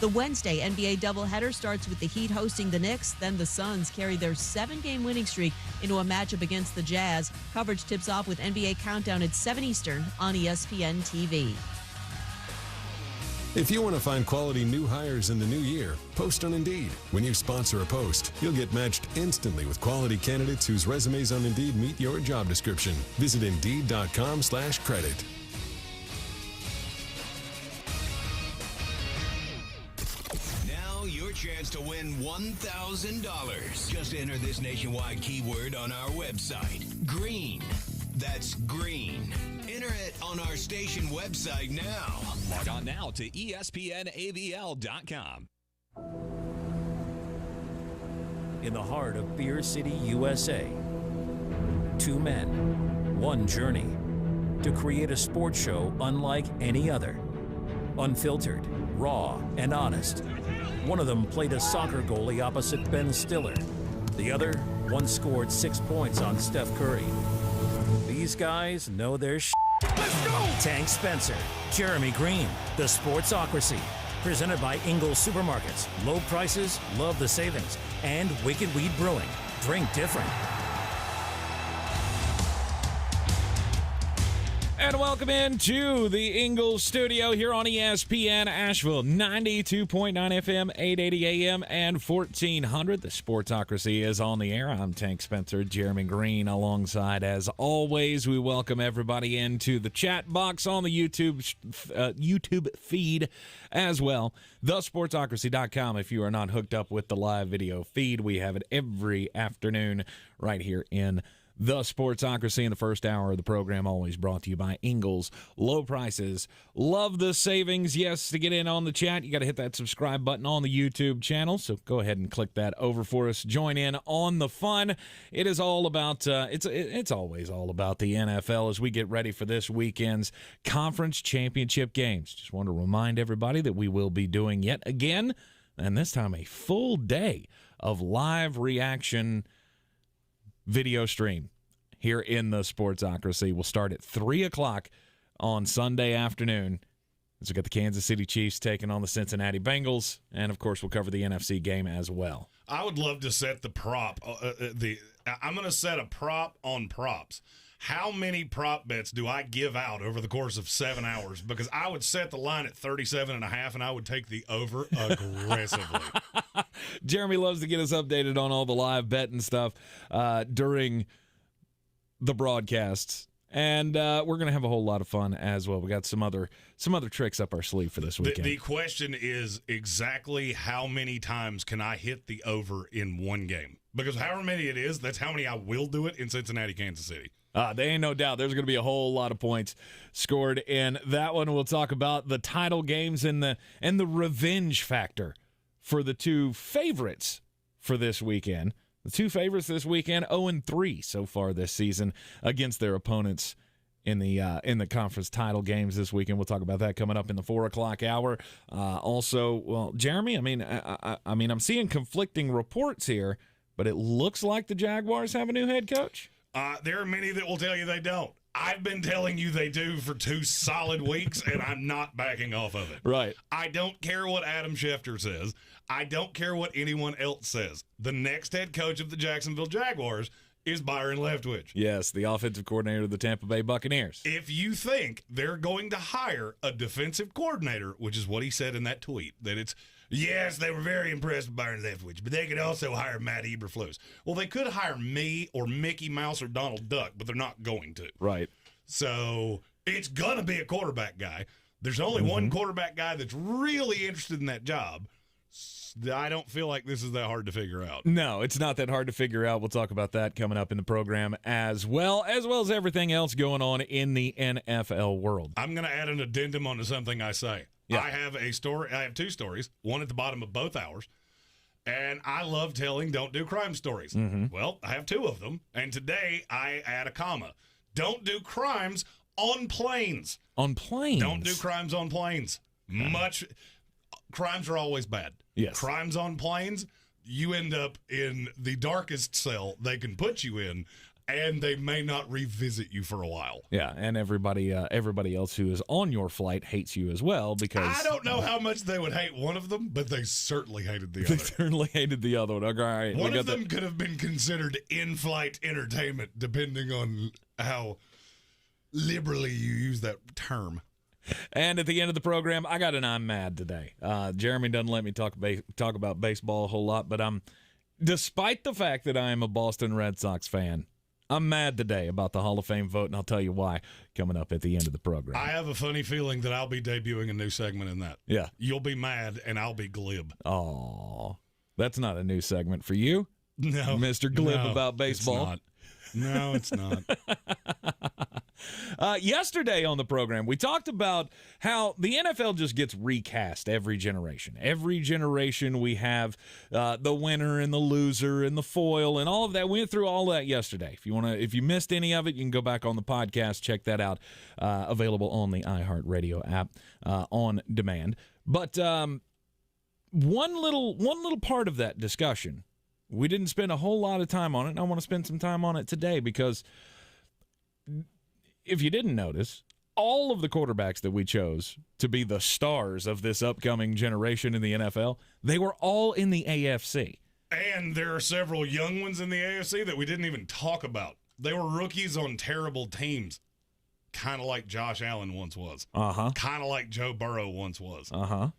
The Wednesday NBA doubleheader starts with the Heat hosting the Knicks. Then the Suns carry their 7-game winning streak into a matchup against the Jazz. Coverage tips off with NBA Countdown at 7 Eastern on ESPN TV. If you want to find quality new hires in the new year, post on Indeed. When you sponsor a post, you'll get matched instantly with quality candidates whose resumes on Indeed meet your job description. Visit Indeed.com/credit. Now your chance to win $1,000. Just enter this nationwide keyword on our website, Greene. That's Greene. Enter it on our station website now. Log on now to ESPNABL.com. In the heart of Beer City, USA, two men, one journey to create a sports show unlike any other. Unfiltered, raw, and honest. One of them played a soccer goalie opposite Ben Stiller. The other once scored 6 points on Steph Curry. These guys know their shit. Let's go! Tank Spencer, Jeremy Greene, The Sportsocracy. Presented by Ingles Supermarkets. Low prices, love the savings. And Wicked Weed Brewing. Drink different. And welcome into the Ingles studio here on ESPN Asheville, 92.9 FM, 880 AM, and 1400. The Sportsocracy is on the air. I'm Tank Spencer, Jeremy Greene alongside. As always, we welcome everybody into the chat box on the YouTube feed as well. TheSportsocracy.com. If you are not hooked up with the live video feed, we have it every afternoon right here in The Sportsocracy. In the first hour of the program, always brought to you by Ingles. Low prices. Love the savings. Yes, to get in on the chat, you got to hit that subscribe button on the YouTube channel. So go ahead and click that over for us. Join in on the fun. It is all about, it's always all about the NFL as we get ready for this weekend's conference championship games. Just want to remind everybody that we will be doing yet again, and this time a full day of live reaction video stream here in the Sportsocracy. We'll start at 3 o'clock on Sunday afternoon. As we got the Kansas City Chiefs taking on the Cincinnati Bengals, and of course we'll cover the NFC game as well. I would love to set the prop. I'm going to set a prop on props. How many prop bets do I give out over the course of 7 hours? Because I would set the line at 37.5, and I would take the over aggressively. Jeremy loves to get us updated on all the live betting stuff during the broadcasts, and we're going to have a whole lot of fun as well. We got some other tricks up our sleeve for this weekend. The question is exactly how many times can I hit the over in one game? Because however many it is, that's how many I will do it in Cincinnati, Kansas City. There ain't no doubt there's going to be a whole lot of points scored in that one. We'll talk about the title games and the revenge factor for the two favorites for this weekend. The two favorites this weekend, 0-3 so far this season against their opponents in the conference title games this weekend. We'll talk about that coming up in the 4 o'clock hour. Also, well, Jeremy, I mean, I'm seeing conflicting reports here, but it looks like the Jaguars have a new head coach. There are many that will tell you they don't. I've been telling you they do for 2 solid weeks, and I'm not backing off of it. Right. I don't care what Adam Schefter says. I don't care what anyone else says. The next head coach of the Jacksonville Jaguars is Byron Leftwich. Yes, the offensive coordinator of the Tampa Bay Buccaneers. If you think they're going to hire a defensive coordinator, which is what he said in that tweet, that it's, yes, they were very impressed with Byron Leftwich, but they could also hire Matt Eberflus. Well, they could hire me or Mickey Mouse or Donald Duck, but they're not going to. Right. So it's going to be a quarterback guy. There's only one quarterback guy that's really interested in that job. I don't feel like this is that hard to figure out. No, it's not that hard to figure out. We'll talk about that coming up in the program as well as everything else going on in the NFL world. I'm going to add an addendum onto something I say. Yeah. I have 2 stories, one at the bottom of both hours, and I love telling don't do crime stories. Well, I have 2 of them, and today I add a comma. Don't do crimes on planes. On planes? Don't do crimes on planes. Crimes are always bad. Yes. Crimes on planes, you end up in the darkest cell they can put you in, and they may not revisit you for a while. Yeah, and everybody else who is on your flight hates you as well because I don't know how much they would hate one of them, but they certainly hated the they other. certainly hated the other one. Okay, all right. One of them could have been considered in-flight entertainment, depending on how liberally you use that term. And at the end of the program, I got an I'm mad today. Jeremy doesn't let me talk about baseball a whole lot, but despite the fact that I am a Boston Red Sox fan, I'm mad today about the Hall of Fame vote, and I'll tell you why coming up at the end of the program. I have a funny feeling that I'll be debuting a new segment in that. Yeah. You'll be mad, and I'll be glib. Oh, that's not a new segment for you, No. Mr. Glib about baseball. It's not. No, it's not. Yesterday on the program, we talked about how the NFL just gets recast every generation. Every generation we have the winner and the loser and the foil and all of that. We went through all that yesterday. If you missed any of it, you can go back on the podcast, check that out. Available on the iHeartRadio app on demand. But one little part of that discussion, we didn't spend a whole lot of time on it, and I want to spend some time on it today because if you didn't notice, all of the quarterbacks that we chose to be the stars of this upcoming generation in the NFL, they were all in the AFC. And there are several young ones in the AFC that we didn't even talk about. They were rookies on terrible teams, kind of like Josh Allen once was. Uh-huh. Kind of like Joe Burrow once was. Uh-huh.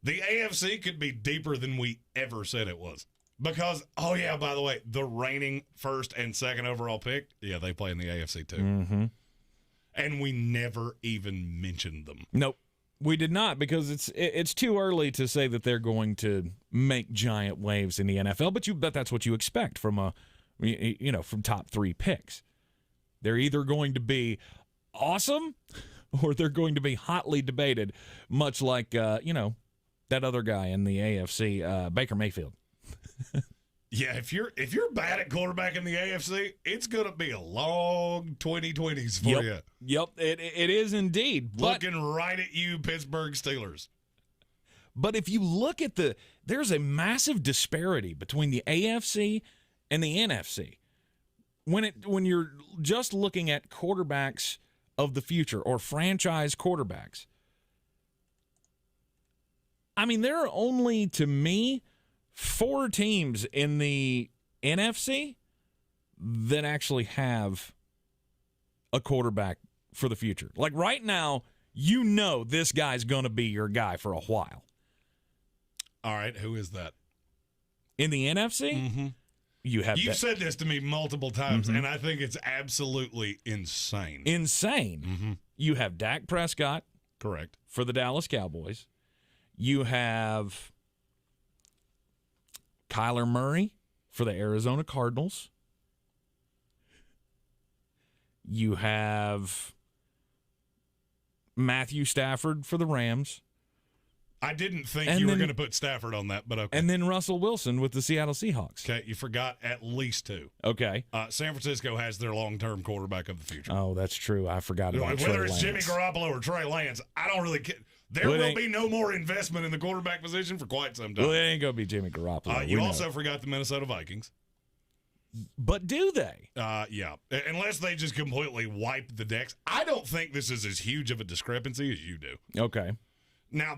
The AFC could be deeper than we ever said it was. Because, oh yeah, by the way, the reigning first and second overall pick, yeah, they play in the AFC too. Mm-hmm. And we never even mentioned them. Nope, we did not, because it's too early to say that they're going to make giant waves in the NFL. But that's what you expect from from top three picks. They're either going to be awesome or they're going to be hotly debated, much like that other guy in the AFC, Baker Mayfield. Yeah, if you're bad at quarterback in the AFC, it's going to be a long 2020s for you. Yep, it is indeed. Looking right at you, Pittsburgh Steelers. But if you look at there's a massive disparity between the AFC and the NFC. When you're just looking at quarterbacks of the future or franchise quarterbacks, I mean, there are only, to me, 4 teams in the NFC that actually have a quarterback for the future. Like right now, this guy's going to be your guy for a while. All right, who is that? In the NFC? Mm-hmm. You've said this to me multiple times, and I think it's absolutely insane. Insane. Mm-hmm. You have Dak Prescott. Correct. For the Dallas Cowboys. You have Kyler Murray for the Arizona Cardinals. You have Matthew Stafford for the Rams. I didn't think you were going to put Stafford on that, but okay. And then Russell Wilson with the Seattle Seahawks. Okay, you forgot at least 2. Okay. San Francisco has their long-term quarterback of the future. Oh, that's true. I forgot about Trey Lance. Whether it's Jimmy Garoppolo or Trey Lance, I don't really care. There will be no more investment in the quarterback position for quite some time. Well, it ain't going to be Jimmy Garoppolo. You also forgot the Minnesota Vikings. But do they? Yeah. Unless they just completely wipe the decks. I don't think this is as huge of a discrepancy as you do. Okay. Now,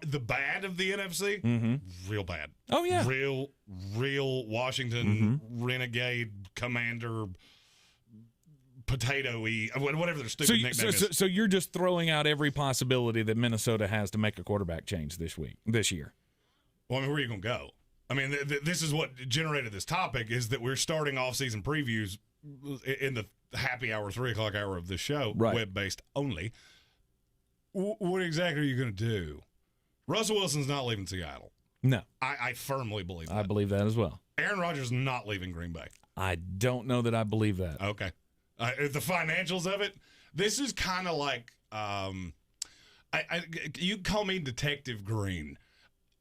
the bad of the NFC, real bad. Oh, yeah. Real Washington renegade commander potato-y, whatever their stupid nickname is. So you're just throwing out every possibility that Minnesota has to make a quarterback change this year. Well, I mean, where are you going to go? I mean, this is what generated this topic, is that we're starting off-season previews in the happy hour, 3 o'clock hour of this show, right. Web-based only. What exactly are you going to do? Russell Wilson's not leaving Seattle. No. I firmly believe that. I believe that as well. Aaron Rodgers not leaving Green Bay. I don't know that I believe that. Okay. The financials of it, this is kind of like, you call me Detective Greene.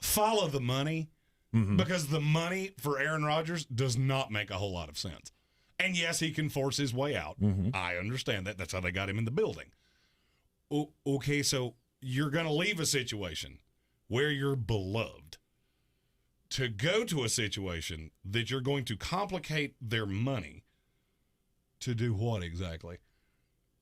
Follow the money, because the money for Aaron Rodgers does not make a whole lot of sense. And yes, he can force his way out. I understand that. That's how they got him in the building. Okay, so you're going to leave a situation where you're beloved to go to a situation that you're going to complicate their money To do what exactly?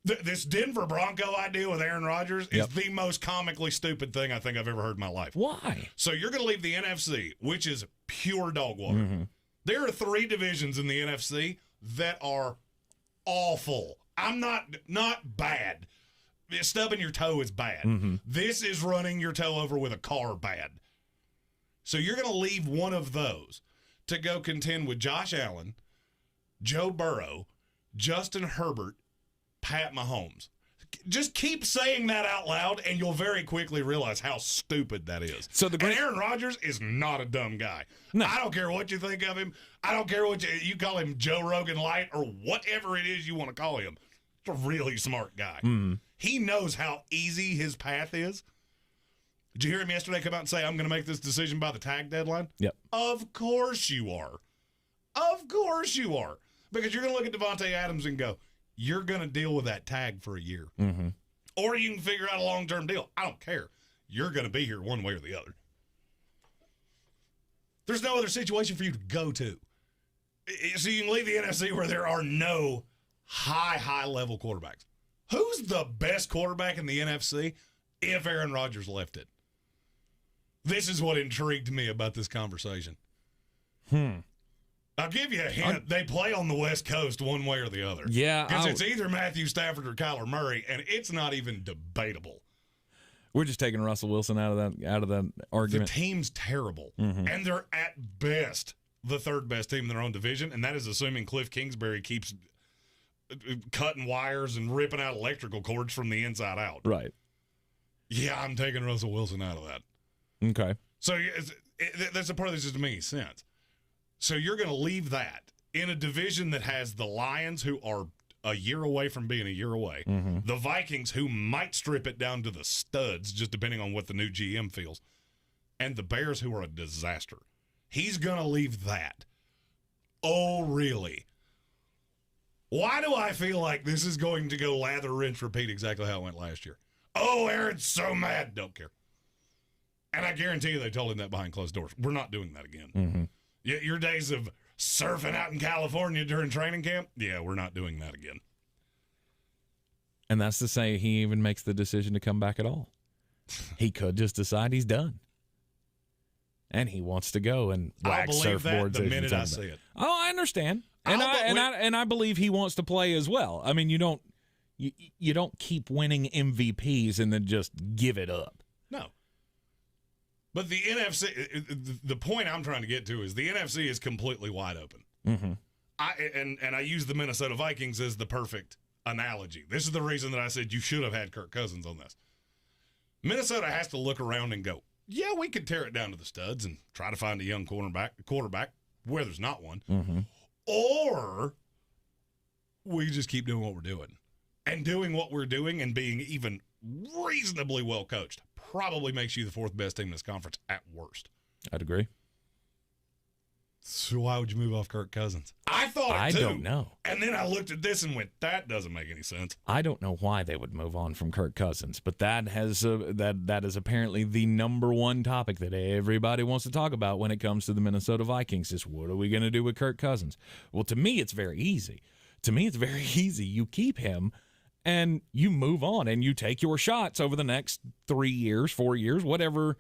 This Denver Bronco idea with Aaron Rodgers is the most comically stupid thing I think I've ever heard in my life. Why? So you're going to leave the NFC, which is pure dog water. Mm-hmm. There are 3 divisions in the NFC that are awful. I'm not bad. Stubbing your toe is bad. Mm-hmm. This is running your toe over with a car bad. So you're going to leave one of those to go contend with Josh Allen, Joe Burrow, Justin Herbert, Pat Mahomes. Just keep saying that out loud, and you'll very quickly realize how stupid that is. So and Aaron Rodgers is not a dumb guy. No. I don't care what you think of him. I don't care what you call him, Joe Rogan Light, or whatever it is you want to call him. He's a really smart guy. Mm-hmm. He knows how easy his path is. Did you hear him yesterday come out and say, I'm going to make this decision by the tag deadline? Yep. Of course you are. Of course you are. Because you're going to look at Devontae Adams and go, you're going to deal with that tag for a year. Mm-hmm. Or you can figure out a long-term deal. I don't care. You're going to be here one way or the other. There's no other situation for you to go to. So you can leave the NFC where there are no high-level quarterbacks. Who's the best quarterback in the NFC if Aaron Rodgers left it? This is what intrigued me about this conversation. I'll give you a hint. They play on the West Coast one way or the other. Yeah. Because it's either Matthew Stafford or Kyler Murray, and it's not even debatable. We're just taking Russell Wilson out of that argument. The team's terrible. Mm-hmm. And they're at best the 3rd best team in their own division, and that is assuming Cliff Kingsbury keeps cutting wires and ripping out electrical cords from the inside out. Right. Yeah, I'm taking Russell Wilson out of that. Okay. So that's a part of this doesn't make any sense. So you're going to leave that in a division that has the Lions, who are a year away from being a year away, the Vikings, who might strip it down to the studs, just depending on what the new GM feels, and the Bears, who are a disaster. He's going to leave that. Oh, really? Why do I feel like this is going to go lather, rinse, repeat exactly how it went last year? Oh, Aaron's so mad. Don't care. And I guarantee you they told him that behind closed doors. We're not doing that again. Mm-hmm. Your days of surfing out in California during training camp, yeah, we're not doing that again. And that's to say he even makes the decision to come back at all. He could just decide he's done. And he wants to go and whack surfboards. I'll believe that the minute I see it. Oh, I understand. And I believe he wants to play as well. I mean, you don't keep winning MVPs and then just give it up. No. But the NFC, the point I'm trying to get to is the NFC is completely wide open. Mm-hmm. I use the Minnesota Vikings as the perfect analogy. This is the reason that I said you should have had Kirk Cousins on this. Minnesota has to look around and go, yeah, we could tear it down to the studs and try to find a young quarterback where there's not one. Mm-hmm. Or we just keep doing what we're doing. And doing what we're doing and being even reasonably well coached probably makes you the 4th best team in this conference at worst. I'd agree. So why would you move off Kirk Cousins? I thought it too. I don't know. And then I looked at this and went, that doesn't make any sense. I don't know why they would move on from Kirk Cousins, but that has that is apparently the number one topic that everybody wants to talk about when it comes to the Minnesota Vikings is what are we going to do with Kirk Cousins? Well, to me, it's very easy. You keep him and you move on and you take your shots over the next 3 years, 4 years, whatever,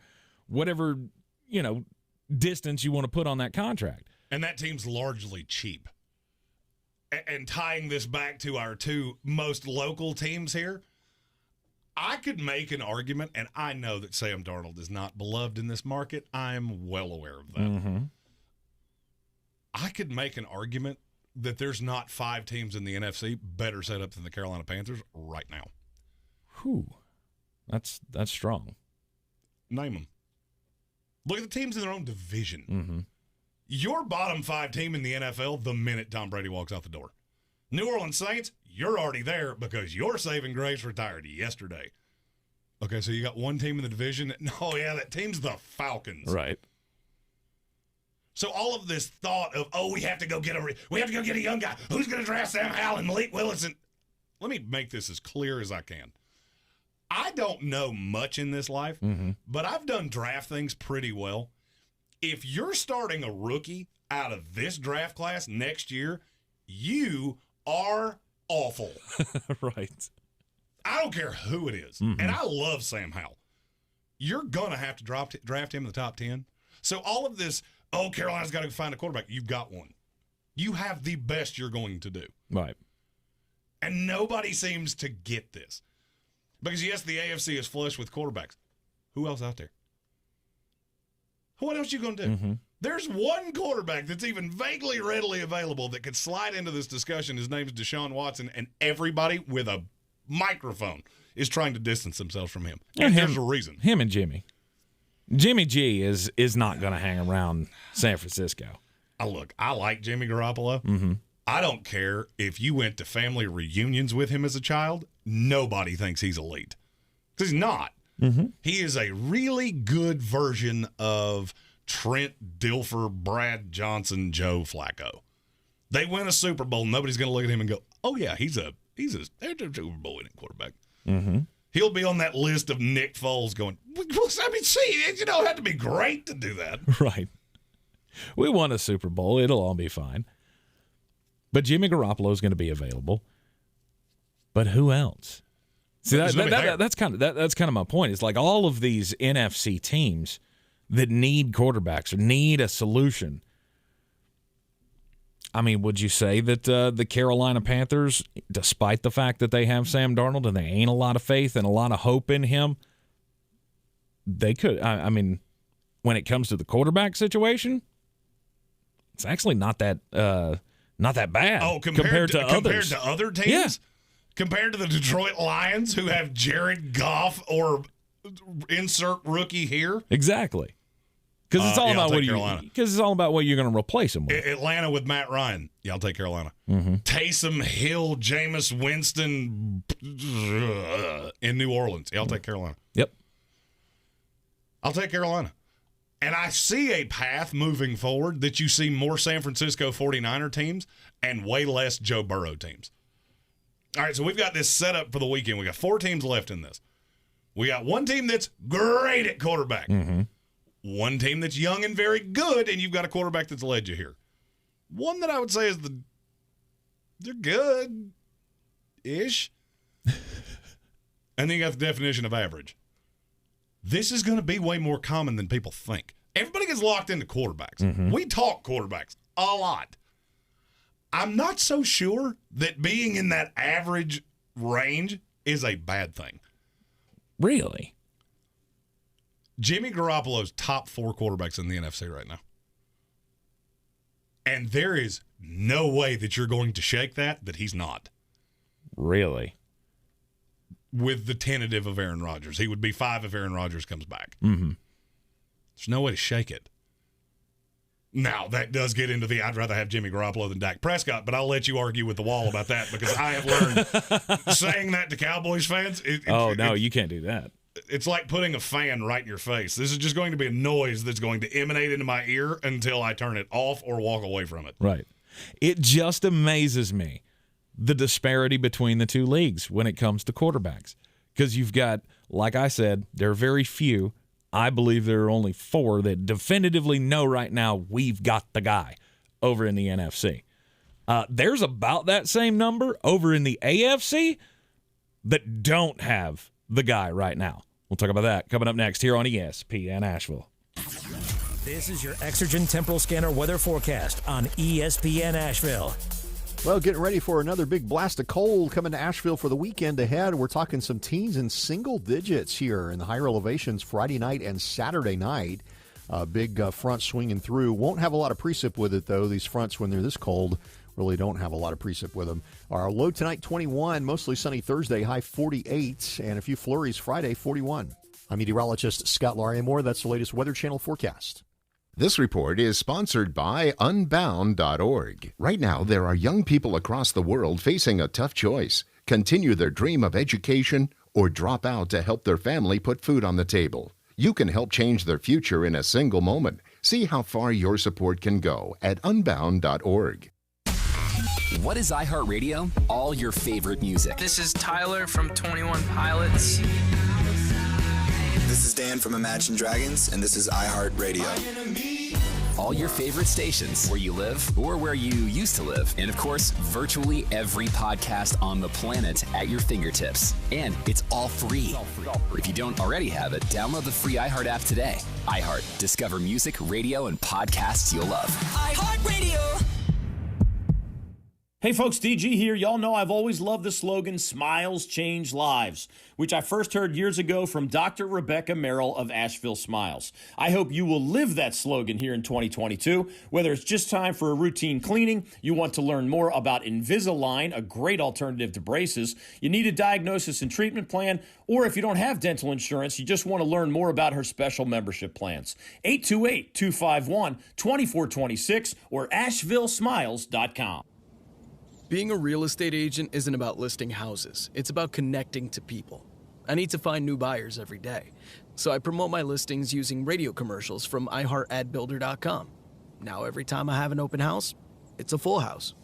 distance you want to put on that contract. And that team's largely cheap. And tying this back to our 2 most local teams here, I could make an argument, and I know that Sam Darnold is not beloved in this market. I'm well aware of that. Mm-hmm. I could make an argument that there's not 5 teams in the NFC better set up than the Carolina Panthers right now. Whew. That's strong. Name them. Look at the teams in their own division. Mm-hmm. Your bottom 5 team in the NFL the minute Tom Brady walks out the door. New Orleans Saints, you're already there because your saving grace retired yesterday. Okay, so you got one team in the division. Oh, yeah, that team's the Falcons. Right. So all of this thought of, we have to go get a young guy. Who's going to draft Sam Howell and Malik Willis? And let me make this as clear as I can. I don't know much in this life, but I've done draft things pretty well. If you're starting a rookie out of this draft class next year, you are awful. Right. I don't care who it is. Mm-hmm. And I love Sam Howell. You're going to have to draft him in the top 10. So all of this, Carolina's got to find a quarterback. You've got one. You have the best you're going to do. Right. And nobody seems to get this. Because, yes, the AFC is flush with quarterbacks. Who else out there? What else you going to do? Mm-hmm. There's one quarterback that's even vaguely readily available that could slide into this discussion. His name's Deshaun Watson, and everybody with a microphone is trying to distance themselves from him. And there's a reason. Him and Jimmy. Jimmy G is not going to hang around San Francisco. Look, I like Jimmy Garoppolo. Mm-hmm. I don't care if you went to family reunions with him as a child. Nobody thinks he's elite. Because he's not. Mm-hmm. He is a really good version of Trent Dilfer, Brad Johnson, Joe Flacco. They win a Super Bowl, nobody's going to look at him and go, oh, yeah, he's a Super Bowl winning quarterback. Mm-hmm. He'll be on that list of Nick Foles going, you don't have to be great to do that. Right. We won a Super Bowl. It'll all be fine. But Jimmy Garoppolo is going to be available. But who else? See, that's kind of my point. It's like all of these NFC teams that need quarterbacks or need a solution. I mean, would you say that the Carolina Panthers, despite the fact that they have Sam Darnold and they ain't a lot of faith and a lot of hope in him, they could? I mean, when it comes to the quarterback situation, it's actually not that bad. Oh, compared to others. Compared to other teams? Yeah. Compared to the Detroit Lions, who have Jared Goff or insert rookie here? Exactly. Because it's all about what you're going to replace him with. Atlanta with Matt Ryan. Yeah, I'll take Carolina. Mm-hmm. Taysom Hill, Jameis Winston in New Orleans. Yeah, I'll take Carolina. Yep. I'll take Carolina. And I see a path moving forward that you see more San Francisco 49er teams and way less Joe Burrow teams. All right, so we've got this set up for the weekend. We got 4 teams left in this. We got one team that's great at quarterback. Mm-hmm. One team that's young and very good, and you've got a quarterback that's led you here. One that I would say is they're good-ish. And then you got the definition of average. This is going to be way more common than people think. Everybody gets locked into quarterbacks. Mm-hmm. We talk quarterbacks a lot. I'm not so sure that being in that average range is a bad thing. Really? Jimmy Garoppolo's top 4 quarterbacks in the NFC right now. And there is no way that you're going to shake that he's not. Really? With the tentative of Aaron Rodgers. He would be 5 if Aaron Rodgers comes back. Mm-hmm. There's no way to shake it. Now, that does get into the I'd rather have Jimmy Garoppolo than Dak Prescott, but I'll let you argue with the wall about that because I have learned saying that to Cowboys fans. You can't do that. It's like putting a fan right in your face. This is just going to be a noise that's going to emanate into my ear until I turn it off or walk away from it. Right. It just amazes me, the disparity between the two leagues when it comes to quarterbacks. Because you've got, like I said, there are very few. I believe there are only 4 that definitively know right now we've got the guy over in the NFC. There's about that same number over in the AFC that don't have the guy right now. We'll talk about that coming up next here on ESPN Asheville. This is your Exergen Temporal Scanner weather forecast on ESPN Asheville. Well, getting ready for another big blast of cold coming to Asheville for the weekend ahead. We're talking some teens in single digits here in the higher elevations Friday night and Saturday night. Big front swinging through. Won't have a lot of precip with it, though. These fronts, when they're this cold, really don't have a lot of precip with them. Our low tonight, 21. Mostly sunny Thursday, high 48. And a few flurries Friday, 41. I'm meteorologist Scott Larimore. That's the latest Weather Channel forecast. This report is sponsored by Unbound.org. Right now, there are young people across the world facing a tough choice. Continue their dream of education or drop out to help their family put food on the table. You can help change their future in a single moment. See how far your support can go at Unbound.org. What is iHeartRadio? All your favorite music. This is Tyler from 21 Pilots. This is Dan from Imagine Dragons, and this is iHeartRadio. all your favorite stations, where you live or where you used to live. And of course, virtually every podcast on the planet at your fingertips. And it's all free. If you don't already have it, download the free iHeart app today. iHeart. Discover music, radio, and podcasts you'll love. iHeartRadio. Hey folks, DG here. Y'all know I've always loved the slogan, Smiles Change Lives, which I first heard years ago from Dr. Rebecca Merrill of Asheville Smiles. I hope you will live that slogan here in 2022. Whether it's just time for a routine cleaning, you want to learn more about Invisalign, a great alternative to braces, you need a diagnosis and treatment plan, or if you don't have dental insurance, you just want to learn more about her special membership plans. 828-251-2426 or AshevilleSmiles.com. Being a real estate agent isn't about listing houses. It's about connecting to people. I need to find new buyers every day, so I promote my listings using radio commercials from iHeartAdBuilder.com. Now every time I have an open house, it's a full house.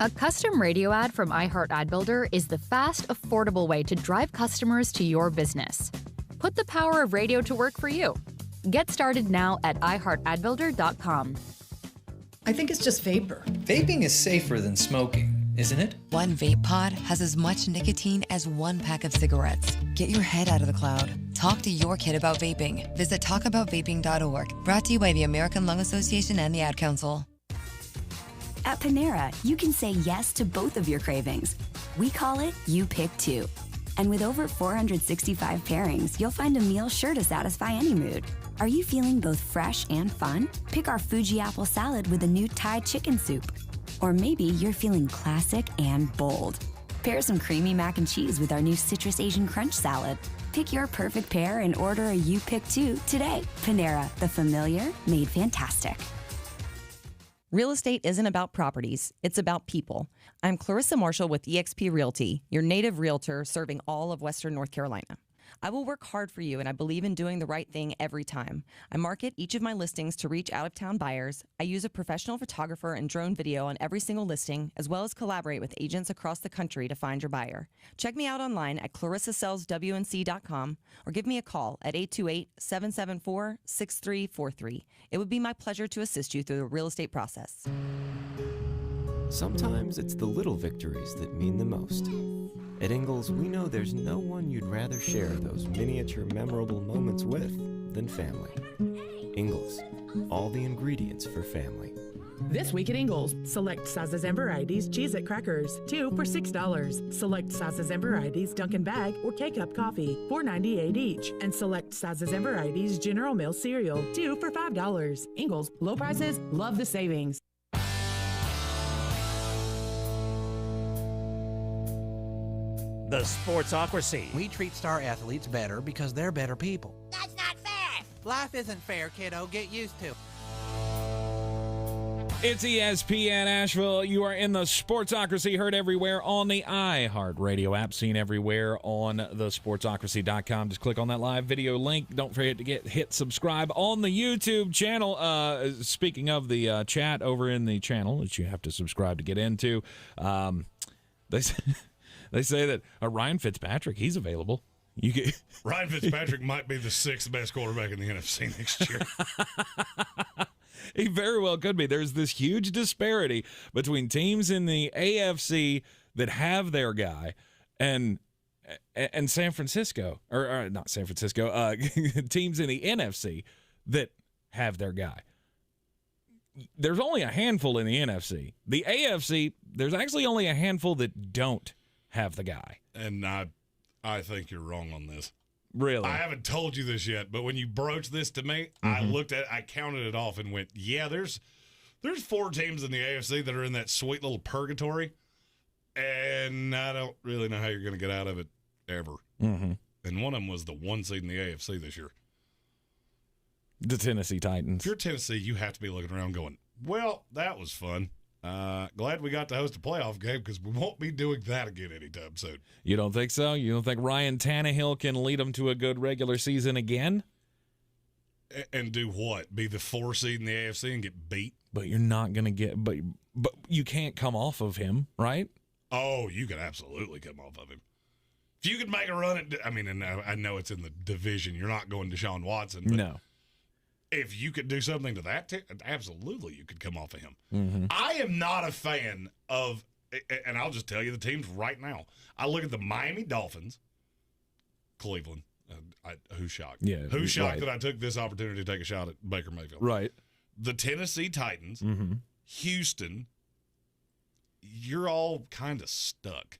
A custom radio ad from iHeart Ad Builder is the fast, affordable way to drive customers to your business. Put the power of radio to work for you. Get started now at iHeartAdBuilder.com. I think it's just vapor. Vaping is safer than smoking, isn't it? One vape pod has as much nicotine as one pack of cigarettes. Get your head out of the cloud. Talk to your kid about vaping. Visit talkaboutvaping.org. Brought to you by the American Lung Association and the Ad Council. At Panera, you can say yes to both of your cravings. We call it You Pick Two. And with over 465 pairings, you'll find a meal sure to satisfy any mood. Are you feeling both fresh and fun? Pick our Fuji apple salad with a new Thai chicken soup. Or maybe you're feeling classic and bold. Pair some creamy mac and cheese with our new Citrus Asian Crunch salad. Pick your perfect pair and order a You Pick Two today. Panera, the familiar made fantastic. Real estate isn't about properties, it's about people. I'm Clarissa Marshall with eXp Realty, your native realtor serving all of Western North Carolina. I will work hard for you, and I believe in doing the right thing every time. I market each of my listings to reach out-of-town buyers. I use a professional photographer and drone video on every single listing, as well as collaborate with agents across the country to find your buyer. Check me out online at clarissasellswnc.com or give me a call at 828-774-6343. It would be my pleasure to assist you through the real estate process. Sometimes it's the little victories that mean the most. At Ingalls, we know there's no one you'd rather share those miniature memorable moments with than family. Ingalls, all the ingredients for family. This week at Ingalls, select sizes and varieties Cheez-It crackers, 2 for $6. Select sizes and varieties Dunkin' Bag or K-Cup coffee, $4.98 each. And select sizes and varieties General Mills cereal, 2 for $5. Ingalls, low prices, love the savings. The Sportsocracy. We treat star athletes better because they're better people. That's not fair. Life isn't fair, kiddo. Get used to it. It's ESPN Asheville. You are in the Sportsocracy, heard everywhere on the iHeartRadio app, seen everywhere on the sportsocracy.com. Just click on that live video link. Don't forget to hit subscribe on the YouTube channel. Speaking of the chat over in the channel that you have to subscribe to get into, They say that Ryan Fitzpatrick, he's available. Ryan Fitzpatrick might be the 6th best quarterback in the NFC next year. He very well could be. There's this huge disparity between teams in the AFC that have their guy and San Francisco, or not San Francisco, teams in the NFC that have their guy. There's only a handful in the NFC. The AFC, there's actually only a handful that don't have the guy. And I think you're wrong on this. Really? I haven't told you this yet, but when you broached this to me, I counted it off and went, yeah, there's 4 teams in the AFC that are in that sweet little purgatory, and I don't really know how you're going to get out of it ever. Mm-hmm. And one of them was the 1 seed in the AFC this year. The Tennessee Titans. If you're Tennessee, you have to be looking around going, well, that was fun. Glad we got to host a playoff game because we won't be doing that again anytime soon. You don't think so? You don't think Ryan Tannehill can lead them to a good regular season again? And do what? Be the 4 seed in the AFC and get beat? But you're not going to get – but you can't come off of him, right? Oh, you could absolutely come off of him. If you could make a run at – I mean, and I know it's in the division. You're not going Deshaun Watson. But no. If you could do something to that, absolutely you could come off of him. Mm-hmm. I am not a fan of, and I'll just tell you the teams right now. I look at the Miami Dolphins, Cleveland. Who's shocked? Yeah, who's shocked right. that I took this opportunity to take a shot at Baker Mayfield? Right. The Tennessee Titans, Mm-hmm. Houston. You're all kind of stuck.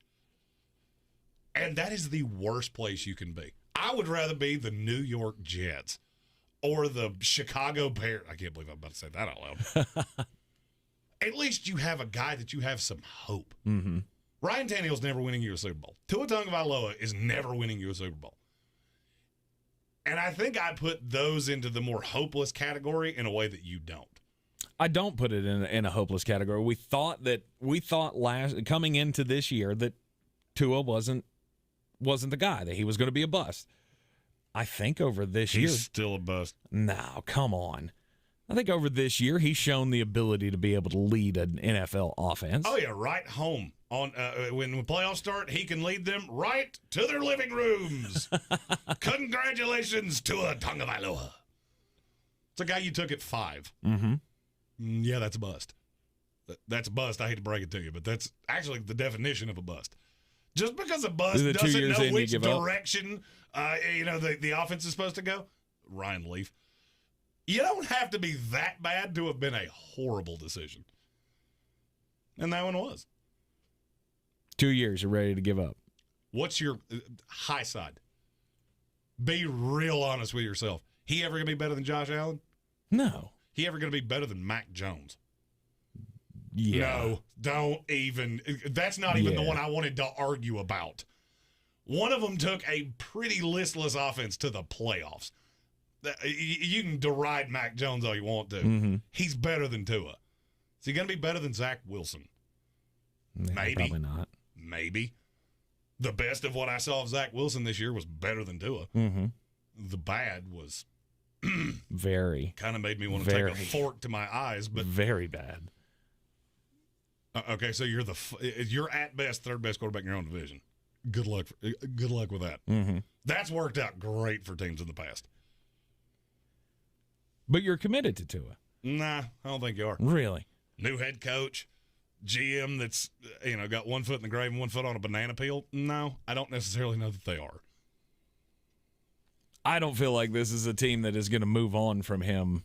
And that is the worst place you can be. I would rather be the New York Jets or the Chicago Bears. I can't believe I'm about to say that out loud. At least you have a guy that you have some hope. Mm-hmm. Ryan Tannehill's never winning you a Super Bowl. Tua Tagovailoa is never winning you a Super Bowl. And I think I put those into the more hopeless category in a way that you don't. I don't put it in a hopeless category. We thought coming into this year that Tua wasn't the guy, that he was going to be a bust. I think over this year he's still a bust. No, come on. I think over this year he's shown the ability to be able to lead an NFL offense. Oh yeah, right home on when the playoffs start, he can lead them right to their living rooms. Congratulations, Tua Tagovailoa. It's a guy you took at 5. Mm-hmm. Yeah, that's a bust. That's a bust. I hate to break it to you, but that's actually the definition of a bust. Just because a bust doesn't know which direction the offense is supposed to go. Ryan Leaf. You don't have to be that bad to have been a horrible decision. And that one was. 2 years, you're ready to give up. What's your high side? Be real honest with yourself. He ever going to be better than Josh Allen? No. He ever going to be better than Mac Jones? Yeah. No, don't even. That's not even the one I wanted to argue about. One of them took a pretty listless offense to the playoffs. You can deride Mac Jones all you want to. Mm-hmm. He's better than Tua. Is he going to be better than Zach Wilson? Maybe. Probably not. Maybe. The best of what I saw of Zach Wilson this year was better than Tua. Mm-hmm. The bad was very. Kind of made me want to take a fork to my eyes, but very bad. Okay, so you're at best third best quarterback in your own division. Good luck with that. Mm-hmm. That's worked out great for teams in the past. But you're committed to Tua. Nah, I don't think you are. Really? New head coach, GM that's got 1 foot in the grave and 1 foot on a banana peel. No, I don't necessarily know that they are. I don't feel like this is a team that is going to move on from him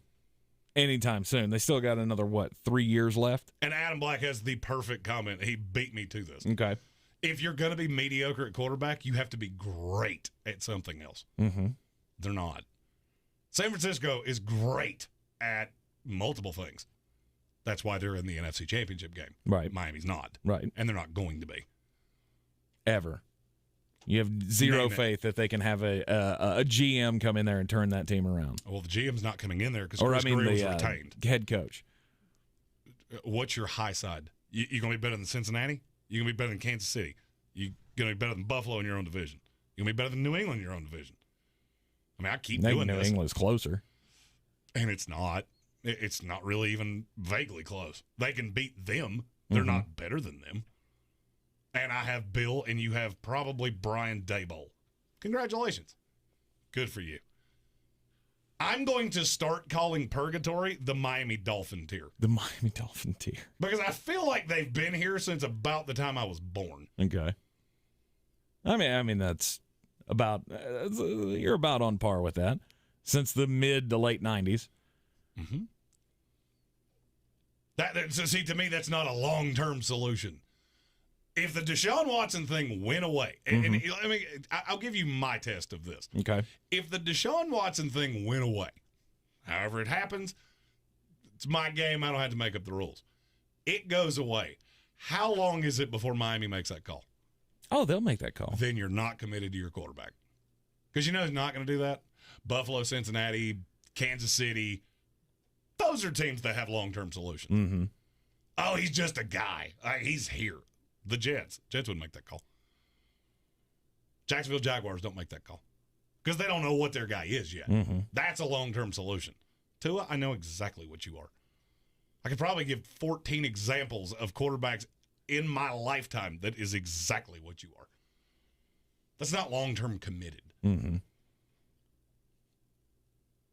anytime soon. They still got another, 3 years left? And Adam Black has the perfect comment. He beat me to this. Okay. If you're going to be mediocre at quarterback, you have to be great at something else. Mm-hmm. They're not. San Francisco is great at multiple things. That's why they're in the NFC Championship game. Right. Miami's not. Right. And they're not going to be. Ever. You have zero faith that they can have a GM come in there and turn that team around. Well, the GM's not coming in there because Chris Greene was retained. Head coach. What's your high side? You going to be better than Cincinnati? You going to be better than Kansas City? You going to be better than Buffalo in your own division? You going to be better than New England in your own division? I mean, I keep doing New this. New England's closer. And it's not. It's not really even vaguely close. They can beat them. They're not better than them. And I have Bill, and you have probably Brian Daboll. Congratulations. Good for you. I'm going to start calling Purgatory the Miami Dolphin tier. The Miami Dolphin tier. Because I feel like they've been here since about the time I was born. Okay. I mean that's about you're about on par with that since the mid to late 90s. Mm-hmm. See, to me, that's not a long-term solution. If the Deshaun Watson thing went away, and I'll give you my test of this. Okay. If the Deshaun Watson thing went away, however it happens, it's my game. I don't have to make up the rules. It goes away. How long is it before Miami makes that call? Oh, they'll make that call. Then you're not committed to your quarterback. Because you know who's not going to do that? Buffalo, Cincinnati, Kansas City. Those are teams that have long-term solutions. Mm-hmm. Oh, he's just a guy. He's here. The Jets wouldn't make that call. Jacksonville Jaguars don't make that call. Because they don't know what their guy is yet. Mm-hmm. That's a long-term solution. Tua, I know exactly what you are. I could probably give 14 examples of quarterbacks in my lifetime that is exactly what you are. That's not long-term committed. Mm-hmm.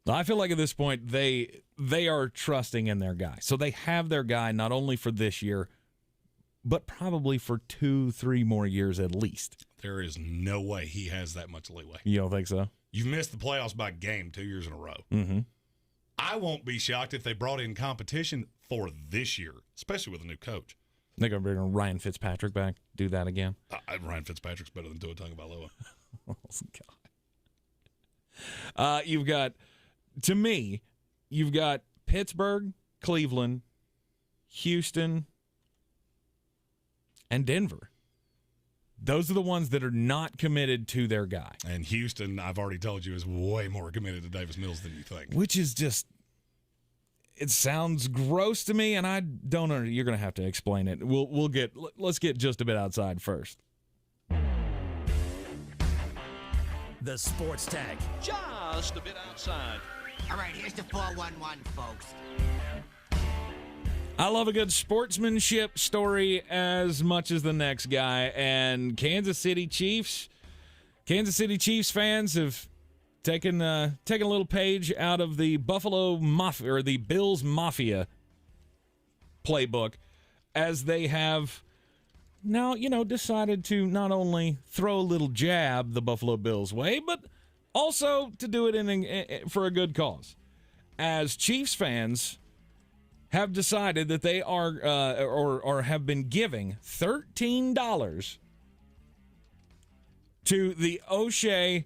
I feel like at this point they are trusting in their guy. So they have their guy not only for this year, but probably for 2-3 more years at least. There is no way he has that much leeway. You don't think so? You've missed the playoffs by a game 2 years in a row. Mm-hmm. I won't be shocked if they brought in competition for this year, especially with a new coach. They're going to bring Ryan Fitzpatrick back, do that again. Ryan Fitzpatrick's better than Tua Tagovailoa. Oh, God. You've got Pittsburgh, Cleveland, Houston, and Denver. Those are the ones that are not committed to their guy. And Houston, I've already told you, is way more committed to Davis Mills than you think. Which is just, it sounds gross to me, and I don't know. You're going to have to explain it. Let's get just a bit outside first. The Sports Tag. Just a bit outside. All right, here's the 411, folks. I love a good sportsmanship story as much as the next guy. And Kansas City Chiefs fans have taken a little page out of the Buffalo Mafia, or the Bills Mafia playbook, as they have now, decided to not only throw a little jab the Buffalo Bills way, but also to do it for a good cause. As Chiefs fans have decided that they are or have been giving $13 to the O'Shea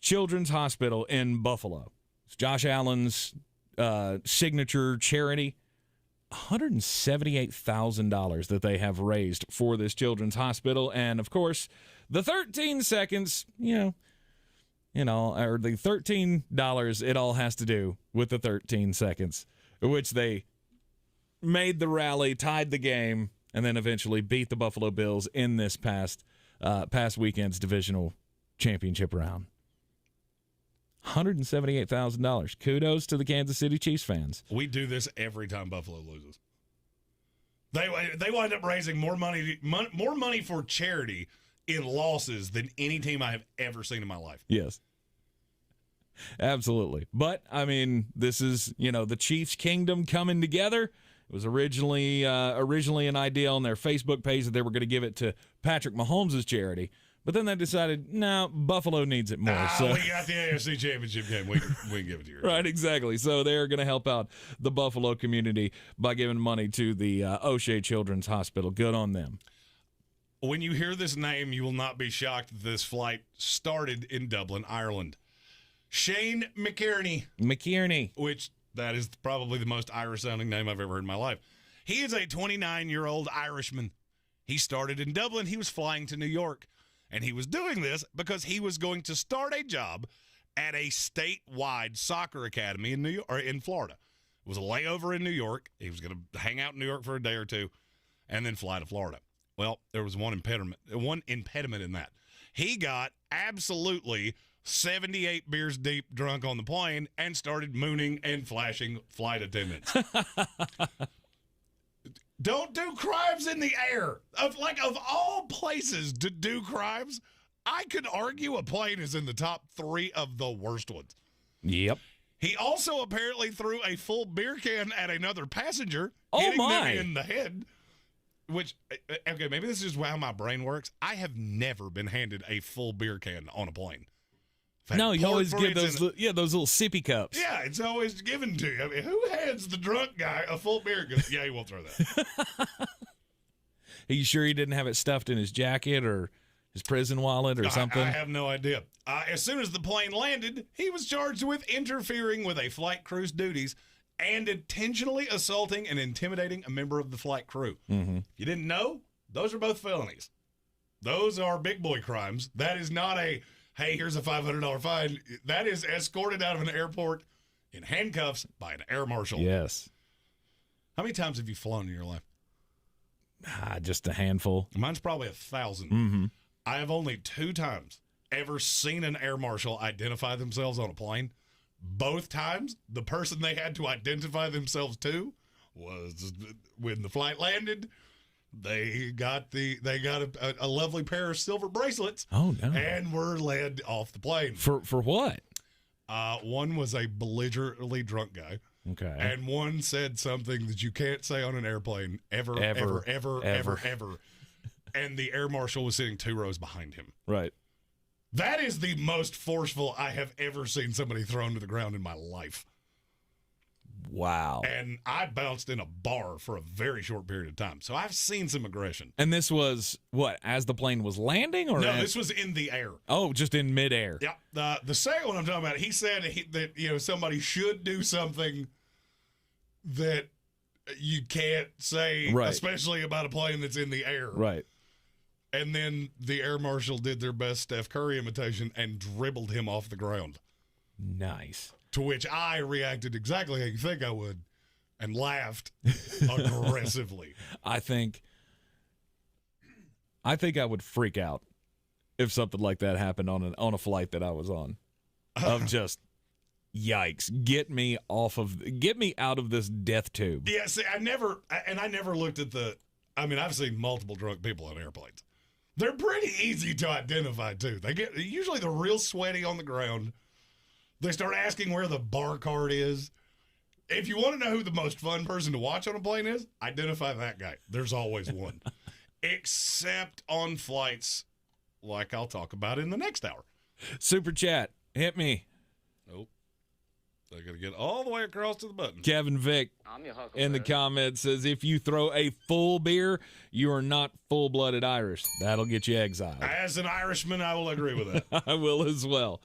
Children's Hospital in Buffalo. It's Josh Allen's signature charity. $178,000 that they have raised for this children's hospital. And, of course, the 13 seconds, or the $13, it all has to do with the 13 seconds, which they made the rally, tied the game, and then eventually beat the Buffalo Bills in this past weekend's divisional championship round. $178,000. Kudos to the Kansas City Chiefs fans. We do this every time Buffalo loses. They wind up raising more money for charity in losses than any team I have ever seen in my life. Yes. Absolutely. But, this is, the Chiefs' kingdom coming together. It was originally an idea on their Facebook page that they were going to give it to Patrick Mahomes' charity. But then they decided, no, Buffalo needs it more. So we got the AFC Championship game. We can give it to you. Right, exactly. So they're going to help out the Buffalo community by giving money to the O'Shea Children's Hospital. Good on them. When you hear this name, you will not be shocked that this flight started in Dublin, Ireland. Shane McKierney. Which, that is probably the most Irish-sounding name I've ever heard in my life. He is a 29-year-old Irishman. He started in Dublin. He was flying to New York. And he was doing this because he was going to start a job at a statewide soccer academy in New York, or in Florida. It was a layover in New York. He was going to hang out in New York for a day or two and then fly to Florida. Well, there was one impediment in that. He got absolutely 78 beers deep drunk on the plane and started mooning and flashing flight attendants. Don't do crimes in the air. Of all places to do crimes, I could argue a plane is in the top 3 of the worst ones. Yep. He also apparently threw a full beer can at another passenger, hitting them in the head. Which, okay, maybe this is just how my brain works. I have never been handed a full beer can on a plane. No, you always give those little sippy cups. Yeah, it's always given to you. Who hands the drunk guy a full beer? Yeah, he won't throw that. Are you sure he didn't have it stuffed in his jacket or his prison wallet or something? I have no idea. As soon as the plane landed, he was charged with interfering with a flight crew's duties and intentionally assaulting and intimidating a member of the flight crew. Mm-hmm. You didn't know? Those are both felonies. Those are big boy crimes. That is not a, hey, here's a $500 fine. That is escorted out of an airport in handcuffs by an air marshal. Yes. How many times have you flown in your life? Just a handful. Mine's probably 1,000. Mm-hmm. I have only 2 times ever seen an air marshal identify themselves on a plane. Both times, the person they had to identify themselves to was when the flight landed. They got a lovely pair of silver bracelets. Oh no! And were led off the plane for what? One was a belligerently drunk guy. Okay. And one said something that you can't say on an airplane ever. And the air marshal was sitting 2 rows behind him. Right. That is the most forceful I have ever seen somebody thrown to the ground in my life. Wow. And I bounced in a bar for a very short period of time. So I've seen some aggression. And this was, what, as the plane was landing? Or No, this was in the air. Oh, just in midair. Yeah. The second one I'm talking about, he said that somebody should do something that you can't say, right, especially about a plane that's in the air. Right. And then the air marshal did their best Steph Curry imitation and dribbled him off the ground. Nice. To which I reacted exactly how you think I would and laughed aggressively. I think I would freak out if something like that happened on a flight that I was on. Of just, yikes, get me out of this death tube. Yeah, see, I never looked at I've seen multiple drunk people on airplanes. They're pretty easy to identify too. Usually they're real sweaty on the ground. They start asking where the bar card is. If you want to know who the most fun person to watch on a plane is, identify that guy. There's always one. Except on flights like I'll talk about in the next hour. Super chat, hit me. Nope. I got to get all the way across to the button. Kevin Vick in the comments says, if you throw a full beer, you are not full-blooded Irish. That'll get you exiled. As an Irishman, I will agree with that. I will as well.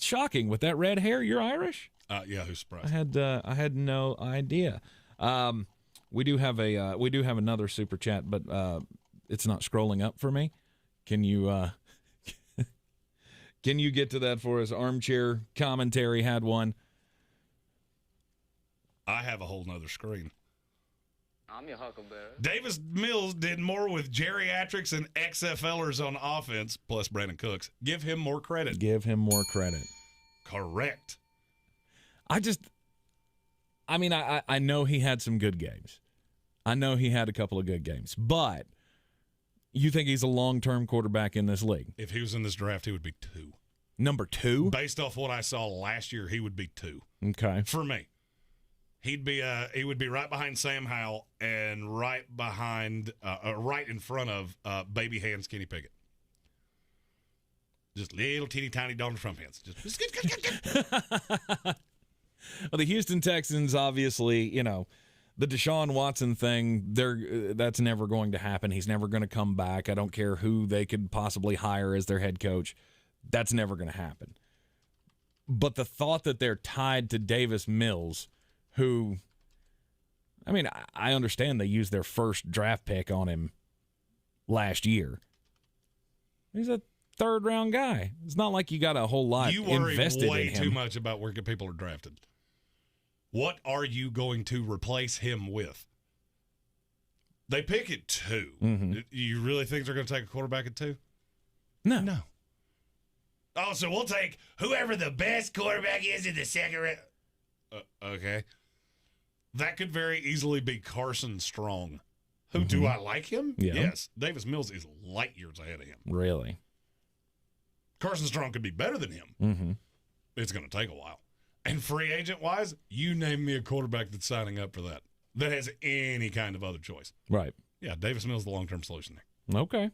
Shocking, with that red hair, you're Irish? Yeah, who's surprised? I had no idea. We do have another super chat, but it's not scrolling up for me. Can you can you get to that for us? Armchair Commentary had one. I have a whole nother screen. I'm your huckleberry. Davis Mills did more with geriatrics and XFLers on offense, plus Brandon Cooks. Give him more credit. Give him more credit. Correct. I know he had some good games. I know he had a couple of good games. But you think he's a long-term quarterback in this league? If he was in this draft, he would be 2. Number 2? Based off what I saw last year, he would be 2. Okay. For me. He would be right behind Sam Howell and right in front of baby hands Kenny Pickett. Just little teeny tiny Donald Trump hands. Just Well, the Houston Texans, obviously, the Deshaun Watson thing, that's never going to happen. He's never going to come back. I don't care who they could possibly hire as their head coach. That's never going to happen. But the thought that they're tied to Davis Mills, who, I understand they used their first draft pick on him last year. He's a third-round guy. It's not like you got a whole lot invested in him. You worry way too much about where people are drafted. What are you going to replace him with? They pick at 2. Mm-hmm. You really think they're going to take a quarterback at 2? No. Oh, so we'll take whoever the best quarterback is in the second round. Okay. That could very easily be Carson Strong. Who, do I like him? Yeah. Yes. Davis Mills is light years ahead of him. Really? Carson Strong could be better than him. Mm-hmm. It's going to take a while. And free agent-wise, you name me a quarterback that's signing up for that has any kind of other choice. Right. Yeah, Davis Mills is the long-term solution there. Okay.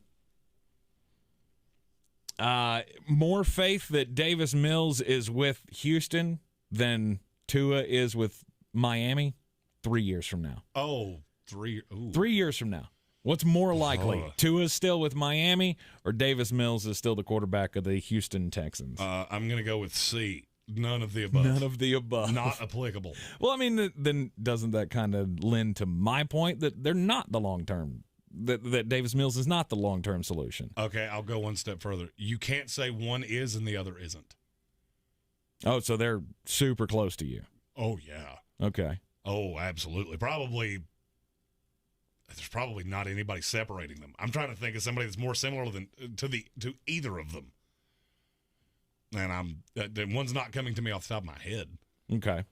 More faith that Davis Mills is with Houston than Tua is with Miami 3 years from now. Oh, 3 years from now. What's more likely? Tua's still with Miami or Davis Mills is still the quarterback of the Houston Texans? I'm going to go with C. None of the above. None of the above. Not applicable. Well, then doesn't that kind of lend to my point that they're not the long-term, that Davis Mills is not the long-term solution? Okay, I'll go one step further. You can't say one is and the other isn't. Oh, so they're super close to you. Oh, yeah. Okay. Oh, absolutely. There's probably not anybody separating them. I'm trying to think of somebody that's more similar to either of them. And one's not coming to me off the top of my head. Okay.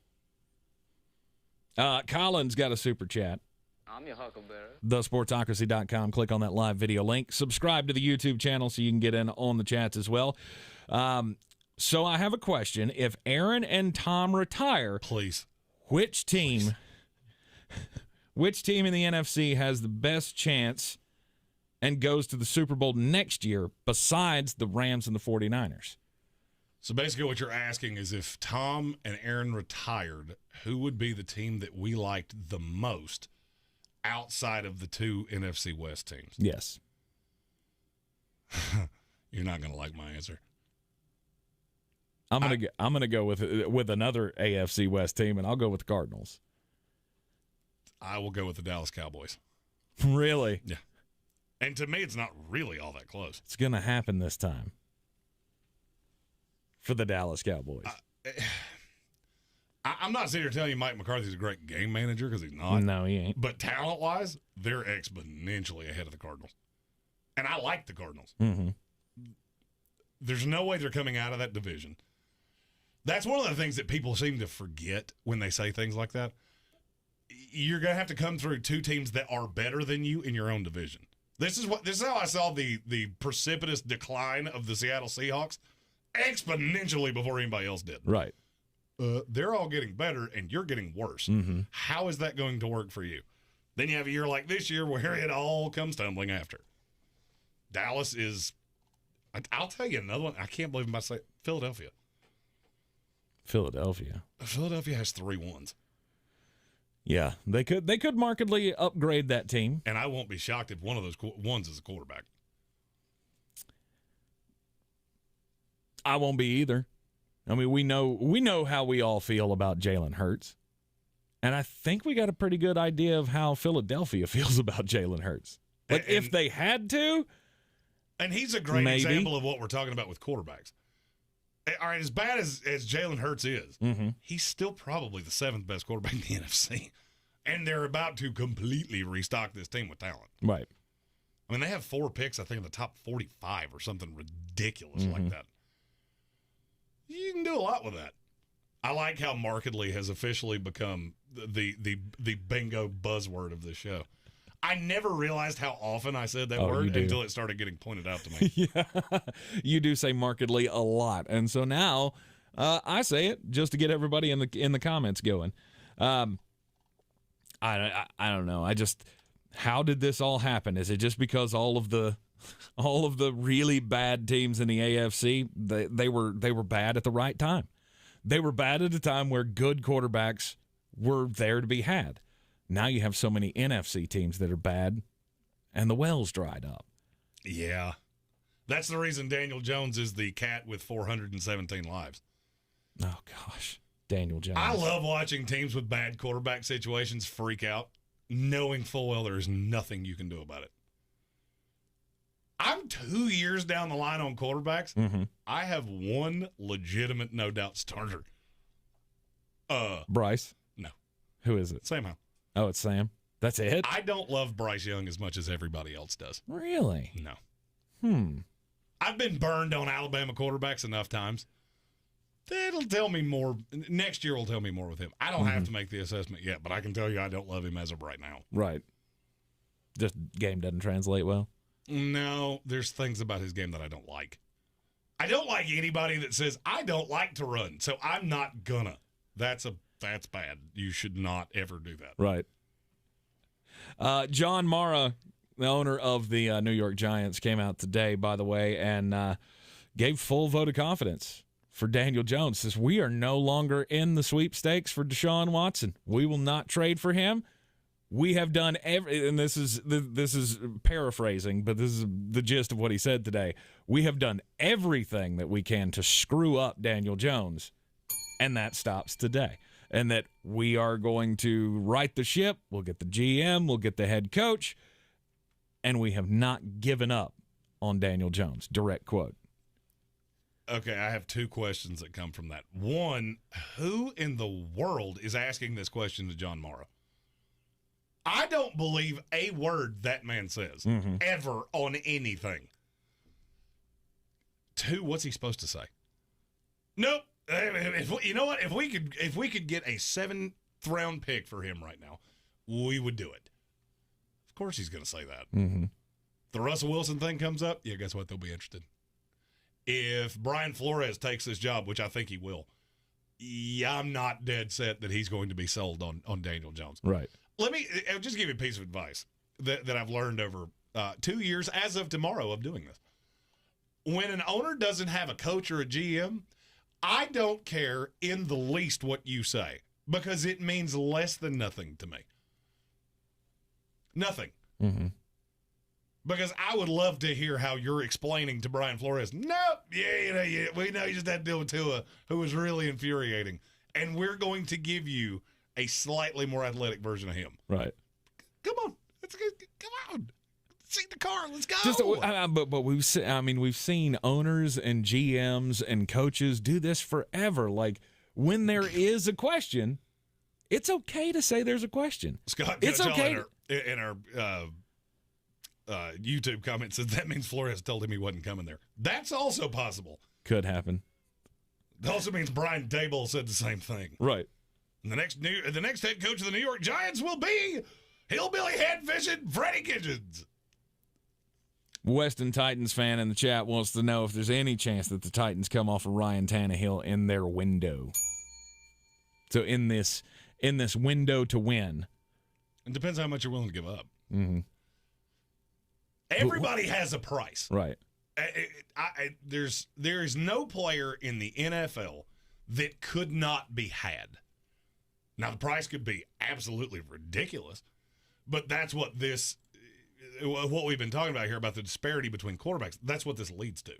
Colin's got a super chat. I'm your huckleberry. TheSportsocracy.com. Click on that live video link. Subscribe to the YouTube channel so you can get in on the chats as well. So I have a question. If Aaron and Tom retire, please, which team in the NFC has the best chance and goes to the Super Bowl next year besides the Rams and the 49ers? So basically what you're asking is if Tom and Aaron retired, who would be the team that we liked the most outside of the two NFC West teams? Yes. You're not going to like my answer. I'm gonna go with another AFC West team, and I'll go with the Cardinals. I will go with the Dallas Cowboys. Really? Yeah. And to me, it's not really all that close. It's gonna happen this time for the Dallas Cowboys. I'm not sitting here telling you Mike McCarthy's a great game manager because he's not. No, he ain't. But talent-wise, they're exponentially ahead of the Cardinals. And I like the Cardinals. Mm-hmm. There's no way they're coming out of that division. That's one of the things that people seem to forget when they say things like that. You're going to have to come through two teams that are better than you in your own division. This is how I saw the precipitous decline of the Seattle Seahawks exponentially before anybody else did. Right. They're all getting better, and you're getting worse. Mm-hmm. How is that going to work for you? Then you have a year like this year where it all comes tumbling after. Dallas is, I'll tell you another one. I can't believe I'm about to say Philadelphia. Philadelphia has 3 wins. Yeah, they could markedly upgrade that team. And I won't be shocked if one of those ones is a quarterback. I won't be either. I mean, we know how we all feel about Jalen Hurts. And I think we got a pretty good idea of how Philadelphia feels about Jalen Hurts. Like, if they had to. And he's a great example of what we're talking about with quarterbacks. All right, as bad as Jalen Hurts is, mm-hmm. he's still probably the 7th best quarterback in the NFC. And they're about to completely restock this team with talent. Right. I mean, they have 4 picks, I think, in the top 45 or something ridiculous mm-hmm. like that. You can do a lot with that. I like how markedly has officially become the bingo buzzword of this show. I never realized how often I said that word until it started getting pointed out to me. Yeah, you do say markedly a lot, and so now I say it just to get everybody in the comments going. I don't know. How did this all happen? Is it just because all of the really bad teams in the AFC they were bad at the right time? They were bad at a time where good quarterbacks were there to be had. Now you have so many NFC teams that are bad, and the well's dried up. Yeah. That's the reason Daniel Jones is the cat with 417 lives. Oh, gosh. Daniel Jones. I love watching teams with bad quarterback situations freak out, knowing full well there is nothing you can do about it. I'm 2 years down the line on quarterbacks. Mm-hmm. I have one legitimate, no doubt starter. Bryce? No. Who is it? Sam Howell. Oh, it's Sam? That's it? I don't love Bryce Young as much as everybody else does. Really? No. I've been burned on Alabama quarterbacks enough times. That'll tell me more. Next year will tell me more with him. I don't have to make the assessment yet, but I can tell you I don't love him as of right now. Right. Just game doesn't translate well? No, there's things about his game that I don't like. I don't like anybody that says, I don't like to run, so I'm not gonna. That's bad. You should not ever do that. Right. John Mara, the owner of the New York Giants, came out today, by the way, and gave full vote of confidence for Daniel Jones. Says, we are no longer in the sweepstakes for Deshaun Watson. We will not trade for him. We have done and this is paraphrasing, but this is the gist of what he said today. We have done everything that we can to screw up Daniel Jones, and that stops today. And that we are going to right the ship. We'll get the GM. We'll get the head coach. And we have not given up on Daniel Jones. Direct quote. Okay, I have 2 questions that come from that. One, who in the world is asking this question to John Mara? I don't believe a word that man says ever on anything. 2, what's he supposed to say? Nope. You know what? If we could get a 7th round pick for him right now, we would do it. Of course he's going to say that. Mm-hmm. The Russell Wilson thing comes up. Yeah, guess what? They'll be interested. if Brian Flores takes this job, which I think he will, I'm not dead set that he's going to be sold on Daniel Jones. Right. Let me just give you a piece of advice that I've learned over 2 years as of tomorrow of doing this. When an owner doesn't have a coach or a GM, I don't care in the least what you say because it means less than nothing to me. Nothing. Mm-hmm. Because I would love to hear how you're explaining to Brian Flores, nope, we know you just had to deal with Tua, who was really infuriating. And we're going to give you a slightly more athletic version of him. Right. Come on. Come on. Seat the car. Let's go. But we've seen owners and GMs and coaches do this forever. Like, when there is a question, it's okay to say there's a question. Scott, it's okay. In our YouTube comment says that means Flores told him he wasn't coming there. That's also possible. Could happen. It also means Brian Daboll said the same thing. Right. And the next head coach of the New York Giants will be hillbilly head fishing Freddie Kitchens. Weston Titans fan in the chat wants to know if there's any chance that the Titans come off of Ryan Tannehill in their window. So in this window to win. It depends how much you're willing to give up. Mm-hmm. Everybody has a price. Right. There is no player in the NFL that could not be had. Now, the price could be absolutely ridiculous, but that's what we've been talking about here about the disparity between quarterbacks. That's what this leads to,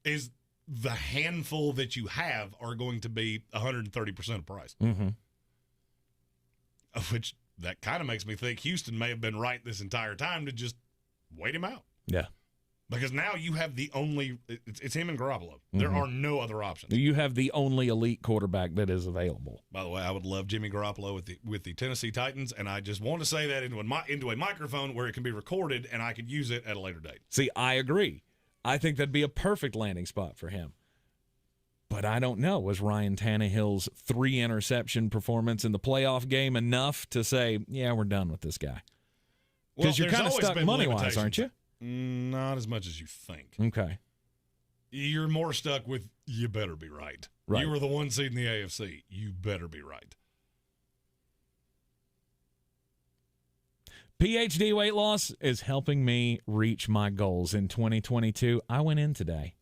is the handful that you have are going to be 130% of price. Mm-hmm. Which that kind of makes me think Houston may have been right this entire time to just wait him out. Yeah. Because now you have the only – it's him and Garoppolo. Mm-hmm. There are no other options. You have the only elite quarterback that is available. By the way, I would love Jimmy Garoppolo with the Tennessee Titans, and I just want to say that into a microphone where it can be recorded and I could use it at a later date. See, I agree. I think that'd be a perfect landing spot for him. But I don't know. Was Ryan Tannehill's 3-interception performance in the playoff game enough to say, yeah, we're done with this guy? Because you're kind of stuck money-wise, aren't you? Not as much as you think. Okay. You're more stuck with, you better be right. You were the 1 seed in the AFC. You better be right. PhD weight loss is helping me reach my goals in 2022. I went in today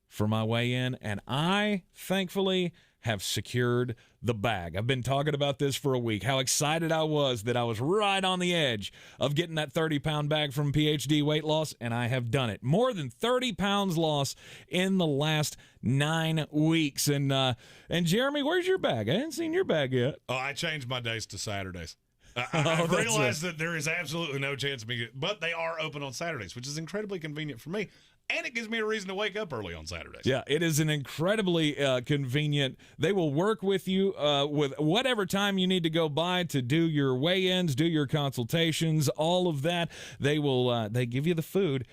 for my weigh-in, and I, thankfully, have secured the bag. I've been talking about this for a week, how excited I was that I was right on the edge of getting that 30-pound bag from PhD Weight Loss, and I have done it. More than 30 pounds lost in the last 9 weeks. And Jeremy, where's your bag? I haven't seen your bag yet. Oh, I changed my days to Saturdays. I realized that there is absolutely no chance of me, but they are open on Saturdays, which is incredibly convenient for me. And it gives me a reason to wake up early on Saturdays. Yeah, it is an incredibly convenient. They will work with you with whatever time you need to go by to do your weigh-ins, do your consultations, all of that. They will. They give you the food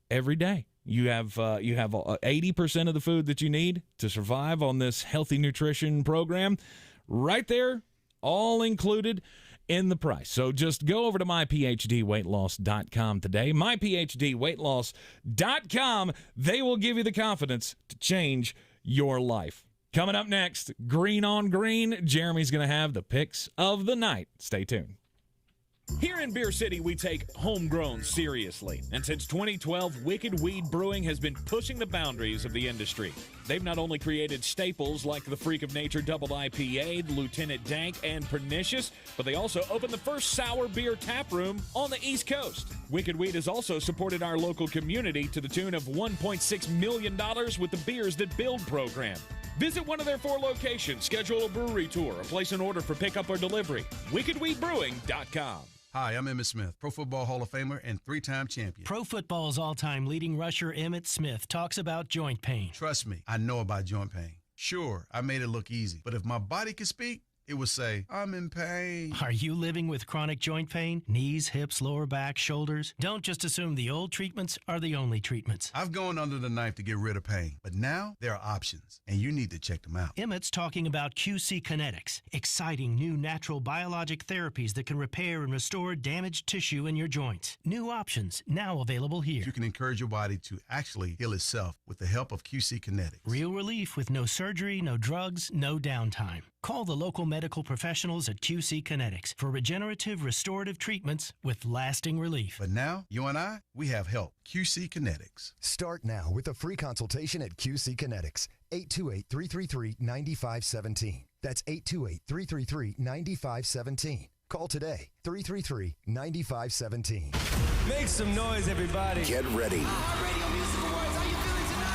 every day. You have 80% of the food that you need to survive on this healthy nutrition program, right there, all included in the price. So just go over to myphdweightloss.com today. myphdweightloss.com. They will give you the confidence to change your life. Coming up next, Greene on Greene. Jeremy's going to have the picks of the night. Stay tuned. Here in Beer City, we take homegrown seriously. And since 2012, Wicked Weed Brewing has been pushing the boundaries of the industry. They've not only created staples like the Freak of Nature Double IPA, the Lieutenant Dank, and Pernicious, but they also opened the first sour beer tap room on the East Coast. Wicked Weed has also supported our local community to the tune of $1.6 million with the Beers That Build program. Visit one of their 4 locations, schedule a brewery tour, or place an order for pickup or delivery. WickedWeedBrewing.com. Hi, I'm Emmitt Smith, Pro Football Hall of Famer and 3-time champion. Pro Football's all-time leading rusher Emmitt Smith talks about joint pain. Trust me, I know about joint pain. Sure, I made it look easy, but if my body could speak, it would say, I'm in pain. Are you living with chronic joint pain? Knees, hips, lower back, shoulders? Don't just assume the old treatments are the only treatments. I've gone under the knife to get rid of pain, but now there are options, and you need to check them out. Emmett's talking about QC Kinetics, exciting new natural biologic therapies that can repair and restore damaged tissue in your joints. New options now available here. You can encourage your body to actually heal itself with the help of QC Kinetics. Real relief with no surgery, no drugs, no downtime. Call the local medical professionals at QC Kinetics for regenerative restorative treatments with lasting relief. But now, you and I, we have help. QC Kinetics. Start now with a free consultation at QC Kinetics. 828-333-9517. That's 828-333-9517. Call today. 333-9517. Make some noise, everybody. Get ready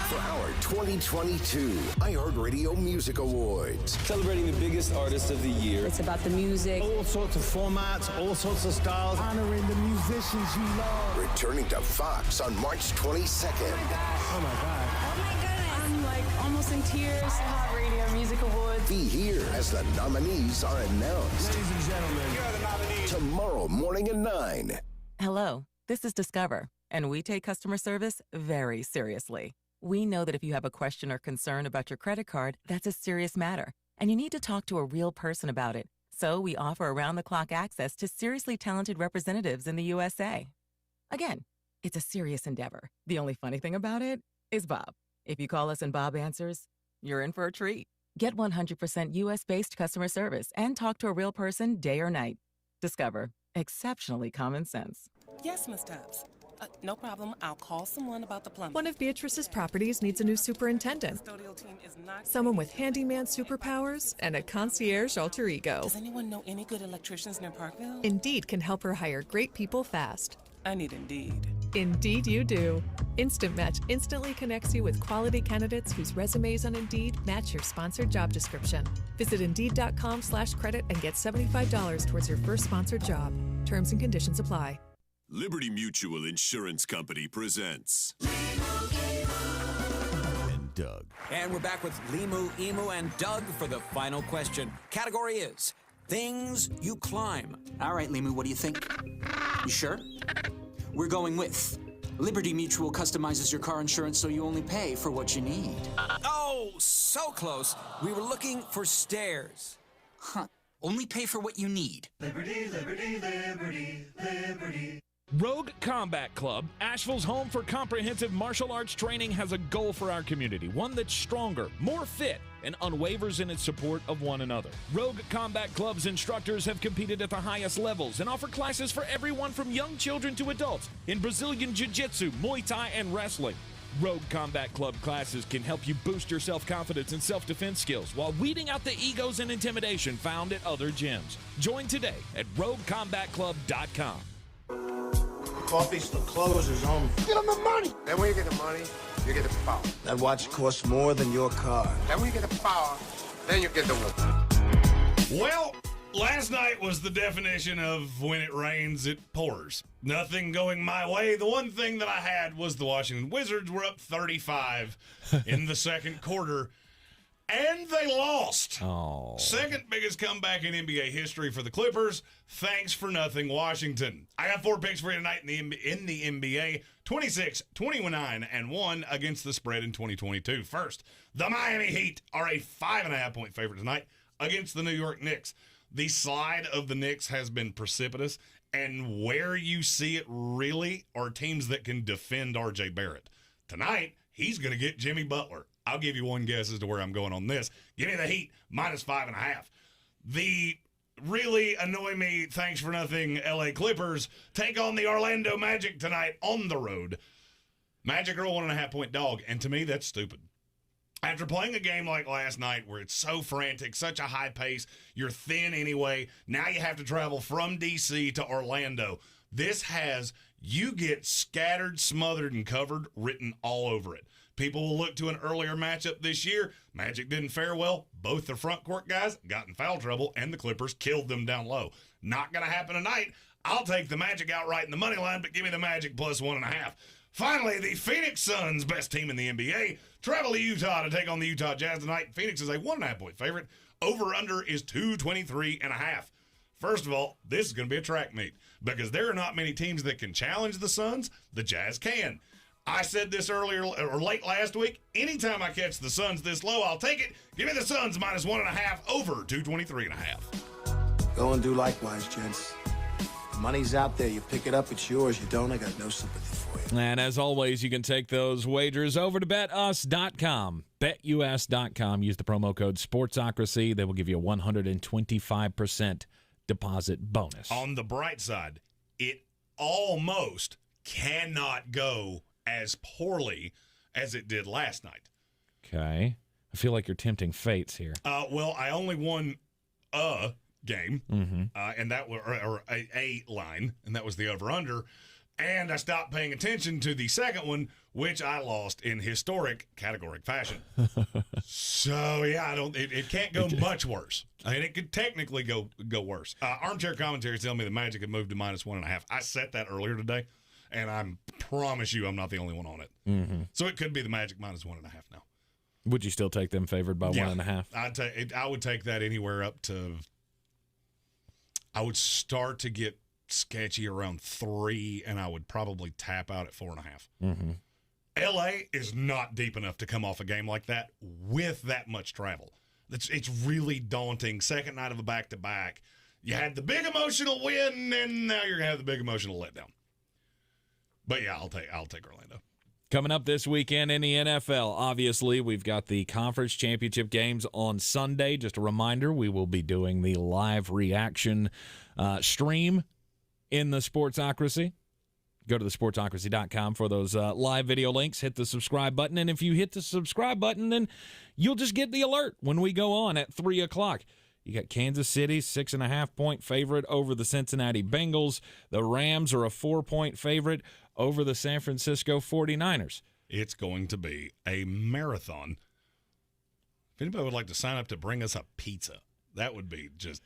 for our 2022 iHeartRadio Music Awards. Celebrating the biggest artists of the year. It's about the music. All sorts of formats, all sorts of styles. Honoring the musicians you love. Returning to Fox on March 22nd. Oh my God. Oh my goodness. I'm like almost in tears. iHeartRadio Music Awards. Be here as the nominees are announced. Ladies and gentlemen, here are the nominees. Tomorrow morning at 9. Hello, this is Discover, and we take customer service very seriously. We know that if you have a question or concern about your credit card, that's a serious matter, and you need to talk to a real person about it. So we offer around-the-clock access to seriously talented representatives in the USA. Again, it's a serious endeavor. The only funny thing about it is Bob. If you call us and Bob answers, you're in for a treat. Get 100% U.S.-based customer service and talk to a real person day or night. Discover. Exceptionally common sense. Yes, Miss Tubbs. No problem. I'll call someone about the plumbing. One of Beatrice's properties needs a new superintendent. Someone with handyman superpowers and a concierge alter ego. Does anyone know any good electricians near Parkville? Indeed can help her hire great people fast. I need Indeed. Indeed you do. Instant Match instantly connects you with quality candidates whose resumes on Indeed match your sponsored job description. Visit Indeed.com/credit and get $75 towards your first sponsored job. Terms and conditions apply. Liberty Mutual Insurance Company presents and Doug. And we're back with Limu, Emu, and Doug for the final question. Category is things you climb. All right, Limu, what do you think? You sure? We're going with Liberty Mutual customizes your car insurance so you only pay for what you need. Oh, so close. We were looking for stairs. Huh. Only pay for what you need. Liberty, liberty, liberty, liberty. Rogue Combat Club, Asheville's home for comprehensive martial arts training, has a goal for our community, one that's stronger, more fit, and unwavers in its support of one another. Rogue Combat Club's instructors have competed at the highest levels and offer classes for everyone from young children to adults in Brazilian Jiu-Jitsu, Muay Thai, and wrestling. Rogue Combat Club classes can help you boost your self-confidence and self-defense skills while weeding out the egos and intimidation found at other gyms. Join today at roguecombatclub.com. Coffee still closes on. Get them the money. Then when you get the money, you get the power. That watch costs more than your car. Then when you get the power, then you get the woman. Well, last night was the definition of when it rains, it pours. Nothing going my way. The one thing that I had was the Washington Wizards were up 35 in the second quarter, and they lost. Oh. Second biggest comeback in NBA history for the Clippers. Thanks for nothing, Washington. I got 4 picks for you tonight in the NBA. 26, 29, and 1 against the spread in 2022. First, the Miami Heat are a 5.5-point favorite tonight against the New York Knicks. The slide of the Knicks has been precipitous, and where you see it really are teams that can defend R.J. Barrett. Tonight, he's going to get Jimmy Butler. I'll give you one guess as to where I'm going on this. Give me the Heat, -5.5. The really annoy me, thanks for nothing, L.A. Clippers take on the Orlando Magic tonight on the road. Magic are a 1.5-point dog, and to me, that's stupid. After playing a game like last night where it's so frantic, such a high pace, you're thin anyway, now you have to travel from D.C. to Orlando. This has you get scattered, smothered, and covered written all over it. People will look to an earlier matchup this year. Magic didn't fare well. Both the front court guys got in foul trouble, and the Clippers killed them down low. Not going to happen tonight. I'll take the Magic outright in the money line, but give me the Magic +1.5. Finally, the Phoenix Suns, best team in the NBA, travel to Utah to take on the Utah Jazz tonight. Phoenix is a 1.5-point favorite Over-under is 223.5. First of all, this is going to be a track meet because there are not many teams that can challenge the Suns. The Jazz can. I said this earlier or late last week. Anytime I catch the Suns this low, I'll take it. Give me the Suns minus 1.5 over 223.5. Go and do likewise, gents. The money's out there. You pick it up, it's yours. You don't, I got no sympathy for you. And as always, you can take those wagers over to betus.com. BetUS.com. Use the promo code Sportsocracy. They will give you a 125% deposit bonus. On the bright side, it almost cannot go as poorly as it did last night. Okay. I feel like you're tempting fates here. Well, I only won a game, and that was a line, and that was the over-under. And I stopped paying attention to the second one, which I lost in historic categoric fashion. So yeah, it can't go much worse. I mean, it could technically go worse. Armchair commentary telling me the Magic had moved to minus 1.5. I set that earlier today, and I promise you I'm not the only one on it. So it could be the Magic minus 1.5 now. Would you still take them favored by 1.5? I would take that anywhere up to. I would start to get sketchy around 3, and I would probably tap out at 4.5. LA is not deep enough to come off a game like that with that much travel. It's really daunting. Second night of a back-to-back. You had the big emotional win, and now you're gonna have the big emotional letdown. But yeah, I'll take Orlando. Coming up this weekend in the NFL, obviously, we've got the conference championship games on Sunday. Just a reminder, we will be doing the live reaction stream in the Sportsocracy. Go to thesportsocracy.com for those live video links. Hit the subscribe button, and if you hit the subscribe button, then you'll just get the alert when we go on at 3 o'clock. You got Kansas City, 6.5-point favorite over the Cincinnati Bengals. The Rams are a 4-point favorite over the San Francisco 49ers. It's going to be a marathon. If anybody would like to sign up to bring us a pizza, that would be just...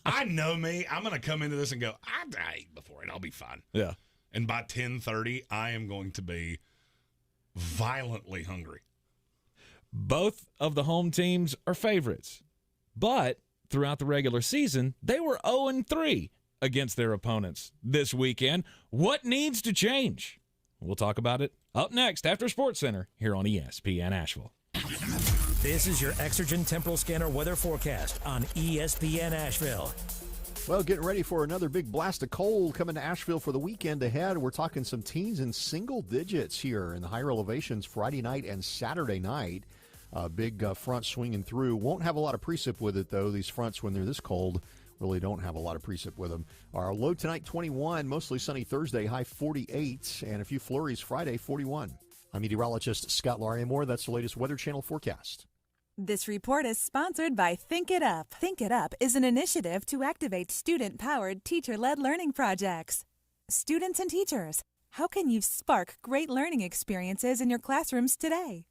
I know me. I'm going to come into this and go, I ate before it. I'll be fine. Yeah. And by 10:30, I am going to be violently hungry. Both of the home teams are favorites. But throughout the regular season, they were 0-3 against their opponents this weekend. What needs to change? We'll talk about it up next after SportsCenter here on ESPN Asheville. This is your Exergen Temporal Scanner weather forecast on ESPN Asheville. Well, getting ready for another big blast of cold coming to Asheville for the weekend ahead. We're talking some teens in single digits here in the higher elevations Friday night and Saturday night. Big front swinging through. Won't have a lot of precip with it, though. These fronts, when they're this cold, really don't have a lot of precip with them. Our low tonight, 21. Mostly sunny Thursday, high 48. And a few flurries Friday, 41. I'm meteorologist Scott Larimore. That's the latest Weather Channel forecast. This report is sponsored by Think It Up. Think It Up is an initiative to activate student-powered, teacher-led learning projects. Students and teachers, how can you spark great learning experiences in your classrooms today?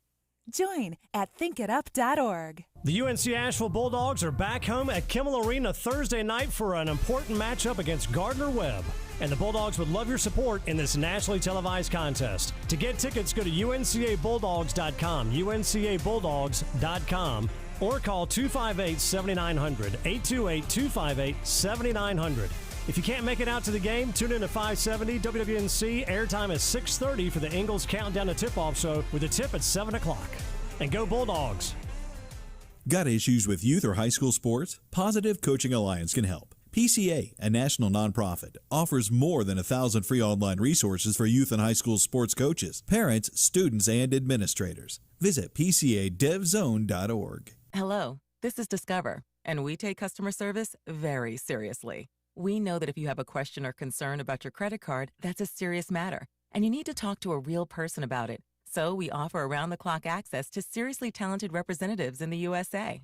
Join at thinkitup.org. The UNC Asheville Bulldogs are back home at Kimmel Arena Thursday night for an important matchup against Gardner-Webb. And the Bulldogs would love your support in this nationally televised contest. To get tickets, go to uncabulldogs.com, uncabulldogs.com, or call 258-7900, 828-258-7900. If you can't make it out to the game, tune in at 570 WWNC. Airtime is 6:30 for the Ingles Countdown to Tip-Off Show with a tip at 7 o'clock. And go Bulldogs! Got issues with youth or high school sports? Positive Coaching Alliance can help. PCA, a national nonprofit, offers more than 1,000 free online resources for youth and high school sports coaches, parents, students, and administrators. Visit PCADevZone.org. Hello, this is Discover, and we take customer service very seriously. We know that if you have a question or concern about your credit card, that's a serious matter, and you need to talk to a real person about it. So we offer around-the-clock access to seriously talented representatives in the USA.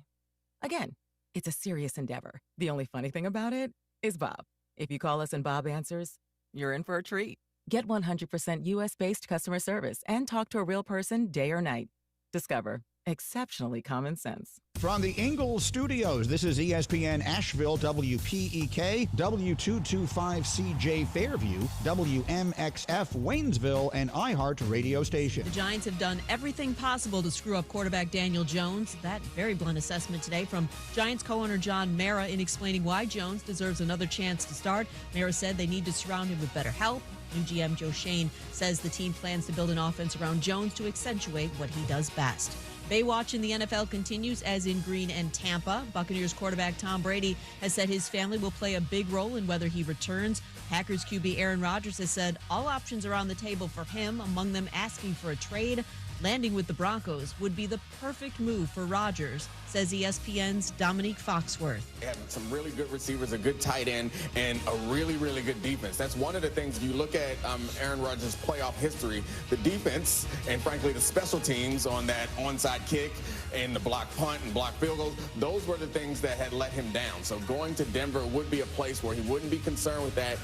Again, it's a serious endeavor. The only funny thing about it is Bob. If you call us and Bob answers, you're in for a treat. Get 100% U.S.-based customer service and talk to a real person day or night. Discover. exceptionally common sense. From the Ingalls Studios, this is ESPN Asheville, WPEK, W225CJ Fairview, WMXF Waynesville, and iHeart radio station. The Giants have done everything possible to screw up quarterback Daniel Jones. That very blunt assessment today from Giants co-owner John Mara in explaining why Jones deserves another chance to start. Mara said they need to surround him with better help. New GM Joe Shane says the team plans to build an offense around Jones to accentuate what he does best. Baywatch in the NFL continues, as in Greene and Tampa. Buccaneers quarterback Tom Brady has said his family will play a big role in whether he returns. Packers QB Aaron Rodgers has said all options are on the table for him, among them asking for a trade. Landing with the Broncos would be the perfect move for Rodgers, says ESPN's Dominique Foxworth. They have some really good receivers, a good tight end, and a really, really good defense. That's one of the things. If you look at Aaron Rodgers' playoff history, the defense and, frankly, the special teams on that onside kick and the block punt and block field goals, those were the things that had let him down. So going to Denver would be a place where he wouldn't be concerned with that.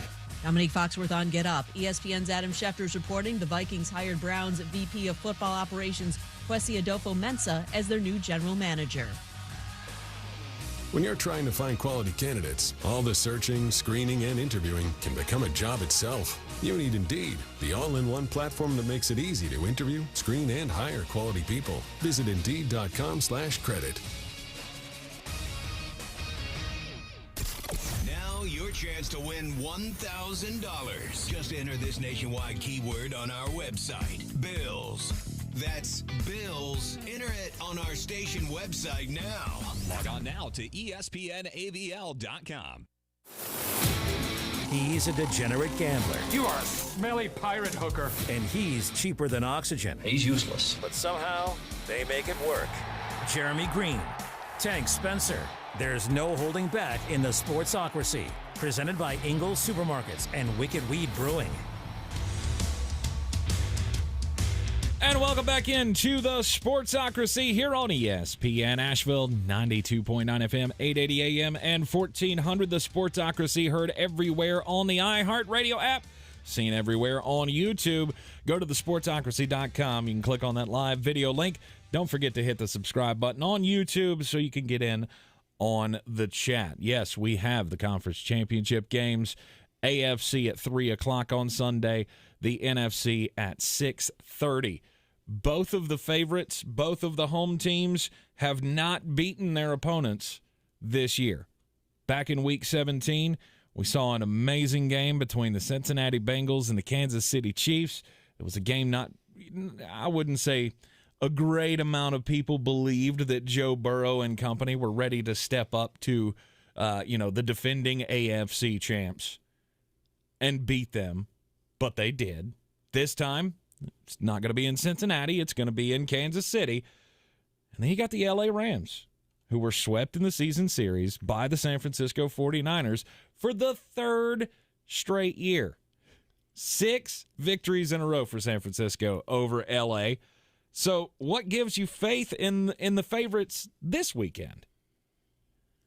Dominique Foxworth on Get Up. ESPN's Adam Schefter is reporting the Vikings hired Browns VP of Football Operations Kwesi Adolfo-Mensah as their new general manager. When you're trying to find quality candidates, all the searching, screening, and interviewing can become a job itself. You need Indeed, the all-in-one platform that makes it easy to interview, screen, and hire quality people. Visit Indeed.com/credit. Your chance to win $1,000. Just enter this nationwide keyword on our website, Bills. That's Bills. Enter it on our station website now. Log on now to ESPNAVL.com. He's a degenerate gambler. You are a smelly pirate hooker. And he's cheaper than oxygen. He's useless. But somehow, they make it work. Jeremy Greene, Tank Spencer. There's no holding back in the Sportsocracy. Presented by Ingalls Supermarkets and Wicked Weed Brewing. And welcome back into the Sportsocracy here on ESPN Asheville, 92.9 FM, 880 AM, and 1400. The Sportsocracy heard everywhere on the iHeart Radio app, seen everywhere on YouTube. Go to thesportsocracy.com. You can click on that live video link. Don't forget to hit the subscribe button on YouTube so you can get in on the chat. Yes, we have the conference championship games. AFC at 3 o'clock on Sunday, the NFC at 6:30. Both of the favorites, both of the home teams have not beaten their opponents this year. Back in Week 17, we saw an amazing game between the Cincinnati Bengals and the Kansas City Chiefs. It was a game I wouldn't say a great amount of people believed that Joe Burrow and company were ready to step up to, the defending AFC champs and beat them, but they did. This time, it's not going to be in Cincinnati. It's going to be in Kansas City. And then you got the LA Rams, who were swept in the season series by the San Francisco 49ers for the third straight year. 6 victories in a row for San Francisco over LA. So what gives you faith in the favorites this weekend?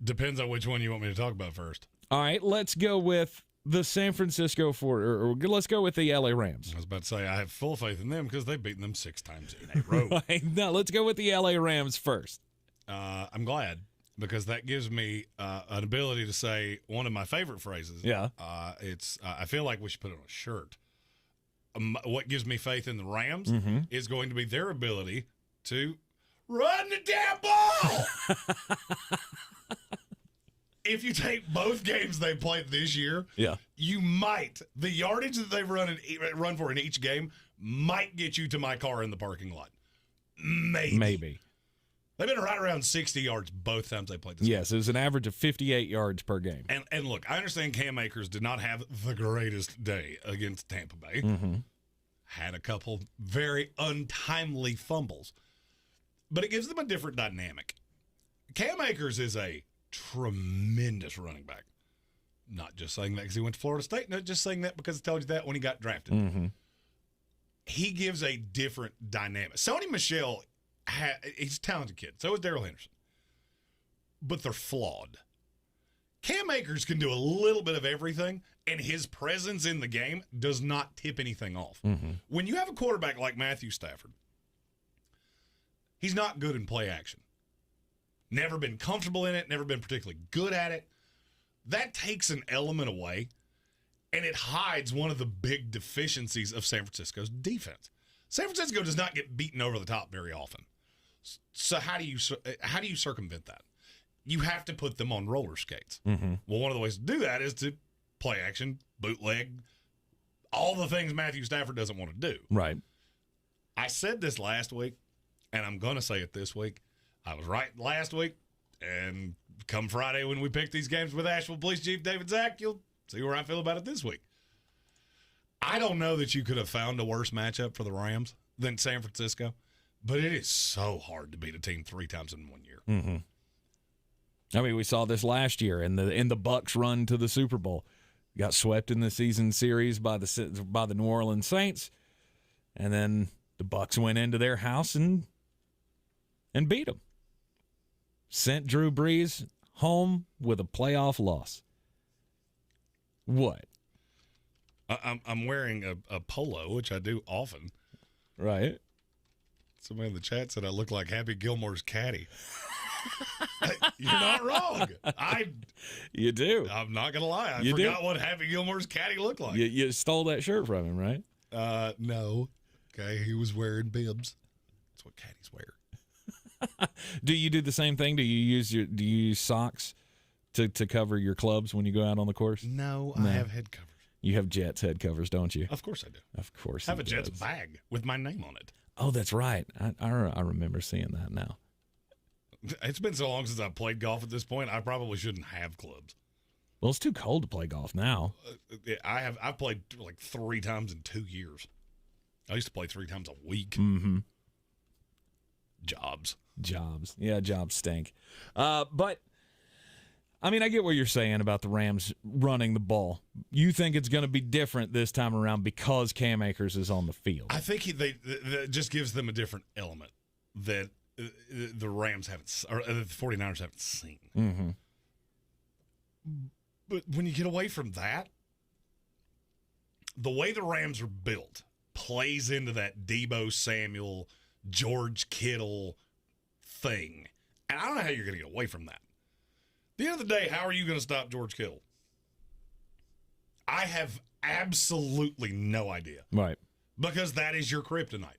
Depends on which one you want me to talk about first. All right, let's go with the San Francisco or let's go with the LA Rams. I was about to say I have full faith in them because they've beaten them 6 times in a row. No, let's go with the LA Rams first. I'm glad because that gives me an ability to say one of my favorite phrases. Yeah. I feel like we should put it on a shirt. What gives me faith in the Rams is going to be their ability to run the damn ball. If you take both games they played this year, you might. The yardage that they've run for in each game might get you to my car in the parking lot. Maybe. They've been right around 60 yards both times they played this game. Yes, it was an average of 58 yards per game. And look, I understand Cam Akers did not have the greatest day against Tampa Bay. Had a couple very untimely fumbles. But it gives them a different dynamic. Cam Akers is a tremendous running back. Not just saying that because he went to Florida State. No, just saying that because I told you that when he got drafted. He gives a different dynamic. Sony Michel, he's a talented kid. So is Darrell Henderson. But they're flawed. Cam Akers can do a little bit of everything, and his presence in the game does not tip anything off. When you have a quarterback like Matthew Stafford, He's not good in play action. Never been comfortable in it, never been particularly good at it. That takes an element away, and it hides one of the big deficiencies of San Francisco's defense. San Francisco does not get beaten over the top very often. So how do you circumvent that? You have to put them on roller skates. Mm-hmm. Well, one of the ways to do that is to play action, bootleg, all the things Matthew Stafford doesn't want to do. Right. I said this last week, and I'm going to say it this week. I was right last week, and come Friday when we pick these games with Asheville Police Chief David Zack, you'll see where I feel about it this week. I don't know that you could have found a worse matchup for the Rams than San Francisco, but it is so hard to beat a team 3 times in 1 year. Mm-hmm. I mean, we saw this last year in the Bucs run to the Super Bowl. Got swept in the season series by the New Orleans Saints, and then the Bucs went into their house and beat them. Sent Drew Brees home with a playoff loss. What? I'm wearing a polo, which I do often. Right. Somebody in the chat said I look like Happy Gilmore's caddy. You're not wrong. You do. I'm not going to lie. I You forgot do? what Happy Gilmore's caddy looked like. You stole that shirt from him, right? No. Okay, he was wearing bibs. That's what caddies wear. Do you do the same thing? Do you use socks to cover your clubs when you go out on the course? No, I have head covers. You have Jets head covers, don't you? Of course I do. Of course I have a he Jets does. bag with my name on it. Oh, that's right. I remember seeing that now. It's been so long since I've played golf at this point, I probably shouldn't have clubs. Well, it's too cold to play golf now. I've played like 3 times in 2 years. I used to play 3 times a week. Mm-hmm. Jobs. Yeah, jobs stink. But, I mean, I get what you're saying about the Rams running the ball. You think it's going to be different this time around because Cam Akers is on the field. I think that just gives them a different element that the Rams haven't, or the 49ers haven't seen. Mm-hmm. But when you get away from that, the way the Rams are built plays into that Deebo Samuel, George Kittle thing. And I don't know how you're going to get away from that. At the end of the day, how are you going to stop George Kittle? I have absolutely no idea. Right. Because that is your kryptonite.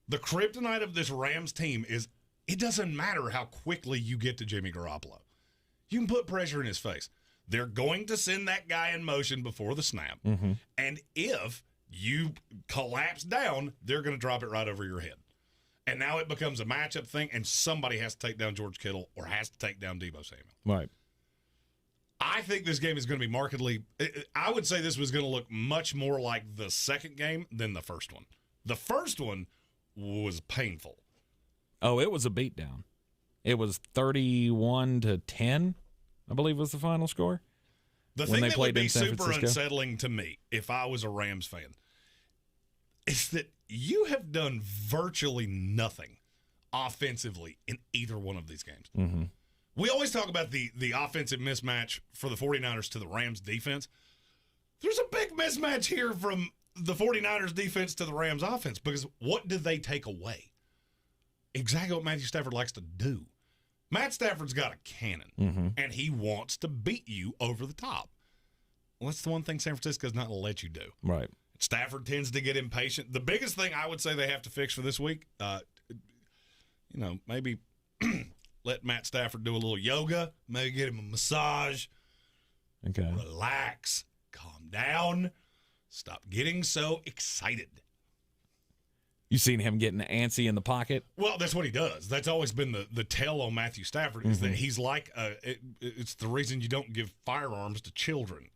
The kryptonite of this Rams team is it doesn't matter how quickly you get to Jimmy Garoppolo. You can put pressure in his face. They're going to send that guy in motion before the snap. Mm-hmm. And if you collapse down, they're going to drop it right over your head. And now it becomes a matchup thing, and somebody has to take down George Kittle or has to take down Deebo Samuel. Right. I think this game is going to be markedly – I would say this was going to look much more like the second game than the first one. The first one was painful. Oh, it was a beatdown. It was 31-10, I believe was the final score. The when thing they that played would be in San super Francisco. unsettling to me if I was a Rams fan is that you have done virtually nothing offensively in either one of these games. Mm-hmm. We always talk about the offensive mismatch for the 49ers to the Rams defense. There's a big mismatch here from the 49ers defense to the Rams offense because what did they take away? Exactly what Matthew Stafford likes to do. Matt Stafford's got a cannon, Mm-hmm. and he wants to beat you over the top. Well, that's the one thing San Francisco's not going to let you do. Right. Stafford tends to get impatient. The biggest thing I would say they have to fix for this week, maybe let Matt Stafford do a little yoga, maybe get him a massage. Okay. Relax, calm down, stop getting so excited. You seen him getting antsy in the pocket? Well, that's what he does. That's always been the tell on Matthew Stafford is that he's like it's the reason you don't give firearms to children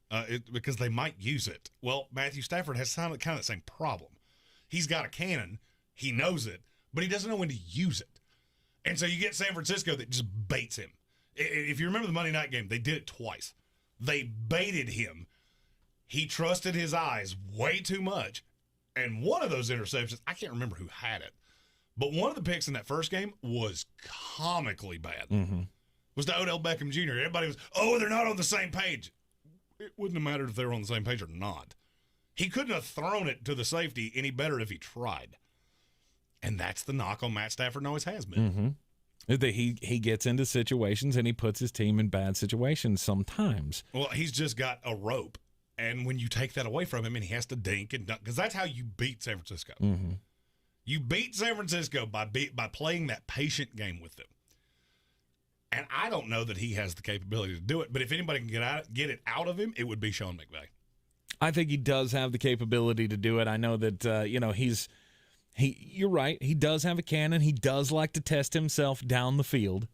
because they might use it. Well, Matthew Stafford has kind of the same problem. He's got a cannon. He knows it, but he doesn't know when to use it. And so you get San Francisco that just baits him. If you remember the Monday night game, they did it twice. They baited him. He trusted his eyes way too much. And one of those interceptions, I can't remember who had it, but one of the picks in that first game was comically bad. Mm-hmm. Was to Odell Beckham Jr. Everybody was, they're not on the same page. It wouldn't have mattered if they were on the same page or not. He couldn't have thrown it to the safety any better if he tried. And that's the knock on Matt Stafford and always has been. Mm-hmm. He gets into situations and he puts his team in bad situations sometimes. Well, he's just got a rope. And when you take that away from him and he has to dink and dunk, because that's how you beat San Francisco. Mm-hmm. You beat San Francisco by playing that patient game with them. And I don't know that he has the capability to do it, but if anybody can get it out of him, it would be Sean McVay. I think he does have the capability to do it. I know that you're right. He does have a cannon. He does like to test himself down the field.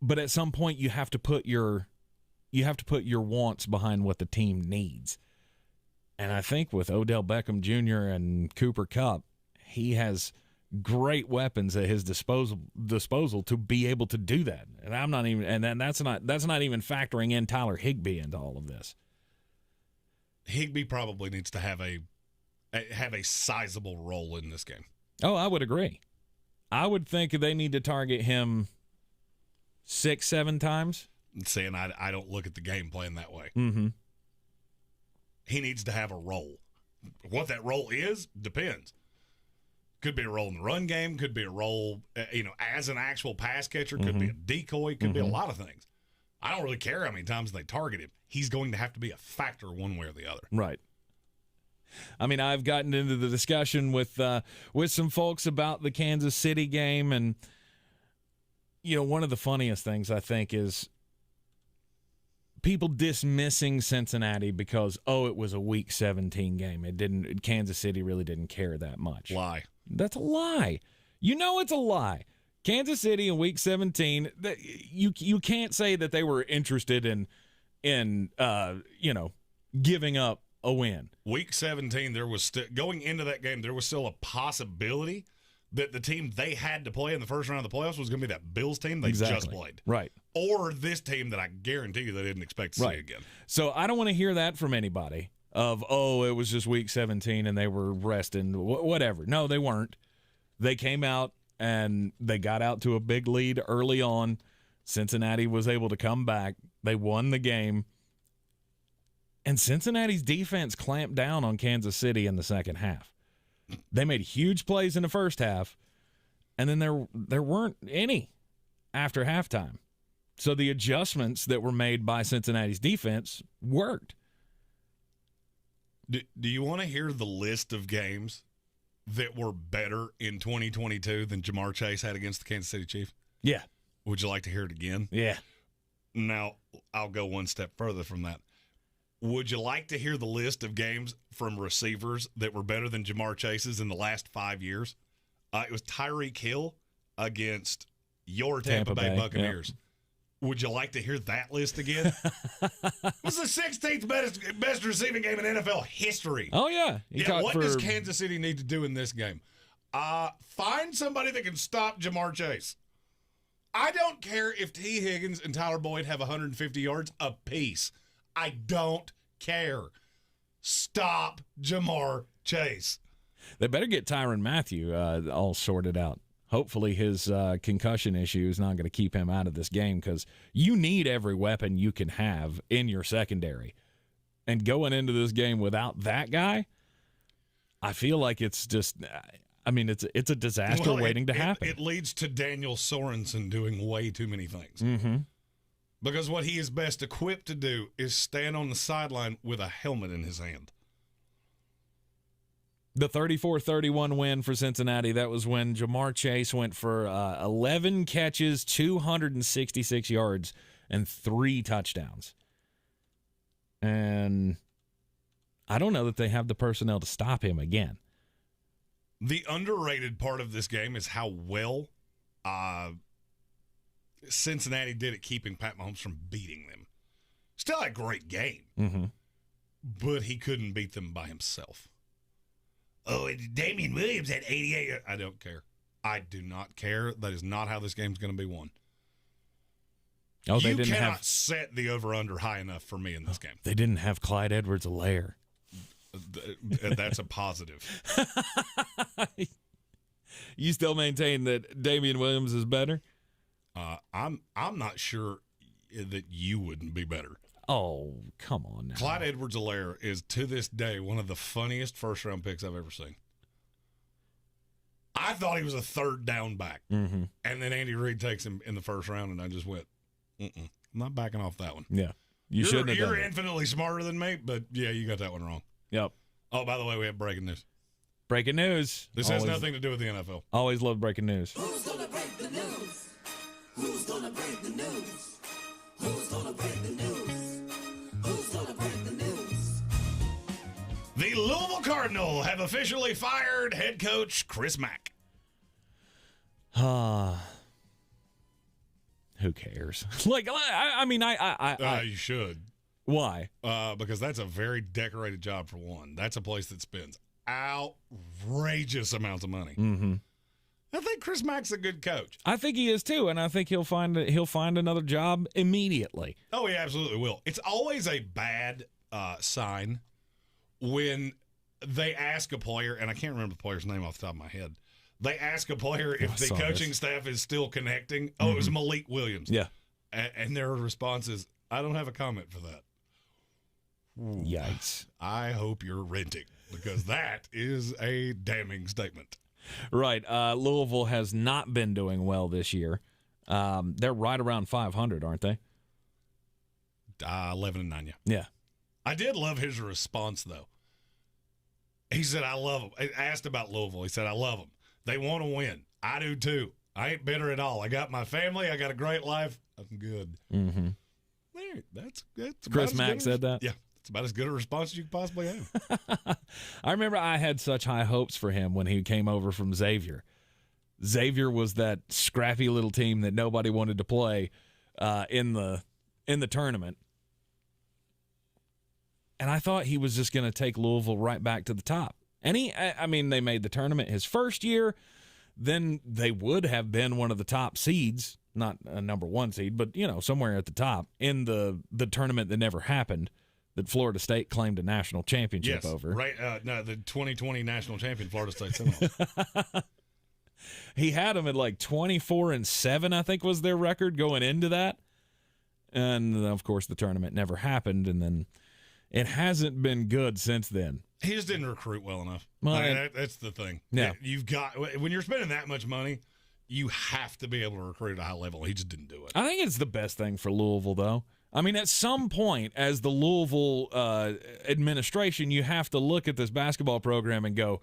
But at some point you have to put your wants behind what the team needs. And I think with Odell Beckham Jr. and Cooper Kupp, he has great weapons at his disposal to be able to do that. And that's not even factoring in Tyler Higbee into all of this. Higbee probably needs to have a sizable role in this game. Oh, I would agree. I would think they need to target him 6-7 times. Saying I don't look at the game plan that way. Mm-hmm. He needs to have a role. What that role is depends. Could be a role in the run game. Could be a role, as an actual pass catcher. Could be a decoy. Could be a lot of things. I don't really care how many times they target him. He's going to have to be a factor one way or the other. Right. I mean, I've gotten into the discussion with some folks about the Kansas City game, and one of the funniest things I think is people dismissing Cincinnati because it was a Week 17 game. Kansas City really didn't care that much. Lie. That's a lie. It's a lie. Kansas City in Week 17, you can't say that they were interested in giving up a win. Week 17, there was going into that game, there was still a possibility that the team they had to play in the first round of the playoffs was going to be that Bills team they just played. Right. Or this team that I guarantee you they didn't expect to see again. So I don't want to hear that from anybody of, it was just Week 17 and they were resting, whatever. No, they weren't. They came out and they got out to a big lead early on. Cincinnati was able to come back. They won the game. And Cincinnati's defense clamped down on Kansas City in the second half. They made huge plays in the first half, and then there weren't any after halftime. So the adjustments that were made by Cincinnati's defense worked. Do you want to hear the list of games that were better in 2022 than Jamar Chase had against the Kansas City Chiefs? Yeah. Would you like to hear it again? Yeah. Now, I'll go one step further from that. Would you like to hear the list of games from receivers that were better than Jamar Chase's in the last 5 years? It was Tyreek Hill against your Tampa Bay Buccaneers. Yep. Would you like to hear that list again? It was the 16th best receiving game in NFL history. Oh, yeah. What does Kansas City need to do in this game? Find somebody that can stop Jamar Chase. I don't care if T. Higgins and Tyler Boyd have 150 yards apiece. I don't care. Stop Jamar Chase. They better get Tyrann Mathieu all sorted out. Hopefully his concussion issue is not going to keep him out of this game, because you need every weapon you can have in your secondary. And going into this game without that guy, I feel like it's just it's a disaster waiting to happen. It leads to Daniel Sorensen doing way too many things. Mm-hmm. Because what he is best equipped to do is stand on the sideline with a helmet in his hand. The 34-31 win for Cincinnati, that was when Jamar Chase went for 11 catches, 266 yards, and 3 touchdowns. And I don't know that they have the personnel to stop him again. The underrated part of this game is how well Cincinnati did at keeping Pat Mahomes from beating them. Still a great game, but he couldn't beat them by himself. Oh, Damian Williams had 88. I don't care. I do not care. That is not how this game's going to be won. Oh, they didn't cannot set the over-under high enough for me in this game. They didn't have Clyde Edwards-Helaire. That's a positive. You still maintain that Damian Williams is better? I'm not sure that you wouldn't be better. Oh, come on now. Clyde Edwards-Helaire is, to this day, one of the funniest first-round picks I've ever seen. I thought he was a third down back. Mm-hmm. And then Andy Reid takes him in the first round, and I just went, I'm not backing off that one. Yeah. You're infinitely smarter than me, but, yeah, you got that one wrong. Yep. Oh, by the way, we have breaking news. Breaking news. This has nothing to do with the NFL. Always love breaking news. Who's gonna break the news? Who's gonna break the news? Who's gonna break the news? Who's gonna break the news? The Louisville Cardinals have officially fired head coach Chris Mack. Who cares? Like, I mean, you should. Why? Because that's a very decorated job for one. That's a place that spends outrageous amounts of money. Mm-hmm. I think Chris Mack's a good coach. I think he is too, and I think he'll find another job immediately. Oh, he absolutely will. It's always a bad sign when they ask a player, and I can't remember the player's name off the top of my head. They ask a player if the coaching staff is still connecting. Oh, it was Malik Williams. Yeah. And their response is, I don't have a comment for that. Yikes. I hope you're renting, because that is a damning statement. Right. Louisville has not been doing well this year. They're right around 500, aren't they? 11-9, yeah. Yeah. I did love his response, though. He said, I love them. I asked about Louisville. He said, I love them. They want to win. I do, too. I ain't bitter at all. I got my family. I got a great life. I'm good. Mm-hmm. There, that's Chris Mack said that? Yeah. It's about as good a response as you could possibly have. I remember I had such high hopes for him when he came over from Xavier. Xavier was that scrappy little team that nobody wanted to play in the tournament. And I thought he was just going to take Louisville right back to the top. And they made the tournament his first year. Then they would have been one of the top seeds, not a number one seed, but, somewhere at the top in the tournament that never happened, that Florida State claimed a national championship over. Right. No, the 2020 national champion, Florida State Seminoles. He had them at like 24-7, I think was their record going into that. And, of course, the tournament never happened, and then it hasn't been good since then. He just didn't recruit well enough. Well, that's the thing. Yeah. You've got, when you're spending that much money, you have to be able to recruit at a high level. He just didn't do it. I think it's the best thing for Louisville, though. I mean, at some point, as the Louisville administration, you have to look at this basketball program and go,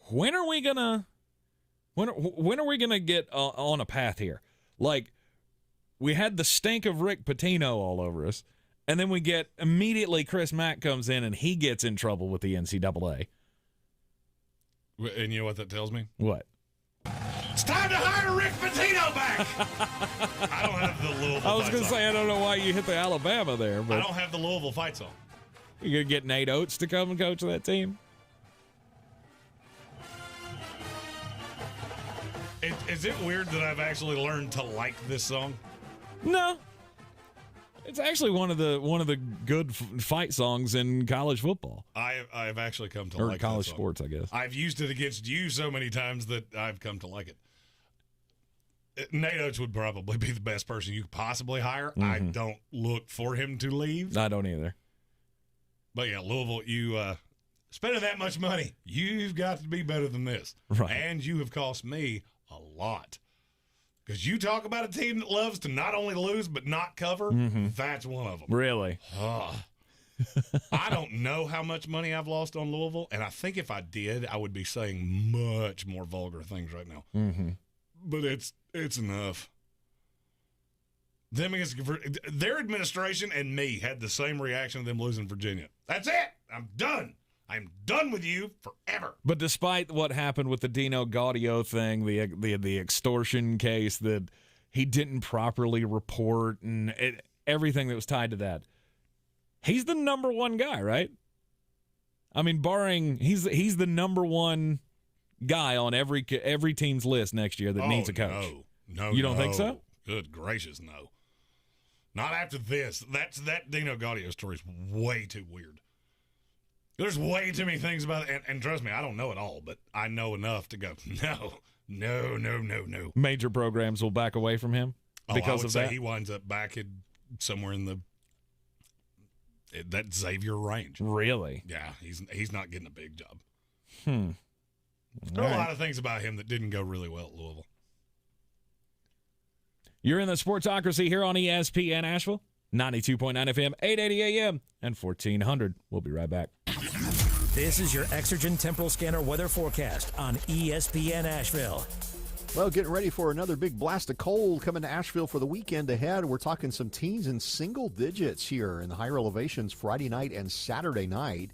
when are we gonna get on a path here? Like, we had the stink of Rick Pitino all over us, and then we get immediately Chris Mack comes in and he gets in trouble with the NCAA. And you know what that tells me? What? It's time to hire Rick Pitino back. I don't have the Louisville. I was going to say, I don't know why you hit the Alabama there, but I don't have the Louisville fight song. You going to get Nate Oates to come and coach that team? Is it weird that I've actually learned to like this song? No. It's actually one of the good fight songs in college football. I've actually come to or like college that song. sports, I guess. I've used it against you so many times that I've come to like it. Nate Oates would probably be the best person you could possibly hire. Mm-hmm. I don't look for him to leave. I don't either. But yeah, Louisville, you spending that much money, you've got to be better than this. Right. And you have cost me a lot. Because you talk about a team that loves to not only lose but not cover, that's one of them. Really? I don't know how much money I've lost on Louisville, and I think if I did, I would be saying much more vulgar things right now. Mm-hmm. But it's enough. Them against their administration and me had the same reaction to them losing Virginia. That's it. I'm done. I'm done with you forever. But despite what happened with the Dino Gaudio thing, the extortion case that he didn't properly report and everything that was tied to that, he's the number one guy, right? I mean, barring he's the number one guy on every team's list next year that needs a coach. No, you don't think so? Good gracious, no. Not after this. That Dino Gaudio story is way too weird. There's way too many things about it, and trust me, I don't know it all, but I know enough to go, no. Major programs will back away from him because I would of say that? he winds up back somewhere in the That Xavier range. Really? Yeah, he's not getting a big job. All There are a right. lot of things about him that didn't go really well at Louisville. You're in the Sportsocracy here on ESPN Asheville, 92.9 FM, 880 AM, and 1400. We'll be right back. This is your Exergen Temporal Scanner weather forecast on ESPN Asheville. Well, getting ready for another big blast of cold coming to Asheville for the weekend ahead. We're talking some teens in single digits here in the higher elevations Friday night and Saturday night.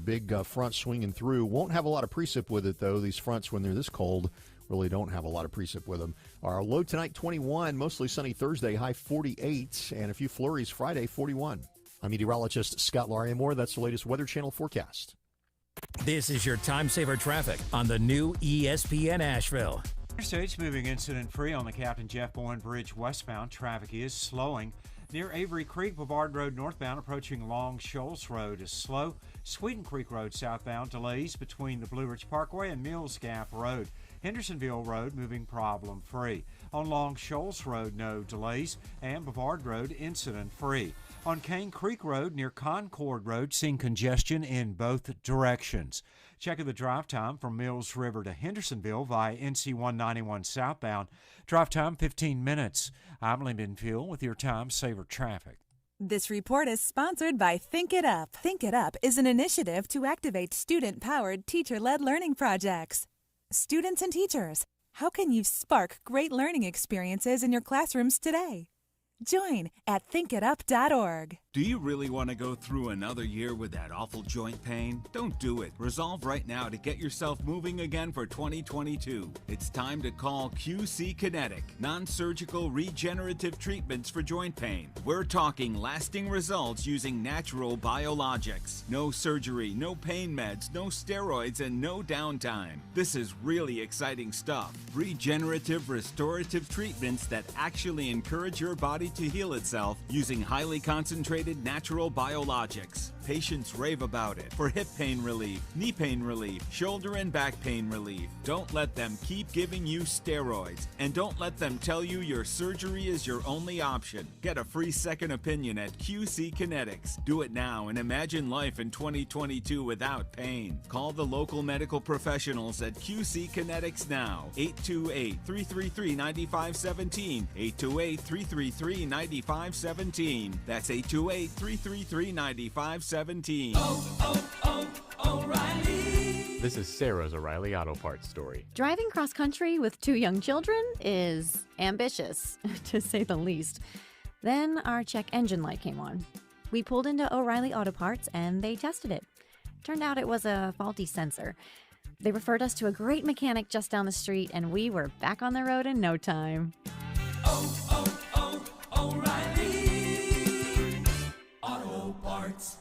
Big front swinging through. Won't have a lot of precip with it, though. These fronts, when they're this cold, really don't have a lot of precip with them. Our low tonight, 21. Mostly sunny Thursday, high 48. And a few flurries Friday, 41. I'm meteorologist Scott Lariamore. That's the latest Weather Channel forecast. This is your time saver traffic on the new ESPN Asheville. Interstate's moving incident-free on the Captain Jeff Bowen Bridge westbound. Traffic is slowing. Near Avery Creek, Boulevard Road northbound, approaching Long Shoals Road is slow. Sweeten Creek Road southbound, delays between the Blue Ridge Parkway and Mills Gap Road. Hendersonville Road moving problem-free. On Long Shoals Road, no delays, and Boulevard Road incident-free. On Cane Creek Road near Concord Road, seeing congestion in both directions. Checking the drive time from Mills River to Hendersonville via NC 191 southbound. Drive time 15 minutes. I'm Lyndon Fuel with your Time Saver Traffic. This report is sponsored by Think It Up. Think It Up is an initiative to activate student-powered, teacher-led learning projects. Students and teachers, how can you spark great learning experiences in your classrooms today? Join at thinkitup.org. Do you really want to go through another year with that awful joint pain? Don't do it. Resolve right now to get yourself moving again for 2022. It's time to call QC Kinetic, non-surgical regenerative treatments for joint pain. We're talking lasting results using natural biologics. No surgery, no pain meds, no steroids, and no downtime. This is really exciting stuff. Regenerative restorative treatments that actually encourage your body to heal itself using highly concentrated natural biologics. Patients rave about it for hip pain relief, knee pain relief, shoulder and back pain relief. Don't let them keep giving you steroids, and don't let them tell you your surgery is your only option. Get a free second opinion at QC Kinetics. Do it now and imagine life in 2022 without pain. Call the local medical professionals at QC Kinetics now. 828-333-9517. 828-333-9517. That's 828-333-9517. O'Reilly. This is Sarah's O'Reilly Auto Parts story. Driving cross country with 2 young children is ambitious, to say the least. Then our check engine light came on. We pulled into O'Reilly Auto Parts and they tested it. Turned out it was a faulty sensor. They referred us to a great mechanic just down the street and we were back on the road in no time. O'Reilly Auto Parts.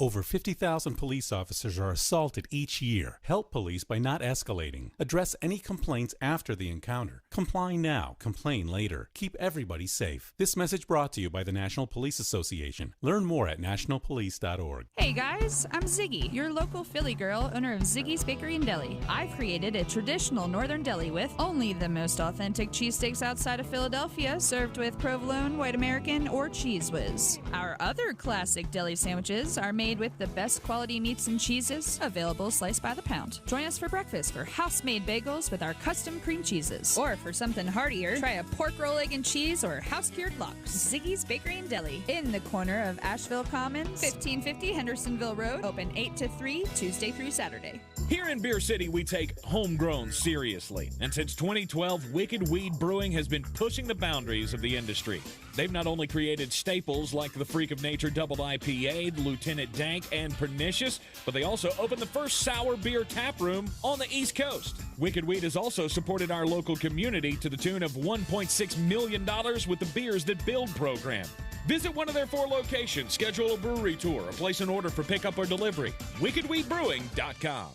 Over 50,000 police officers are assaulted each year. Help police by not escalating. Address any complaints after the encounter. Comply now, complain later. Keep everybody safe. This message brought to you by the National Police Association. Learn more at nationalpolice.org. Hey guys, I'm Ziggy, your local Philly girl, owner of Ziggy's Bakery and Deli. I've created a traditional northern deli with only the most authentic cheesesteaks outside of Philadelphia, served with provolone, white American, or Cheese Whiz. Our other classic deli sandwiches are made with the best quality meats and cheeses, available sliced by the pound. Join us for breakfast for house-made bagels with our custom cream cheeses. Or for something heartier, try a pork roll, egg and cheese, or house-cured lox. Ziggy's Bakery and Deli, in the corner of Asheville Commons, 1550 Hendersonville Road, open 8 to 3, Tuesday through Saturday. Here in Beer City, we take homegrown seriously. And since 2012, Wicked Weed Brewing has been pushing the boundaries of the industry. They've not only created staples like the Freak of Nature Double IPA, the Lieutenant Dank, and Pernicious, but they also opened the first sour beer tap room on the East Coast. Wicked Weed has also supported our local community to the tune of $1.6 million with the Beers That Build program. Visit one of their 4 locations, schedule a brewery tour, or place an order for pickup or delivery. WickedWeedBrewing.com.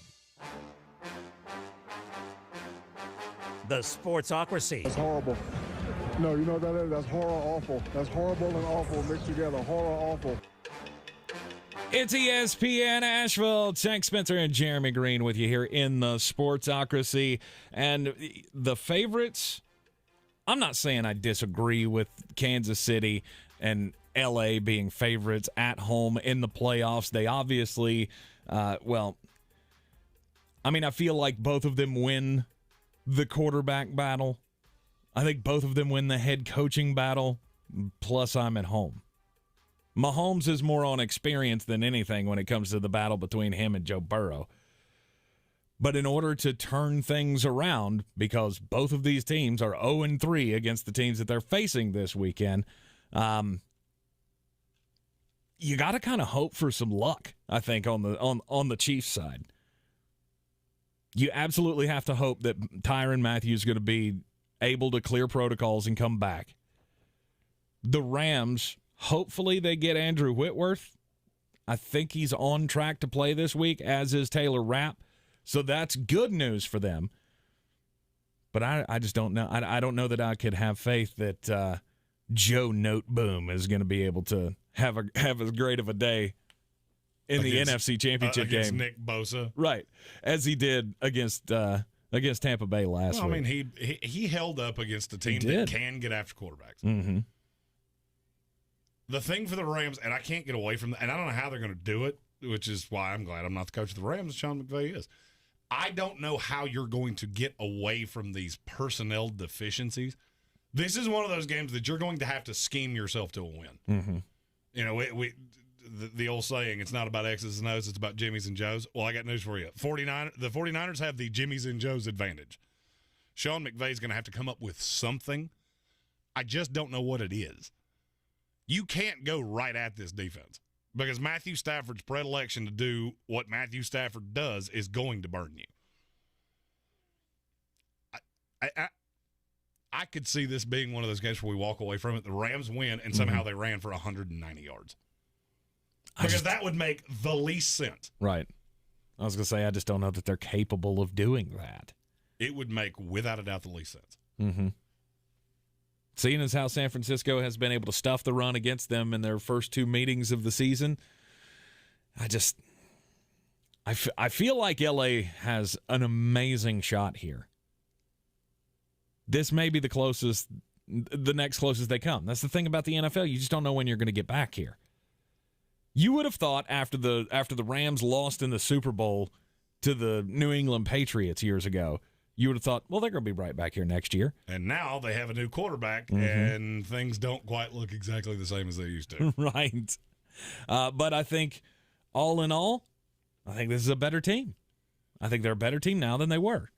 The Sportsocracy. That's horrible. No, you know what that is? That's horror awful. That's horrible and awful mixed together. Horror awful. It's ESPN Asheville. Tank Spencer and Jeremy Greene with you here in the Sportsocracy. And the favorites, I'm not saying I disagree with Kansas City and L.A. being favorites at home in the playoffs. They obviously, I feel like both of them win the quarterback battle. I think both of them win the head coaching battle, plus I'm at home. Mahomes is more on experience than anything when it comes to the battle between him and Joe Burrow. But in order to turn things around, because both of these teams are 0-3 against the teams that they're facing this weekend, you got to kind of hope for some luck, I think, on the Chiefs side. You absolutely have to hope that Tyrann Mathieu is going to be able to clear protocols and come back. The Rams, hopefully they get Andrew Whitworth. I think he's on track to play this week, as is Taylor Rapp. So that's good news for them. But I just don't know. I don't know that I could have faith that Joe Noteboom is going to be able to have as great of a day in the NFC Championship against game. Nick Bosa. Right, as he did against Tampa Bay last week. He held up against a team that can get after quarterbacks. Mm-hmm. The thing for the Rams, and I can't get away from that, and I don't know how they're going to do it, which is why I'm glad I'm not the coach of the Rams, Sean McVay is. I don't know how you're going to get away from these personnel deficiencies. This is one of those games that you're going to have to scheme yourself to a win. Mm-hmm. You know, the old saying, it's not about X's and O's, it's about Jimmys and Joes. Well, I got news for you. The 49ers have the Jimmys and Joes advantage. Sean McVay's going to have to come up with something. I just don't know what it is. You can't go right at this defense because Matthew Stafford's predilection to do what Matthew Stafford does is going to burn you. I could see this being one of those games where we walk away from it, the Rams win, and somehow they ran for 190 yards. Because that would make the least sense. Right. I was going to say, I just don't know that they're capable of doing that. It would make, without a doubt, the least sense. Mm-hmm. Seeing as how San Francisco has been able to stuff the run against them in their first two meetings of the season, I feel like LA has an amazing shot here. This may be the next closest they come. That's the thing about the NFL. You just don't know when you're going to get back here. You would have thought after the Rams lost in the Super Bowl to the New England Patriots years ago, you would have thought, well, they're going to be right back here next year. And now they have a new quarterback, and things don't quite look exactly the same as they used to. Right. But I think, all in all, I think this is a better team. I think they're a better team now than they were.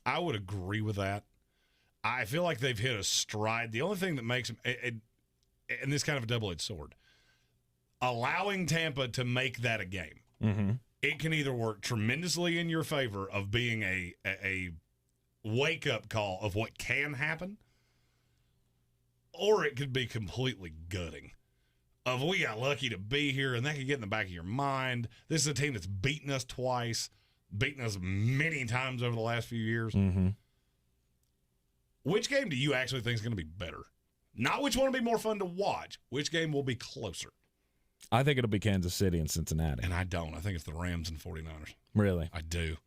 I would agree with that. I feel like they've hit a stride. The only thing that makes them, and this kind of a double-edged sword, allowing Tampa to make that a game. Mm-hmm. It can either work tremendously in your favor of being a wake-up call of what can happen, or it could be completely gutting of we got lucky to be here, and that could get in the back of your mind. This is a team that's beaten us twice, beaten us many times over the last few years. Mm-hmm. Which game do you actually think is going to be better? Not which one will be more fun to watch. Which game will be closer? I think it'll be Kansas City and Cincinnati. And I don't. I think it's the Rams and 49ers. Really? I do.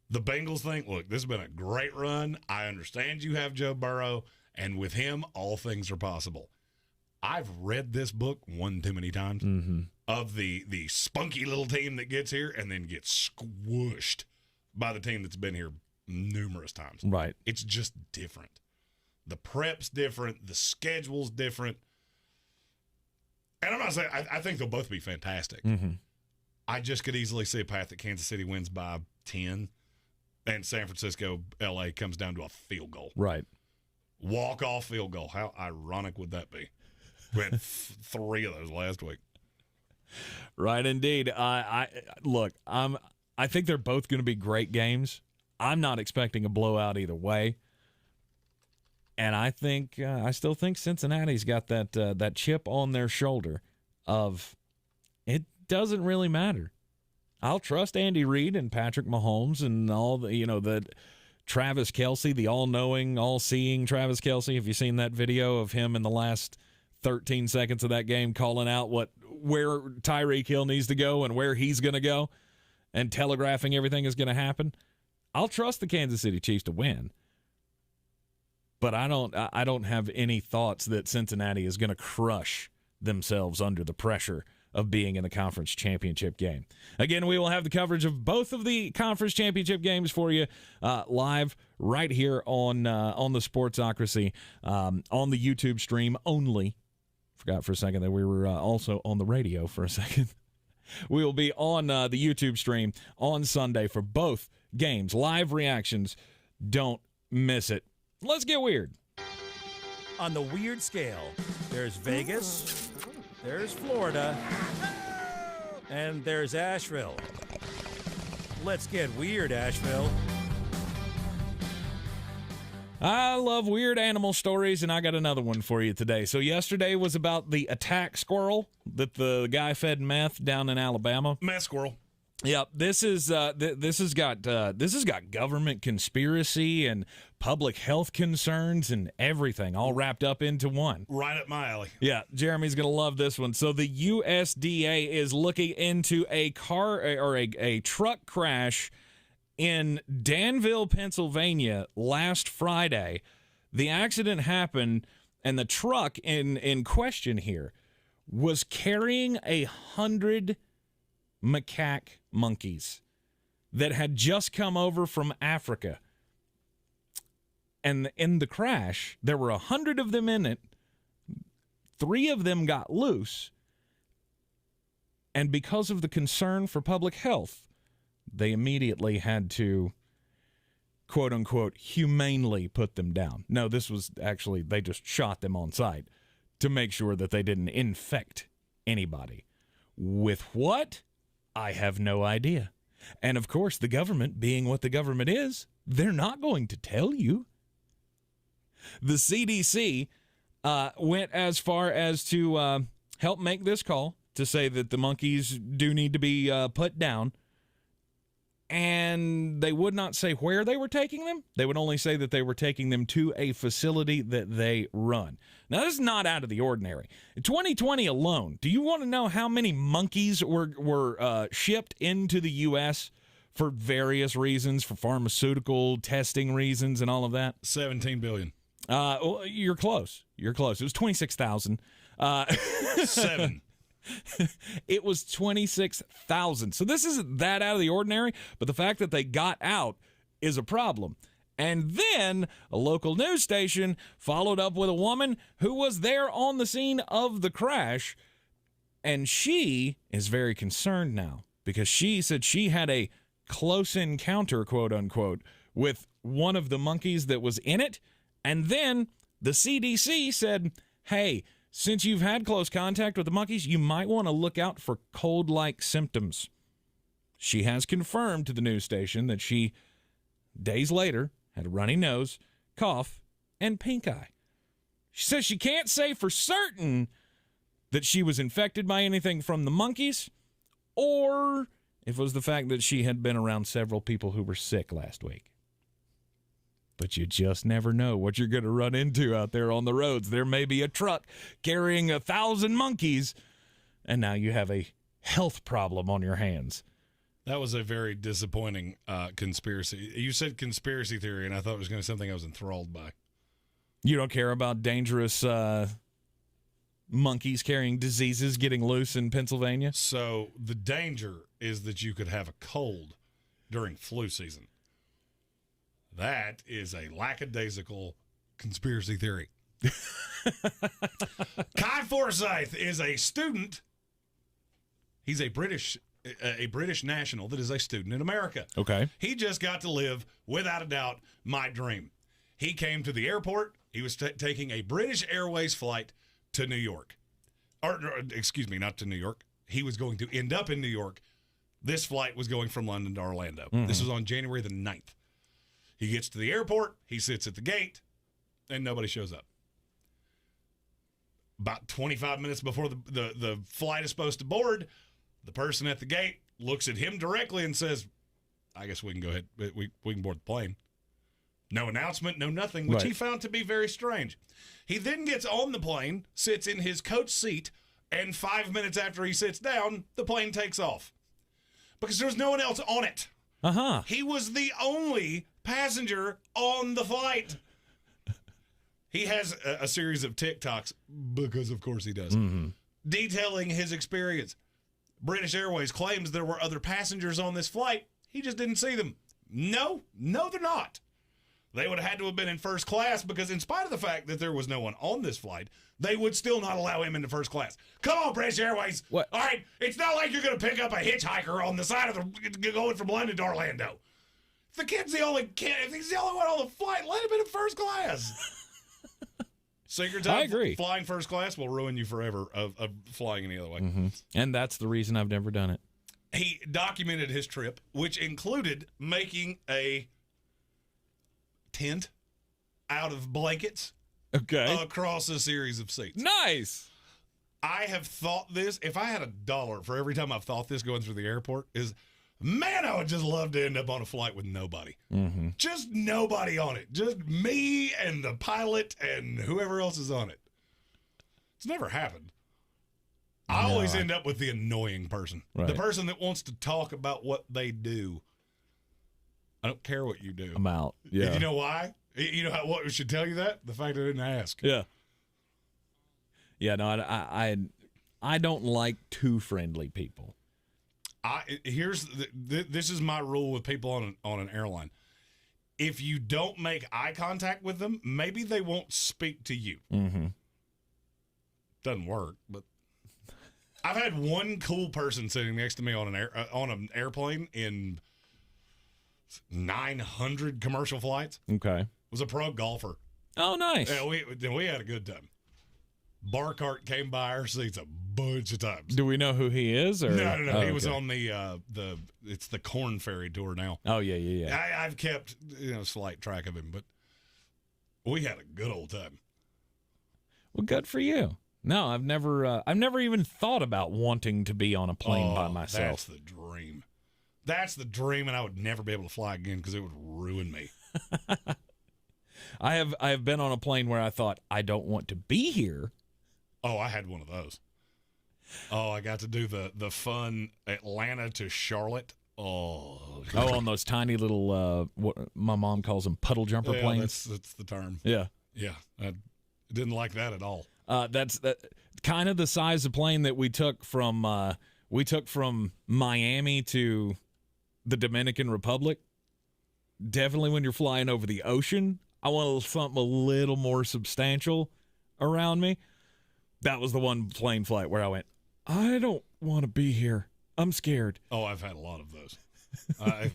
The Bengals think, look, this has been a great run. I understand you have Joe Burrow, and with him, all things are possible. I've read this book one too many times of the spunky little team that gets here and then gets squished by the team that's been here numerous times. Right. It's just different. The prep's different. The schedule's different. And I'm not saying I think they'll both be fantastic. Mm-hmm. I just could easily see a path that Kansas City wins by 10 and San Francisco, LA comes down to a field goal. Right. Walk-off field goal. How ironic would that be? We had 3 of those last week. Right, indeed. I think they're both going to be great games. I'm not expecting a blowout either way. And I still think Cincinnati's got that chip on their shoulder of it doesn't really matter. I'll trust Andy Reid and Patrick Mahomes and all the Travis Kelce, the all-knowing, all-seeing Travis Kelce. Have you seen that video of him in the last 13 seconds of that game calling out where Tyreek Hill needs to go and where he's going to go and telegraphing everything is going to happen? I'll trust the Kansas City Chiefs to win. But I don't have any thoughts that Cincinnati is going to crush themselves under the pressure of being in the conference championship game. Again, we will have the coverage of both of the conference championship games for you live right here on the Sportsocracy on the YouTube stream only. Forgot for a second that we were also on the radio for a second. We will be on the YouTube stream on Sunday for both games. Live reactions. Don't miss it. Let's get weird. On the weird scale, there's Vegas, there's Florida, and there's Asheville. Let's get weird, Asheville. I love weird animal stories, and I got another one for you today. So yesterday was about the attack squirrel that the guy fed meth down in Alabama. Meth squirrel. Yep, this has got government conspiracy and public health concerns and everything all wrapped up into one. Right up my alley. Yeah, Jeremy's going to love this one. So the USDA is looking into a truck crash in Danville, Pennsylvania last Friday. The accident happened, and the truck in question here was carrying 100 macaque monkeys that had just come over from Africa. And in the crash, there were 100 of them in it. 3 of them got loose. And because of the concern for public health, they immediately had to, quote unquote, humanely put them down. No, this was actually, they just shot them on sight to make sure that they didn't infect anybody. With what? I have no idea. And of course, the government, being what the government is, they're not going to tell you. The CDC went as far as to help make this call to say that the monkeys do need to be put down. And they would not say where they were taking them. They would only say that they were taking them to a facility that they run. Now, this is not out of the ordinary. In 2020 alone, do you want to know how many monkeys were shipped into the U.S. for various reasons, for pharmaceutical testing reasons and all of that? 17 billion. Well, you're close. You're close. It was 26,000. 7. It was 26,000. So this isn't that out of the ordinary, but the fact that they got out is a problem. And then a local news station followed up with a woman who was there on the scene of the crash, and she is very concerned now because she said she had a close encounter, quote unquote, with one of the monkeys that was in it. And then the CDC said, hey, since you've had close contact with the monkeys, you might want to look out for cold-like symptoms. She has confirmed to the news station that she, days later, had a runny nose, cough, and pink eye. She says she can't say for certain that she was infected by anything from the monkeys, or if it was the fact that she had been around several people who were sick last week. But you just never know what you're going to run into out there on the roads. There may be a truck carrying 1,000 monkeys, and now you have a health problem on your hands. That was a very disappointing conspiracy. You said conspiracy theory, and I thought it was going to be something I was enthralled by. You don't care about dangerous monkeys carrying diseases getting loose in Pennsylvania? So the danger is that you could have a cold during flu season. That is a lackadaisical conspiracy theory. Kai Forsyth is a student. He's a British national that is a student in America. Okay. He just got to live, without a doubt, my dream. He came to the airport. He was taking a British Airways flight to New York. Or, excuse me, not to New York. He was going to end up in New York. This flight was going from London to Orlando. Mm-hmm. This was on January the 9th. He gets to the airport, he sits at the gate, and nobody shows up. About 25 minutes before the flight is supposed to board, the person at the gate looks at him directly and says, I guess we can go ahead, we can board the plane. No announcement, no nothing, which he found to be very strange. He then gets on the plane, sits in his coach seat, and 5 minutes after he sits down, the plane takes off. Because there was no one else on it. Uh-huh. He was the only passenger on the flight. He has a series of TikToks, because of course he does, detailing his experience. British Airways claims there were other passengers on this flight. He just didn't see them. No, they're not. They would have had to have been in first class because in spite of the fact that there was no one on this flight, they would still not allow him into first class. Come on, British Airways. What? All right, it's not like you're going to pick up a hitchhiker on the side of the going from London to Orlando. If the kid's the only kid, if he's the only one on the flight, let him in first class. Secret time, I agree. Flying first class will ruin you forever of flying any other way. And that's the reason I've never done it. He documented his trip, which included making a tent out of blankets across a series of seats. Nice. I have thought this, if I had $1 for every time I've thought this going through the airport, is, man, I would just love to end up on a flight with nobody. Just nobody on it. Just me and the pilot and whoever else is on it. It's never happened. I always end up with the annoying person. Right. The person that wants to talk about what they do. I don't care what you do. I'm out. Yeah. You know why? You know what should tell you that? The fact I didn't ask. Yeah. Yeah, no, I don't like too friendly people. This is my rule with people on an airline. If you don't make eye contact with them, maybe they won't speak to you. Doesn't work, but I've had one cool person sitting next to me on an airplane in 900 commercial flights. Okay. Was a pro golfer. Oh, nice. Yeah, we had a good time. Bar cart came by our seats a bunch of times. Do we know who he is? Or? No. Oh, he was on it's the Corn Ferry tour now. Oh, yeah. I've kept slight track of him, but we had a good old time. Well, good for you. No, I've never even thought about wanting to be on a plane by myself. That's the dream. That's the dream, and I would never be able to fly again because it would ruin me. I have been on a plane where I thought, I don't want to be here. Oh, I had one of those. Oh, I got to do the fun Atlanta to Charlotte. Oh, on those tiny little, what my mom calls them, puddle jumper planes. That's the term. Yeah. Yeah, I didn't like that at all. That's kind of the size of plane that we took from Miami to the Dominican Republic. Definitely when you're flying over the ocean, I want something a little more substantial around me. That was the one plane flight where I went, I don't want to be here. I'm scared. Oh, I've had a lot of those. I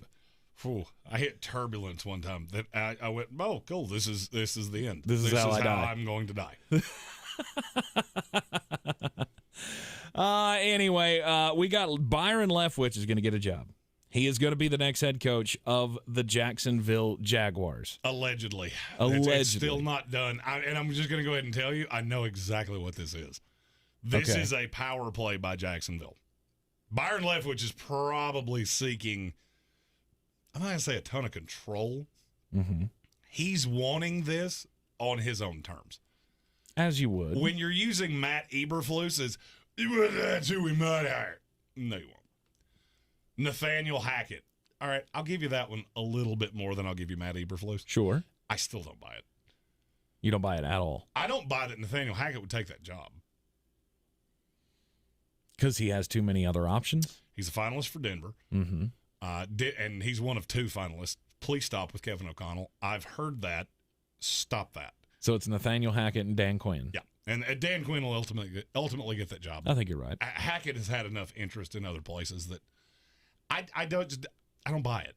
hit turbulence one time that I went, oh, cool. This is the end. This is how I'm going to die. Anyway, we got Byron Leftwich is going to get a job. He is going to be the next head coach of the Jacksonville Jaguars. Allegedly. Allegedly. It's still not done. And I'm just going to go ahead and tell you, I know exactly what this is. This is a power play by Jacksonville. Byron Leftwich is probably seeking, I'm not going to say a ton of control. He's wanting this on his own terms. As you would. When you're using Matt Eberflus as, that's who we might hire. No, you won't. Nathaniel Hackett. All right, I'll give you that one a little bit more than I'll give you Matt Eberflus. Sure. I still don't buy it. You don't buy it at all? I don't buy that Nathaniel Hackett would take that job. Because he has too many other options? He's a finalist for Denver. And he's one of 2 finalists. Please stop with Kevin O'Connell. I've heard that. Stop that. So it's Nathaniel Hackett and Dan Quinn. Yeah. And Dan Quinn will ultimately get that job. I think you're right. Hackett has had enough interest in other places that I don't buy it.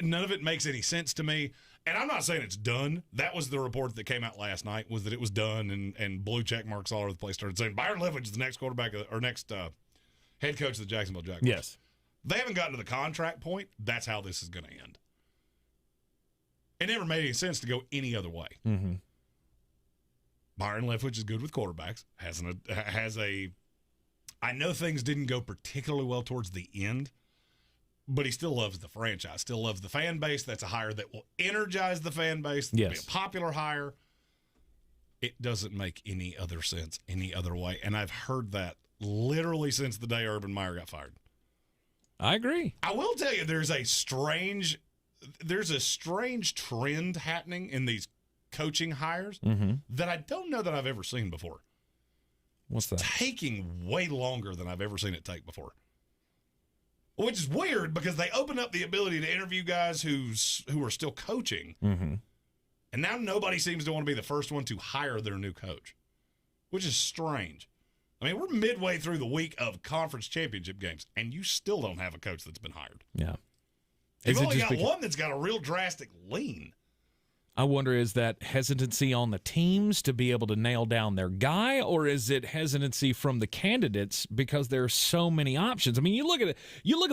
None of it makes any sense to me. And I'm not saying it's done. That was the report that came out last night, was that it was done, and blue check marks all over the place started saying Byron Leftwich is the next quarterback or next head coach of the Jacksonville Jaguars. Yes. They haven't gotten to the contract point. That's how this is going to end. It never made any sense to go any other way. Byron Leftwich is good with quarterbacks. I know things didn't go particularly well towards the end, but he still loves the franchise, still loves the fan base. That's a hire that will energize the fan base. Be a popular hire. It doesn't make any other sense any other way. And I've heard that literally since the day Urban Meyer got fired. I agree. I will tell you, there's a strange trend happening in these coaching hires that I don't know that I've ever seen before. What's that? Taking way longer than I've ever seen it take before. Which is weird because they open up the ability to interview guys who are still coaching. And now nobody seems to want to be the first one to hire their new coach, which is strange. I mean, we're midway through the week of conference championship games, and you still don't have a coach that's been hired. Yeah. You've only got one that's got a real drastic lean. I wonder, is that hesitancy on the teams to be able to nail down their guy, or is it hesitancy from the candidates because there are so many options? I mean, you look at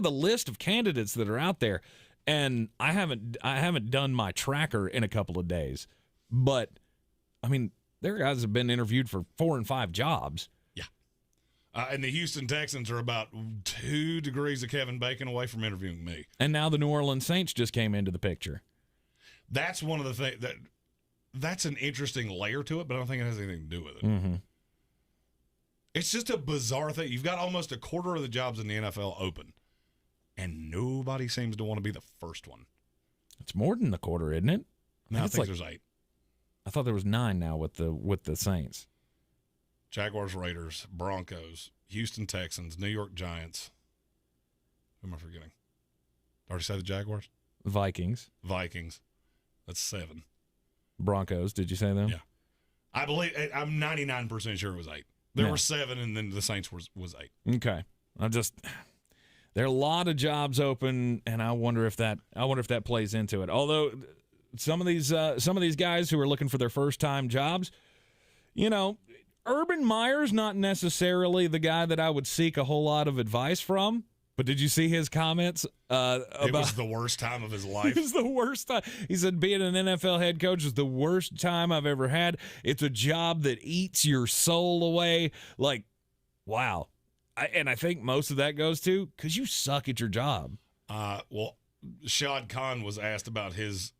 the list of candidates that are out there, and I haven't done my tracker in a couple of days, but I mean, there are guys that have been interviewed for 4 and 5 jobs. Yeah, and the Houston Texans are about 2 degrees of Kevin Bacon away from interviewing me. And now the New Orleans Saints just came into the picture. That's one of the things that's an interesting layer to it, but I don't think it has anything to do with it. It's just a bizarre thing. You've got almost a quarter of the jobs in the NFL open, and nobody seems to want to be the first one. It's more than the quarter, isn't it? No, I think there's 8. I thought there was 9 now with the Saints. Jaguars, Raiders, Broncos, Houston Texans, New York Giants. Who am I forgetting? Did I already say the Jaguars? Vikings. That's 7. Broncos, did you say them? Yeah. I'm 99% sure it was 8. There were 7, and then the Saints was 8. Okay. There are a lot of jobs open, and I wonder if that plays into it. Although some of these guys who are looking for their first time jobs, Urban Meyer's not necessarily the guy that I would seek a whole lot of advice from. But did you see his comments about it was the worst time of his life? It was the worst time. He said being an NFL head coach is the worst time I've ever had. It's a job that eats your soul away. Like, wow. And I think most of that goes to because you suck at your job. Well, Shad Khan was asked about his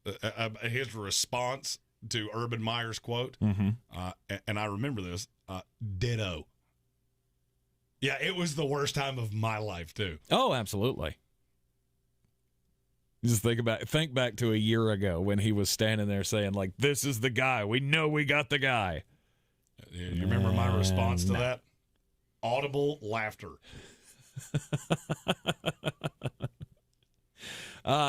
response to Urban Meyer's quote, and I remember this. Ditto. Yeah, it was the worst time of my life, too. Oh, absolutely. Just think back to a year ago when he was standing there saying, like, this is the guy. We know we got the guy. You remember my response to that? Audible laughter.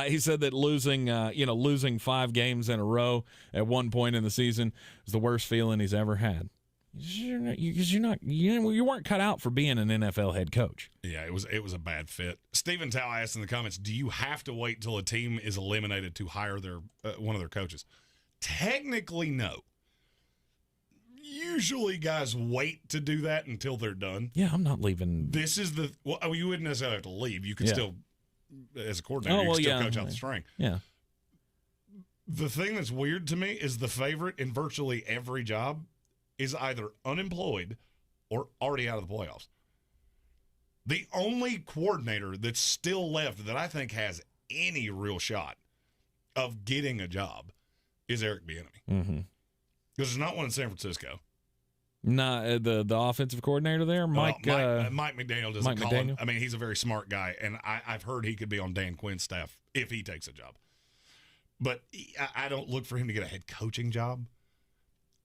He said that losing 5 games in a row at one point in the season was the worst feeling he's ever had. You weren't cut out for being an NFL head coach. Yeah, it was a bad fit. Stephen Tao asked in the comments, do you have to wait till a team is eliminated to hire their one of their coaches? Technically, no. Usually guys wait to do that until they're done. Yeah, I'm not leaving. You wouldn't necessarily have to leave. You could still, as a coordinator, you could still coach out the string. Yeah. The thing that's weird to me is the favorite in virtually every job is either unemployed or already out of the playoffs. The only coordinator that's still left that I think has any real shot of getting a job is Eric Bieniemy. Because there's not one in San Francisco. Nah, the offensive coordinator there, Mike McDaniel doesn't call him. I mean, he's a very smart guy, and I've heard he could be on Dan Quinn's staff if he takes a job. But I don't look for him to get a head coaching job.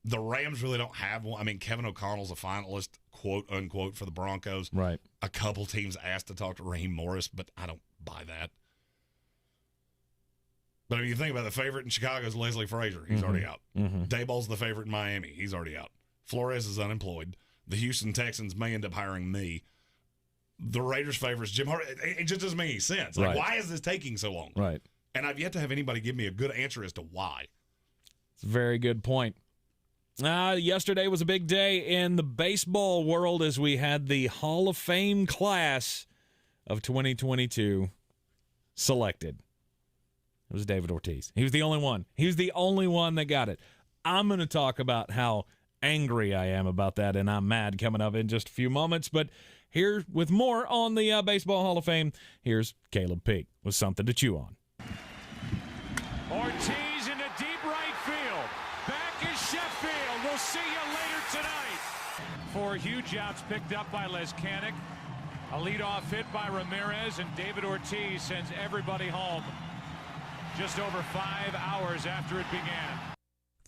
The Rams really don't have one. I mean, Kevin O'Connell's a finalist, quote, unquote, for the Broncos. Right. A couple teams asked to talk to Raheem Morris, but I don't buy that. But if you think about the favorite in Chicago is Leslie Frazier. He's already out. Daboll's the favorite in Miami. He's already out. Flores is unemployed. The Houston Texans may end up hiring me. The Raiders' favorite is Jim Harbaugh. It just doesn't make any sense. Like, why is this taking so long? Right. And I've yet to have anybody give me a good answer as to why. It's a very good point. Yesterday was a big day in the baseball world as we had the Hall of Fame class of 2022 selected. It was David Ortiz. He was the only one. He was the only one that got it. I'm going to talk about how angry I am about that, and I'm mad coming up in just a few moments. But here with more on the Baseball Hall of Fame, here's Caleb Peak with something to chew on. Ortiz into deep right field. Back is Sheffield. We'll see you later tonight. 4 huge outs picked up by Leskanic. A leadoff hit by Ramirez, and David Ortiz sends everybody home just over 5 hours after it began.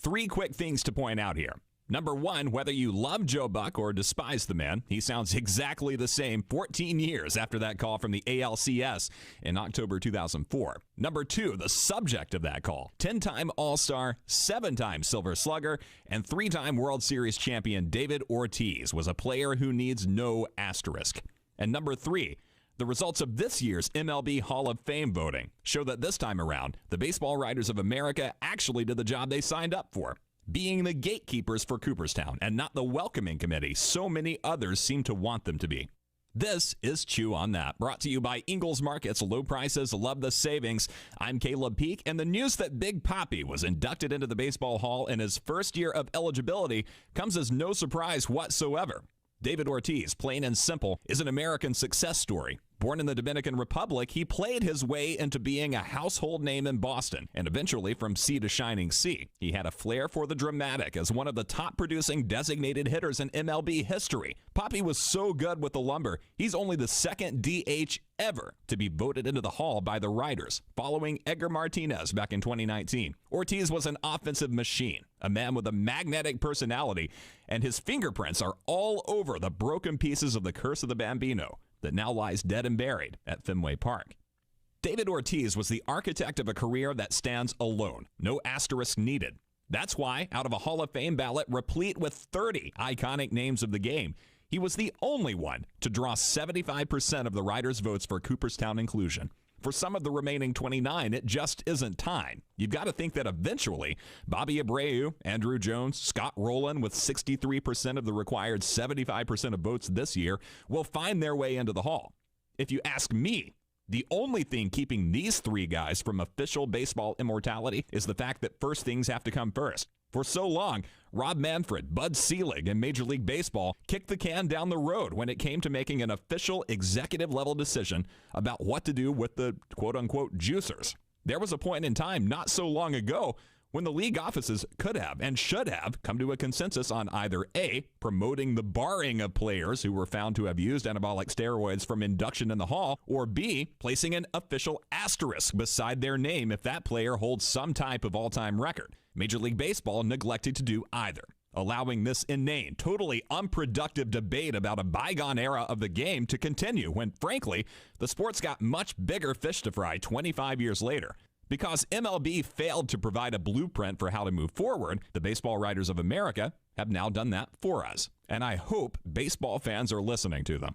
3 quick things to point out here. Number 1, whether you love Joe Buck or despise the man, he sounds exactly the same 14 years after that call from the ALCS in October 2004. Number 2, the subject of that call, 10-time All-Star, 7-time Silver Slugger, and 3-time World Series champion David Ortiz was a player who needs no asterisk. And number 3, the results of this year's MLB Hall of Fame voting show that this time around, the Baseball Writers of America actually did the job they signed up for, being the gatekeepers for Cooperstown and not the welcoming committee so many others seem to want them to be. This is Chew on That, brought to you by Ingles Markets. Low prices, love the savings. I'm Caleb Peak, and the news that Big Papi was inducted into the Baseball Hall in his first year of eligibility comes as no surprise whatsoever. David Ortiz, plain and simple, is an American success story. Born in the Dominican Republic, he played his way into being a household name in Boston, and eventually from sea to shining sea. He had a flair for the dramatic as one of the top-producing designated hitters in MLB history. Papi was so good with the lumber, he's only the second DH ever to be voted into the Hall by the writers, following Edgar Martinez back in 2019. Ortiz was an offensive machine, a man with a magnetic personality, and his fingerprints are all over the broken pieces of the Curse of the Bambino that now lies dead and buried at Fenway Park. David Ortiz was the architect of a career that stands alone, no asterisk needed. That's why, out of a Hall of Fame ballot replete with 30 iconic names of the game, he was the only one to draw 75% of the writers' votes for Cooperstown inclusion. For some of the remaining 29, it just isn't time. You've got to think that eventually, Bobby Abreu, Andrew Jones, Scott Rowland, with 63% of the required 75% of votes this year, will find their way into the Hall. If you ask me, the only thing keeping these 3 guys from official baseball immortality is the fact that first things have to come first. For so long, Rob Manfred, Bud Selig, and Major League Baseball kicked the can down the road when it came to making an official executive-level decision about what to do with the quote-unquote juicers. There was a point in time not so long ago when the league offices could have and should have come to a consensus on either A, promoting the barring of players who were found to have used anabolic steroids from induction in the Hall, or B, placing an official asterisk beside their name if that player holds some type of all-time record. Major League Baseball neglected to do either, allowing this inane, totally unproductive debate about a bygone era of the game to continue when, frankly, the sport's got much bigger fish to fry 25 years later. Because MLB failed to provide a blueprint for how to move forward, the Baseball Writers of America have now done that for us. And I hope baseball fans are listening to them.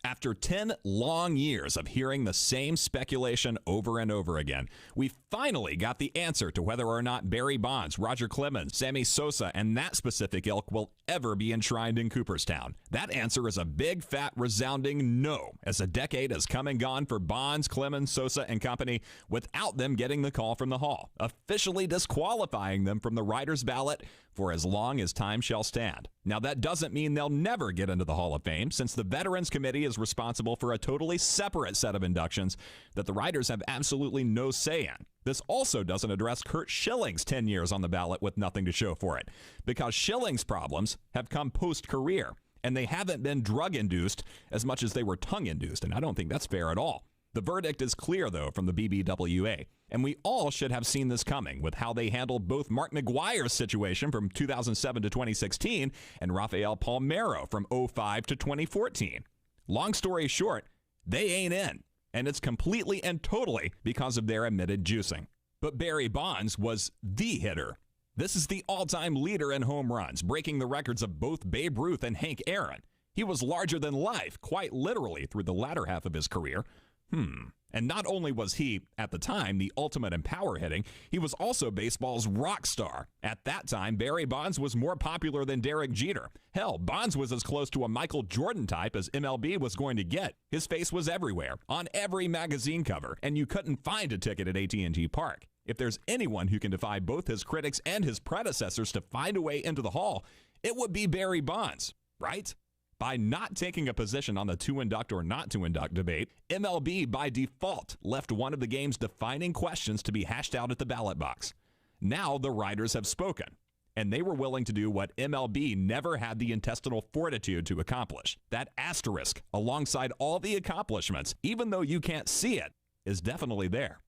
After 10 long years of hearing the same speculation over and over again, we finally got the answer to whether or not Barry Bonds, Roger Clemens, Sammy Sosa, and that specific ilk will ever be enshrined in Cooperstown. That answer is a big, fat, resounding no, as a decade has come and gone for Bonds, Clemens, Sosa, and company without them getting the call from the Hall, officially disqualifying them from the writers' ballot for as long as time shall stand. Now, that doesn't mean they'll never get into the Hall of Fame, since the Veterans Committee is responsible for a totally separate set of inductions that the writers have absolutely no say in. This also doesn't address Curt Schilling's 10 years on the ballot with nothing to show for it, because Schilling's problems have come post-career, and they haven't been drug-induced as much as they were tongue-induced, and I don't think that's fair at all. The verdict is clear, though, from the BBWA, and we all should have seen this coming with how they handled both Mark McGwire's situation from 2007 to 2016 and Rafael Palmeiro from 05 to 2014. Long story short, they ain't in, and it's completely and totally because of their admitted juicing. But Barry Bonds was the hitter. This is the all-time leader in home runs, breaking the records of both Babe Ruth and Hank Aaron. He was larger than life, quite literally, through the latter half of his career. And not only was he, at the time, the ultimate in power hitting, he was also baseball's rock star. At that time, Barry Bonds was more popular than Derek Jeter. Hell, Bonds was as close to a Michael Jordan type as MLB was going to get. His face was everywhere, on every magazine cover, and you couldn't find a ticket at AT&T Park. If there's anyone who can defy both his critics and his predecessors to find a way into the Hall, it would be Barry Bonds, right? By not taking a position on the to induct or not to induct debate, MLB by default left one of the game's defining questions to be hashed out at the ballot box. Now the writers have spoken, and they were willing to do what MLB never had the intestinal fortitude to accomplish. That asterisk, alongside all the accomplishments, even though you can't see it, is definitely there.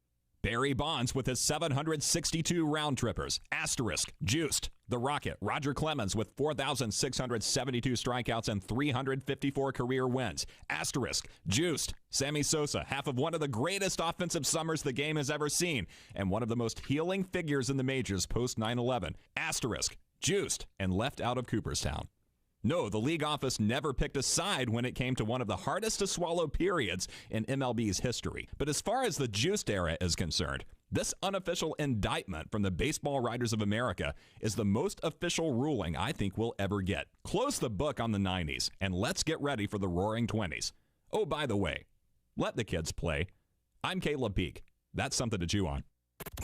Barry Bonds with his 762 round trippers. Asterisk. Juiced. The Rocket, Roger Clemens with 4,672 strikeouts and 354 career wins. Asterisk. Juiced. Sammy Sosa, half of one of the greatest offensive summers the game has ever seen, and one of the most healing figures in the majors post 9/11. Asterisk. Juiced and left out of Cooperstown. No, the league office never picked a side when it came to one of the hardest to swallow periods in MLB's history. But as far as the juiced era is concerned, this unofficial indictment from the Baseball Writers of America is the most official ruling I think we'll ever get. Close the book on the 90s, and let's get ready for the Roaring 20s. Oh, by the way, let the kids play. I'm Caleb Peak. That's something to chew on.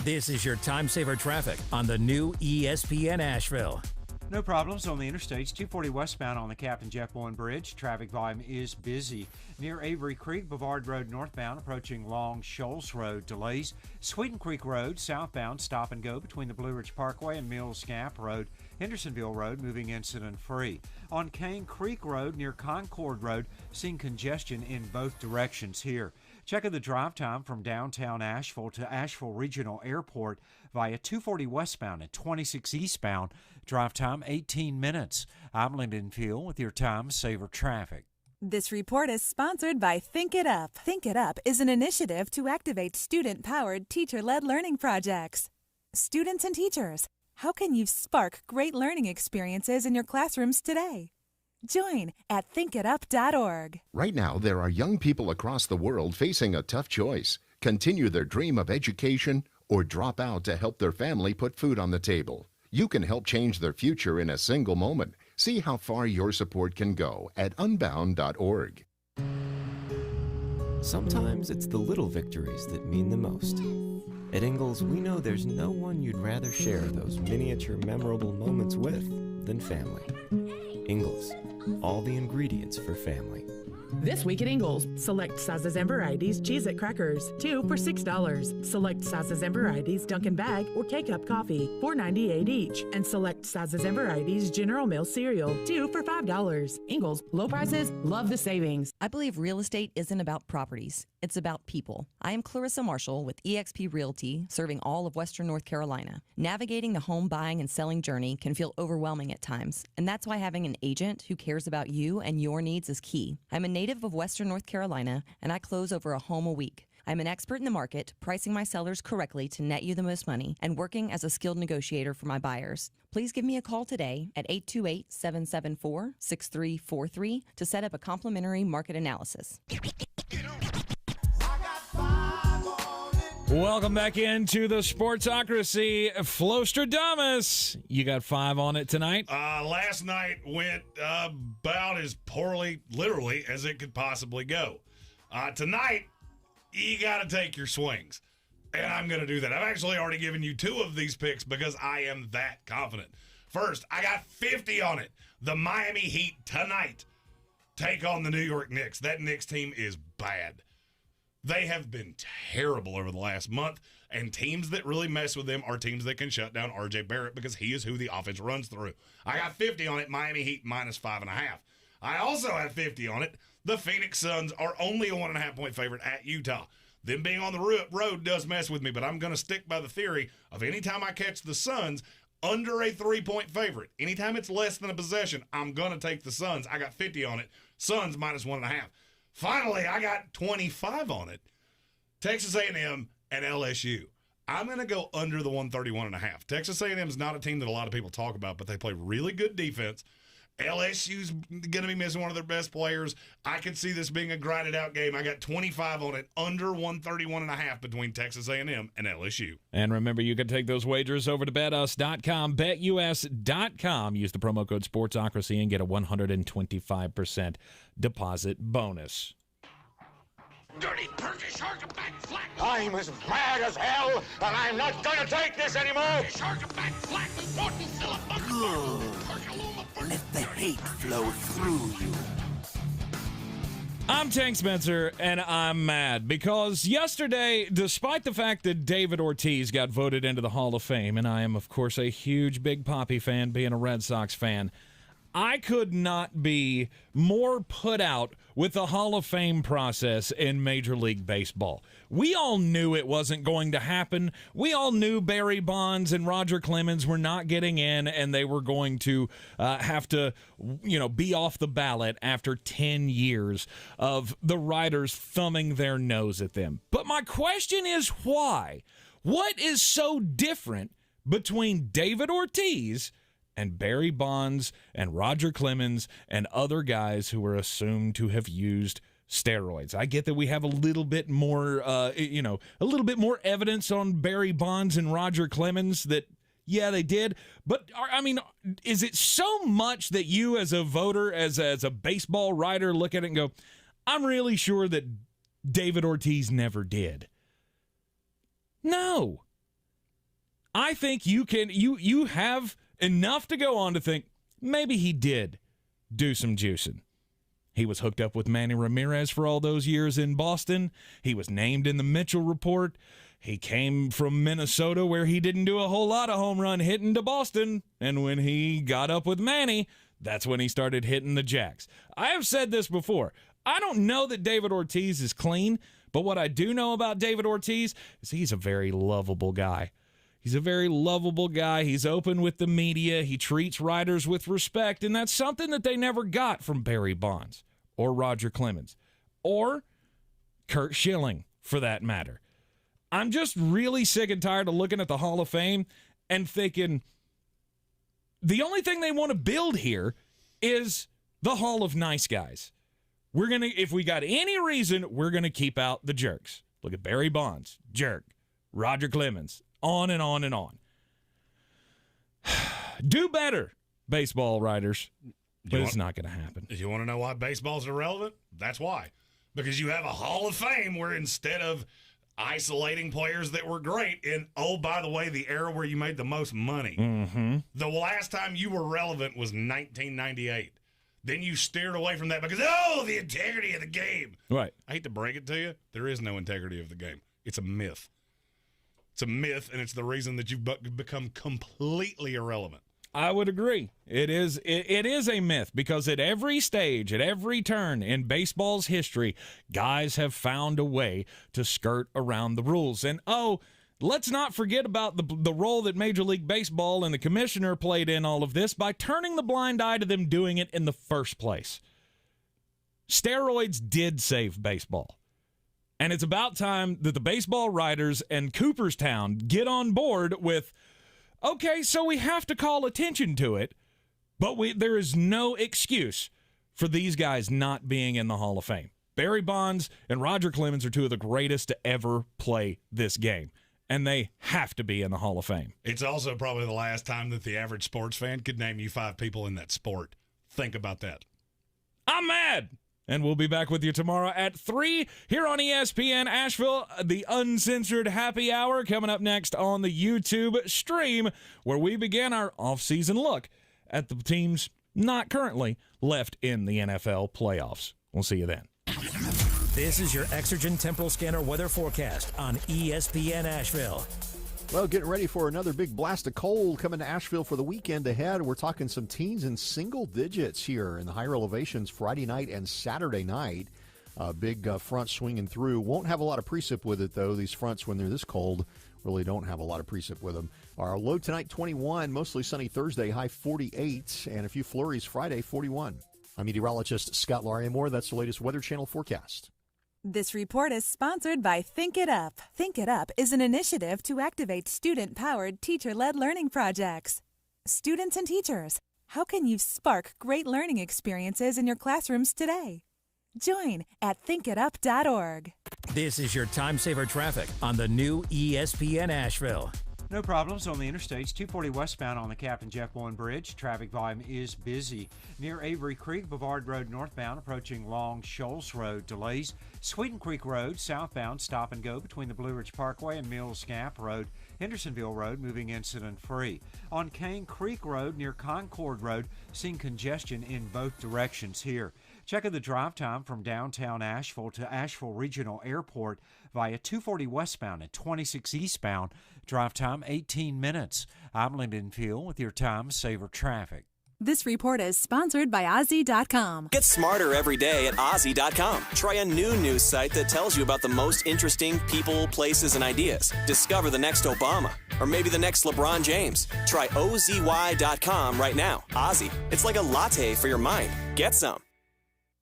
This is your time saver traffic on the new ESPN Asheville. No problems on the interstates. 240 westbound on the Captain Jeff Bowen Bridge. Traffic volume is busy. Near Avery Creek, Bavard Road northbound, approaching Long Shoals Road. Delays. Sweeten Creek Road southbound, stop and go between the Blue Ridge Parkway and Mills Gap Road. Hendersonville Road moving incident free. On Cane Creek Road near Concord Road, seeing congestion in both directions here. Check the drive time from downtown Asheville to Asheville Regional Airport via 240 westbound and 26 eastbound. Drive time 18 minutes. I'm Lyndon Field with your Time Saver Traffic. This report is sponsored by Think It Up. Think It Up is an initiative to activate student-powered, teacher-led learning projects. Students and teachers, how can you spark great learning experiences in your classrooms today? Join at thinkitup.org. Right now, there are young people across the world facing a tough choice. Continue their dream of education or drop out to help their family put food on the table. You can help change their future in a single moment. See how far your support can go at unbound.org. Sometimes it's the little victories that mean the most. At Ingalls, we know there's no one you'd rather share those miniature memorable moments with than family. Ingalls, all the ingredients for family. This week at Ingalls, select sizes and varieties Cheez-It crackers, 2 for $6. Select sizes and varieties Dunkin' Bag or K-Cup coffee, $4.98 each. And select sizes and varieties General Mills cereal, 2 for $5. Ingalls, low prices, love the savings. I believe real estate isn't about properties. It's about people. I am Clarissa Marshall with eXp Realty, serving all of Western North Carolina. Navigating the home buying and selling journey can feel overwhelming at times, and that's why having an agent who cares about you and your needs is key. I'm a native of Western North Carolina, and I close over a home a week. I'm an expert in the market, pricing my sellers correctly to net you the most money, and working as a skilled negotiator for my buyers. Please give me a call today at 828-774-6343 to set up a complimentary market analysis. Welcome back into the Sportsocracy. Flostradamus, you got 5 on it tonight? Last night went about as poorly, literally, as it could possibly go. Tonight, you got to take your swings, and I'm going to do that. I've actually already given you 2 of these picks because I am that confident. First, I got 50 on it. The Miami Heat tonight take on the New York Knicks. That Knicks team is bad. They have been terrible over the last month, and teams that really mess with them are teams that can shut down R.J. Barrett because he is who the offense runs through. I got 50 on it, Miami Heat minus 5.5. I also have 50 on it. The Phoenix Suns are only a 1.5-point favorite at Utah. Them being on the road does mess with me, but I'm going to stick by the theory of anytime I catch the Suns under a 3-point favorite, anytime it's less than a possession, I'm going to take the Suns. I got 50 on it. Suns minus 1.5. Finally, I got 25 on it. Texas A&M and LSU. I'm going to go under the 131.5. Texas A&M is not a team that a lot of people talk about, but they play really good defense. LSU's going to be missing one of their best players. I could see this being a grinded out game. I got 25 on it, under 131.5 between Texas A&M and LSU. And remember, you can take those wagers over to betus.com, betus.com. Use the promo code Sportsocracy and get a 125% deposit bonus. Dirty Turkish back flat. I'm as mad as hell, and I'm not going to take this anymore. Back flat. Good. Let the hate flow through you. I'm Tank Spencer, and I'm mad because yesterday, despite the fact that David Ortiz got voted into the Hall of Fame, and I am, of course, a huge Big Papi fan, being a Red Sox fan, I could not be more put out with the Hall of Fame process in Major League Baseball. We all knew it wasn't going to happen. We all knew Barry Bonds and Roger Clemens were not getting in, and they were going to have to, be off the ballot after 10 years of the writers thumbing their nose at them. But my question is why? What is so different between David Ortiz and Barry Bonds and Roger Clemens and other guys who are assumed to have used steroids? I get that we have a little bit more, a little bit more evidence on Barry Bonds and Roger Clemens that, yeah, they did. But, is it so much that you as a voter, as a baseball writer, look at it and go, I'm really sure that David Ortiz never did? No. I think you have enough to go on to think maybe he did do some juicing. He was hooked up with Manny Ramirez for all those years in Boston. He was named in the Mitchell report. He came from Minnesota where he didn't do a whole lot of home run hitting to Boston. And when he got up with Manny, that's when he started hitting the jacks. I have said this before. I don't know that David Ortiz is clean, but what I do know about David Ortiz is he's a very lovable guy. He's a very lovable guy. He's open with the media. He treats writers with respect, and that's something that they never got from Barry Bonds or Roger Clemens or Curt Schilling, for that matter. I'm just really sick and tired of looking at the Hall of Fame and thinking the only thing they want to build here is the Hall of Nice Guys. If we got any reason, we're going to keep out the jerks. Look at Barry Bonds, jerk. Roger Clemens. On and on and on. Do better, baseball writers. But it's not going to happen. If you want to know why baseball's irrelevant, that's why. Because you have a Hall of Fame where instead of isolating players that were great in, oh, by the way, the era where you made the most money. Mm-hmm. The last time you were relevant was 1998. Then you steered away from that because, the integrity of the game. Right. I hate to break it to you. There is no integrity of the game. It's a myth. It's a myth, and it's the reason that you've become completely irrelevant. I would agree. It is a myth because at every stage, at every turn in baseball's history, guys have found a way to skirt around the rules. And, let's not forget about the role that Major League Baseball and the commissioner played in all of this by turning the blind eye to them doing it in the first place. Steroids did save baseball. And it's about time that the baseball writers and Cooperstown get on board with, okay, so we have to call attention to it, but there is no excuse for these guys not being in the Hall of Fame. Barry Bonds and Roger Clemens are two of the greatest to ever play this game, and they have to be in the Hall of Fame. It's also probably the last time that the average sports fan could name you 5 people in that sport. Think about that. I'm mad! And we'll be back with you tomorrow at 3 here on ESPN Asheville, the uncensored happy hour coming up next on the YouTube stream, where we begin our off-season look at the teams not currently left in the NFL playoffs. We'll see you then. This is your Exergen Temporal Scanner weather forecast on ESPN Asheville. Well, getting ready for another big blast of cold coming to Asheville for the weekend ahead. We're talking some teens in single digits here in the higher elevations Friday night and Saturday night. Big front swinging through. Won't have a lot of precip with it, though. These fronts, when they're this cold, really don't have a lot of precip with them. Our low tonight, 21. Mostly sunny Thursday, high 48. And a few flurries Friday, 41. I'm meteorologist Scott Lauriamore. That's the latest Weather Channel forecast. This report is sponsored by Think It Up. Think It Up is an initiative to activate student-powered, teacher-led learning projects. Students and teachers, how can you spark great learning experiences in your classrooms today? Join at thinkitup.org. This is your time saver traffic on the new ESPN Asheville. No problems on the interstates. 240 westbound on the Captain Jeff Bowen Bridge. Traffic volume is busy. Near Avery Creek, Bavard Road northbound, approaching Long Shoals Road. Delays. Sweeten Creek Road southbound, stop and go between the Blue Ridge Parkway and Mills Gap Road. Hendersonville Road moving incident-free. On Cane Creek Road near Concord Road, seeing congestion in both directions here. Check the drive time from downtown Asheville to Asheville Regional Airport via 240 westbound and 26 eastbound. Drive time 18 minutes. I'm Lyndon Field with your time saver traffic. This report is sponsored by Ozzy.com. Get smarter every day at Ozzy.com. Try a new news site that tells you about the most interesting people, places, and ideas. Discover the next Obama, or maybe the next LeBron James. Try OZY.com right now. Ozzy, it's like a latte for your mind. Get some.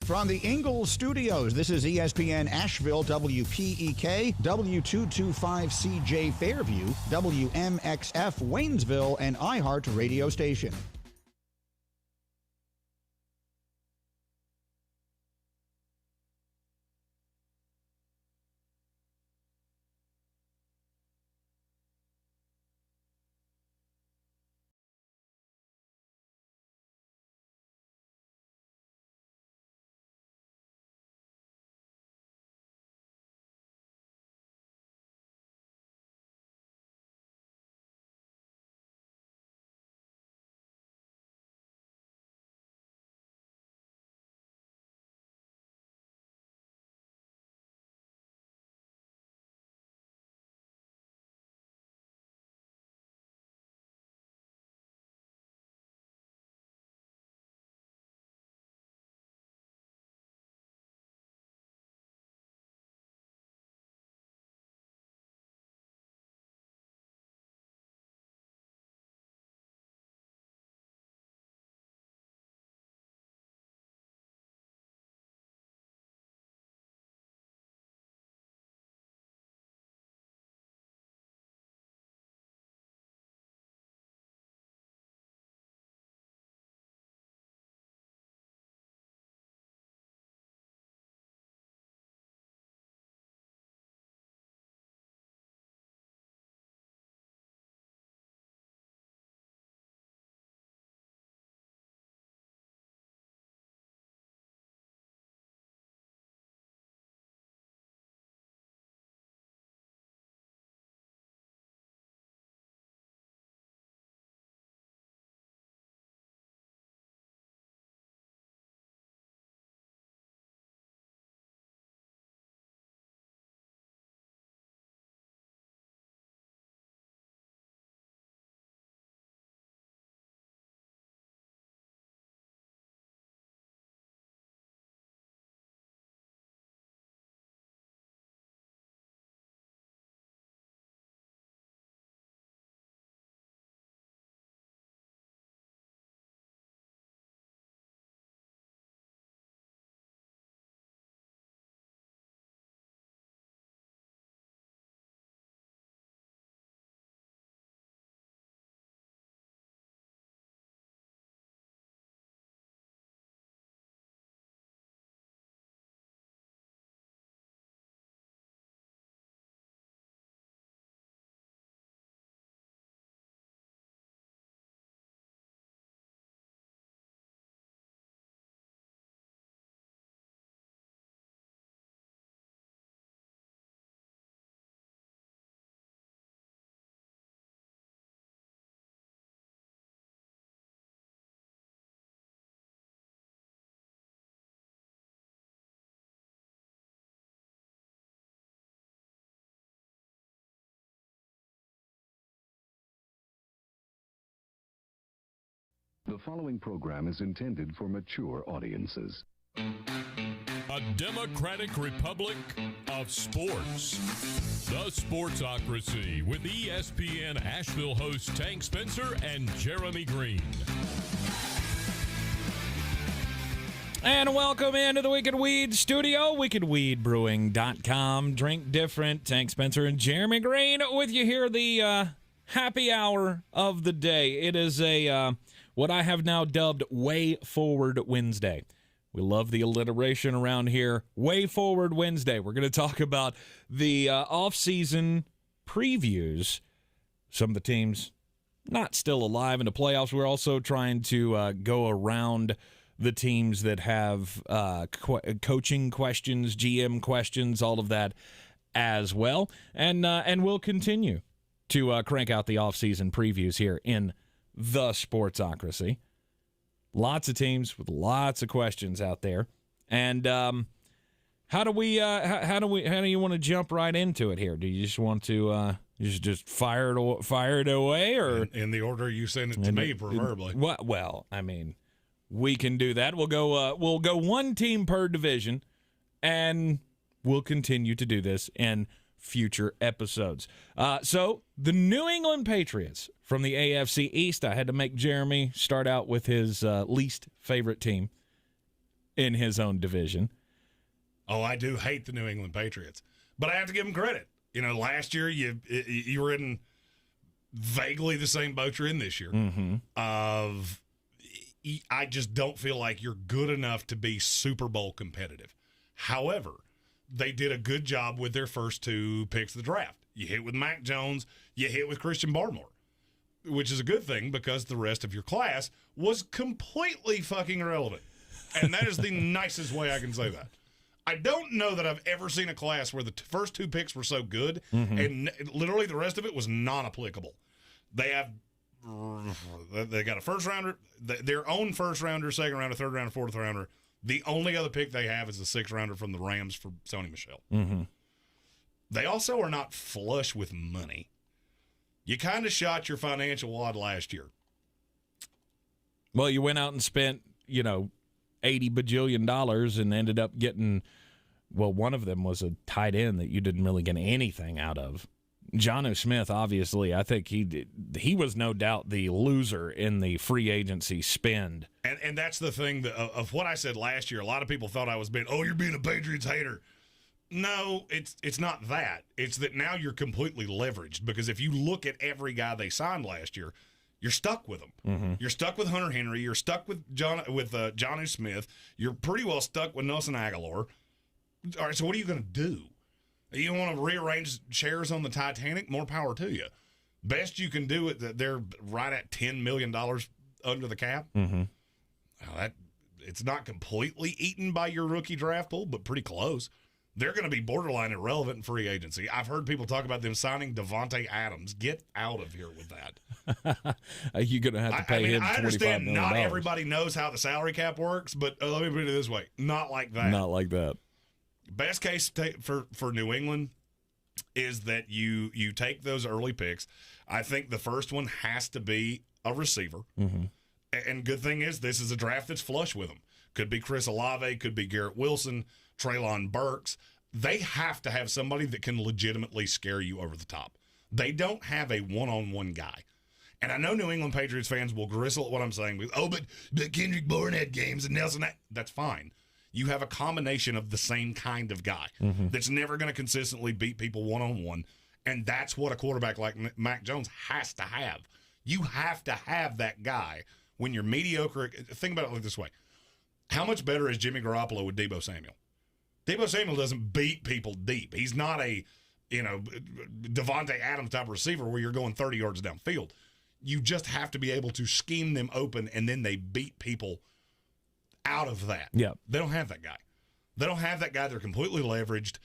From the Ingalls Studios, this is ESPN Asheville, WPEK, W225CJ Fairview, WMXF Waynesville, and iHeart radio station. The following program is intended for mature audiences. A democratic republic of sports. The Sportsocracy with ESPN Asheville hosts Tank Spencer and Jeremy Greene. And welcome into the Wicked Weed studio, wickedweedbrewing.com. Drink different. Tank Spencer and Jeremy Greene with you here, the happy hour of the day. It is a what I have now dubbed Way Forward Wednesday. We love the alliteration around here. Way Forward Wednesday. We're going to talk about the off-season previews. Some of the teams not still alive in the playoffs. We're also trying to go around the teams that have coaching questions, GM questions, all of that as well. And we'll continue to crank out the off-season previews here in the Sportsocracy. Lots of teams with lots of questions out there. And how do you want to jump right into it here? Do you just want to You should just fire it away, or in the order you send it to me, preferably. Well, I mean, we can do that. We'll go one team per division, and we'll continue to do this in future episodes. So the New England Patriots from the AFC East. I had to make Jeremy start out with his least favorite team in his own division. Oh, I do hate the New England Patriots, but I have to give them credit. Last year you were in vaguely the same boat you're in this year. Mm-hmm. I just don't feel like you're good enough to be Super Bowl competitive. However, they did a good job with their first 2 picks of the draft. You hit with Mac Jones, you hit with Christian Barmore, which is a good thing because the rest of your class was completely fucking irrelevant. And that is the nicest way I can say that. I don't know that I've ever seen a class where the first 2 picks were so good and literally the rest of it was non-applicable. They got a first rounder, their own first rounder, second rounder, third rounder, fourth rounder. The only other pick they have is the 6th rounder from the Rams for Sony Michel. Mm-hmm. They also are not flush with money. You kind of shot your financial wad last year. Well, you went out and spent, $80 bajillion and ended up getting, one of them was a tight end that you didn't really get anything out of. Jonnu Smith, obviously, I think he was no doubt the loser in the free agency spend. And that's the thing of what I said last year. A lot of people thought I was being, you're being a Patriots hater. No, it's not that. It's that now you're completely leveraged because if you look at every guy they signed last year, you're stuck with them. Mm-hmm. You're stuck with Hunter Henry. You're stuck with Jonnu Smith. You're pretty well stuck with Nelson Aguilar. All right, so what are you going to do? You want to rearrange chairs on the Titanic? More power to you. Best you can do it. They're right at $10 million under the cap. Mm-hmm. Well, it's not completely eaten by your rookie draft pool, but pretty close. They're going to be borderline irrelevant in free agency. I've heard people talk about them signing Devontae Adams. Get out of here with that. You're going to have to pay him $25 million. I understand not everybody knows how the salary cap works, but let me put it this way. Not like that. Not like that. Best case for New England is that you take those early picks. I think the first one has to be a receiver. Mm-hmm. And good thing is this is a draft that's flush with them. Could be Chris Olave, could be Garrett Wilson, Treylon Burks. They have to have somebody that can legitimately scare you over the top. They don't have a one-on-one guy. And I know New England Patriots fans will gristle at what I'm saying. But Kendrick Bourne had games and Nelson. That's fine. You have a combination of the same kind of guy that's never going to consistently beat people one-on-one. And that's what a quarterback like Mac Jones has to have. You have to have that guy when you're mediocre. Think about it like this way. How much better is Jimmy Garoppolo with Deebo Samuel? Deebo Samuel doesn't beat people deep. He's not a, Devontae Adams type receiver where you're going 30 yards downfield. You just have to be able to scheme them open, and then they beat people out of that. Yep. They don't have that guy. They're completely leveraged.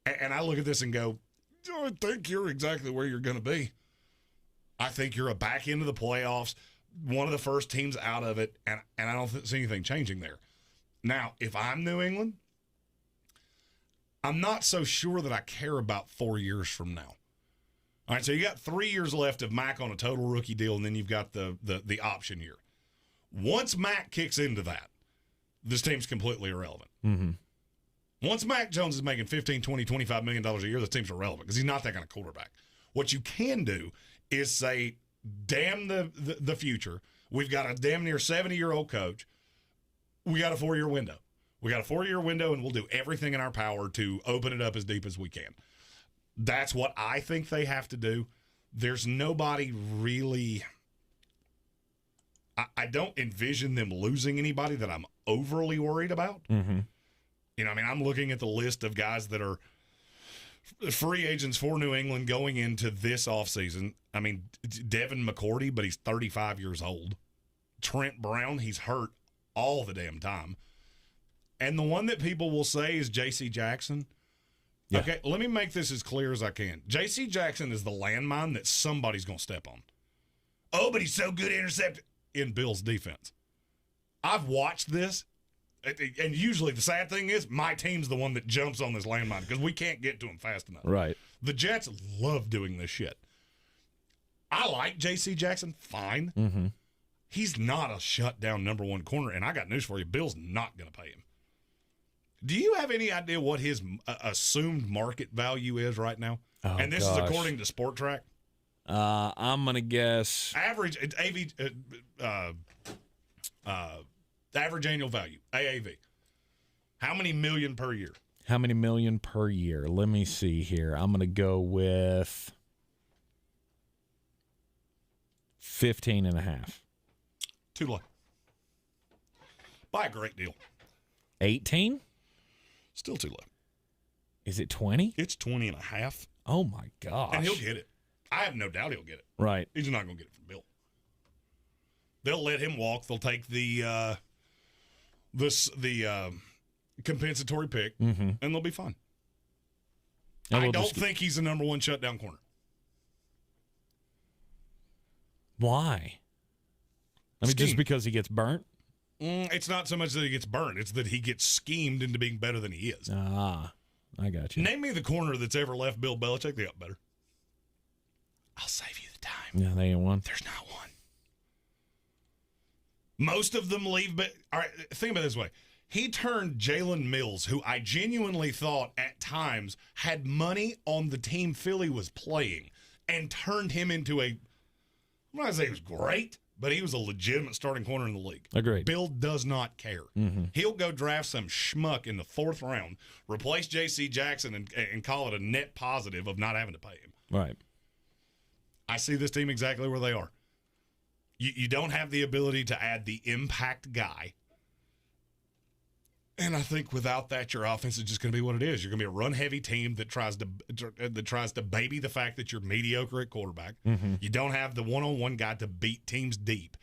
And I look at this and go, I think you're exactly where you're going to be. I think you're a back into the playoffs, one of the first teams out of it, and I don't see anything changing there. Now, if I'm New England, I'm not so sure that I care about 4 years from now. All right, so you got 3 years left of Mac on a total rookie deal, and then you've got the option year. Once Mac kicks into that, this team's completely irrelevant. Mm-hmm. Once Mac Jones is making $15, $20, $25 million a year, this team's irrelevant because he's not that kind of quarterback. What you can do is say, damn the future. We've got a damn near 70-year-old coach. We got a 4-year window. And we'll do everything in our power to open it up as deep as we can. That's what I think they have to do. There's nobody really... I don't envision them losing anybody that I'm overly worried about. Mm-hmm. I'm looking at the list of guys that are free agents for New England going into this offseason. Devin McCourty, but he's 35 years old. Trent Brown, he's hurt all the damn time. And the one that people will say is J.C. Jackson. Yeah. Okay, let me make this as clear as I can. J.C. Jackson is the landmine that somebody's going to step on. Oh, but he's so good at intercepting in Bill's defense. I've watched this, and usually the sad thing is my team's the one that jumps on this landmine because we can't get to him fast enough. Right. The Jets love doing this shit. I like J.C. Jackson, fine. Mm-hmm. He's not a shutdown number one corner, and I got news for you. Bill's not going to pay him. Do you have any idea what his assumed market value is right now? Oh, and this is according to Sport Track. I'm going to guess. Average annual value, AAV. How many million per year? How many million per year? Let me see here. I'm going to go with 15.5. Too low. By a great deal. 18? Still too low. Is it 20? It's 20.5. Oh, my gosh. And he'll get it. I have no doubt he'll get it. Right. He's not going to get it from Bill. They'll let him walk. They'll take the compensatory pick, and they'll be fine. I don't think he's the number one shutdown corner. Why? I mean, just because he gets burnt? It's not so much that he gets burned. It's that he gets schemed into being better than he is. Ah, I got you. Name me the corner that's ever left Bill Belichick. They got better. I'll save you the time. Yeah, they ain't one. There's not one. Most of them leave. But all right, think about it this way. He turned Jalen Mills, who I genuinely thought at times had money on the team Philly was playing, and turned him into I'm not going to say he was great, but he was a legitimate starting corner in the league. Agreed. Bill does not care. He'll go draft some schmuck in the 4th round, replace J.C. Jackson, and call it a net positive of not having to pay him. Right. I see this team exactly where they are. You don't have the ability to add the impact guy. And I think without that, your offense is just going to be what it is. You're going to be a run-heavy team that tries to baby the fact that you're mediocre at quarterback. You don't have the one-on-one guy to beat teams deep.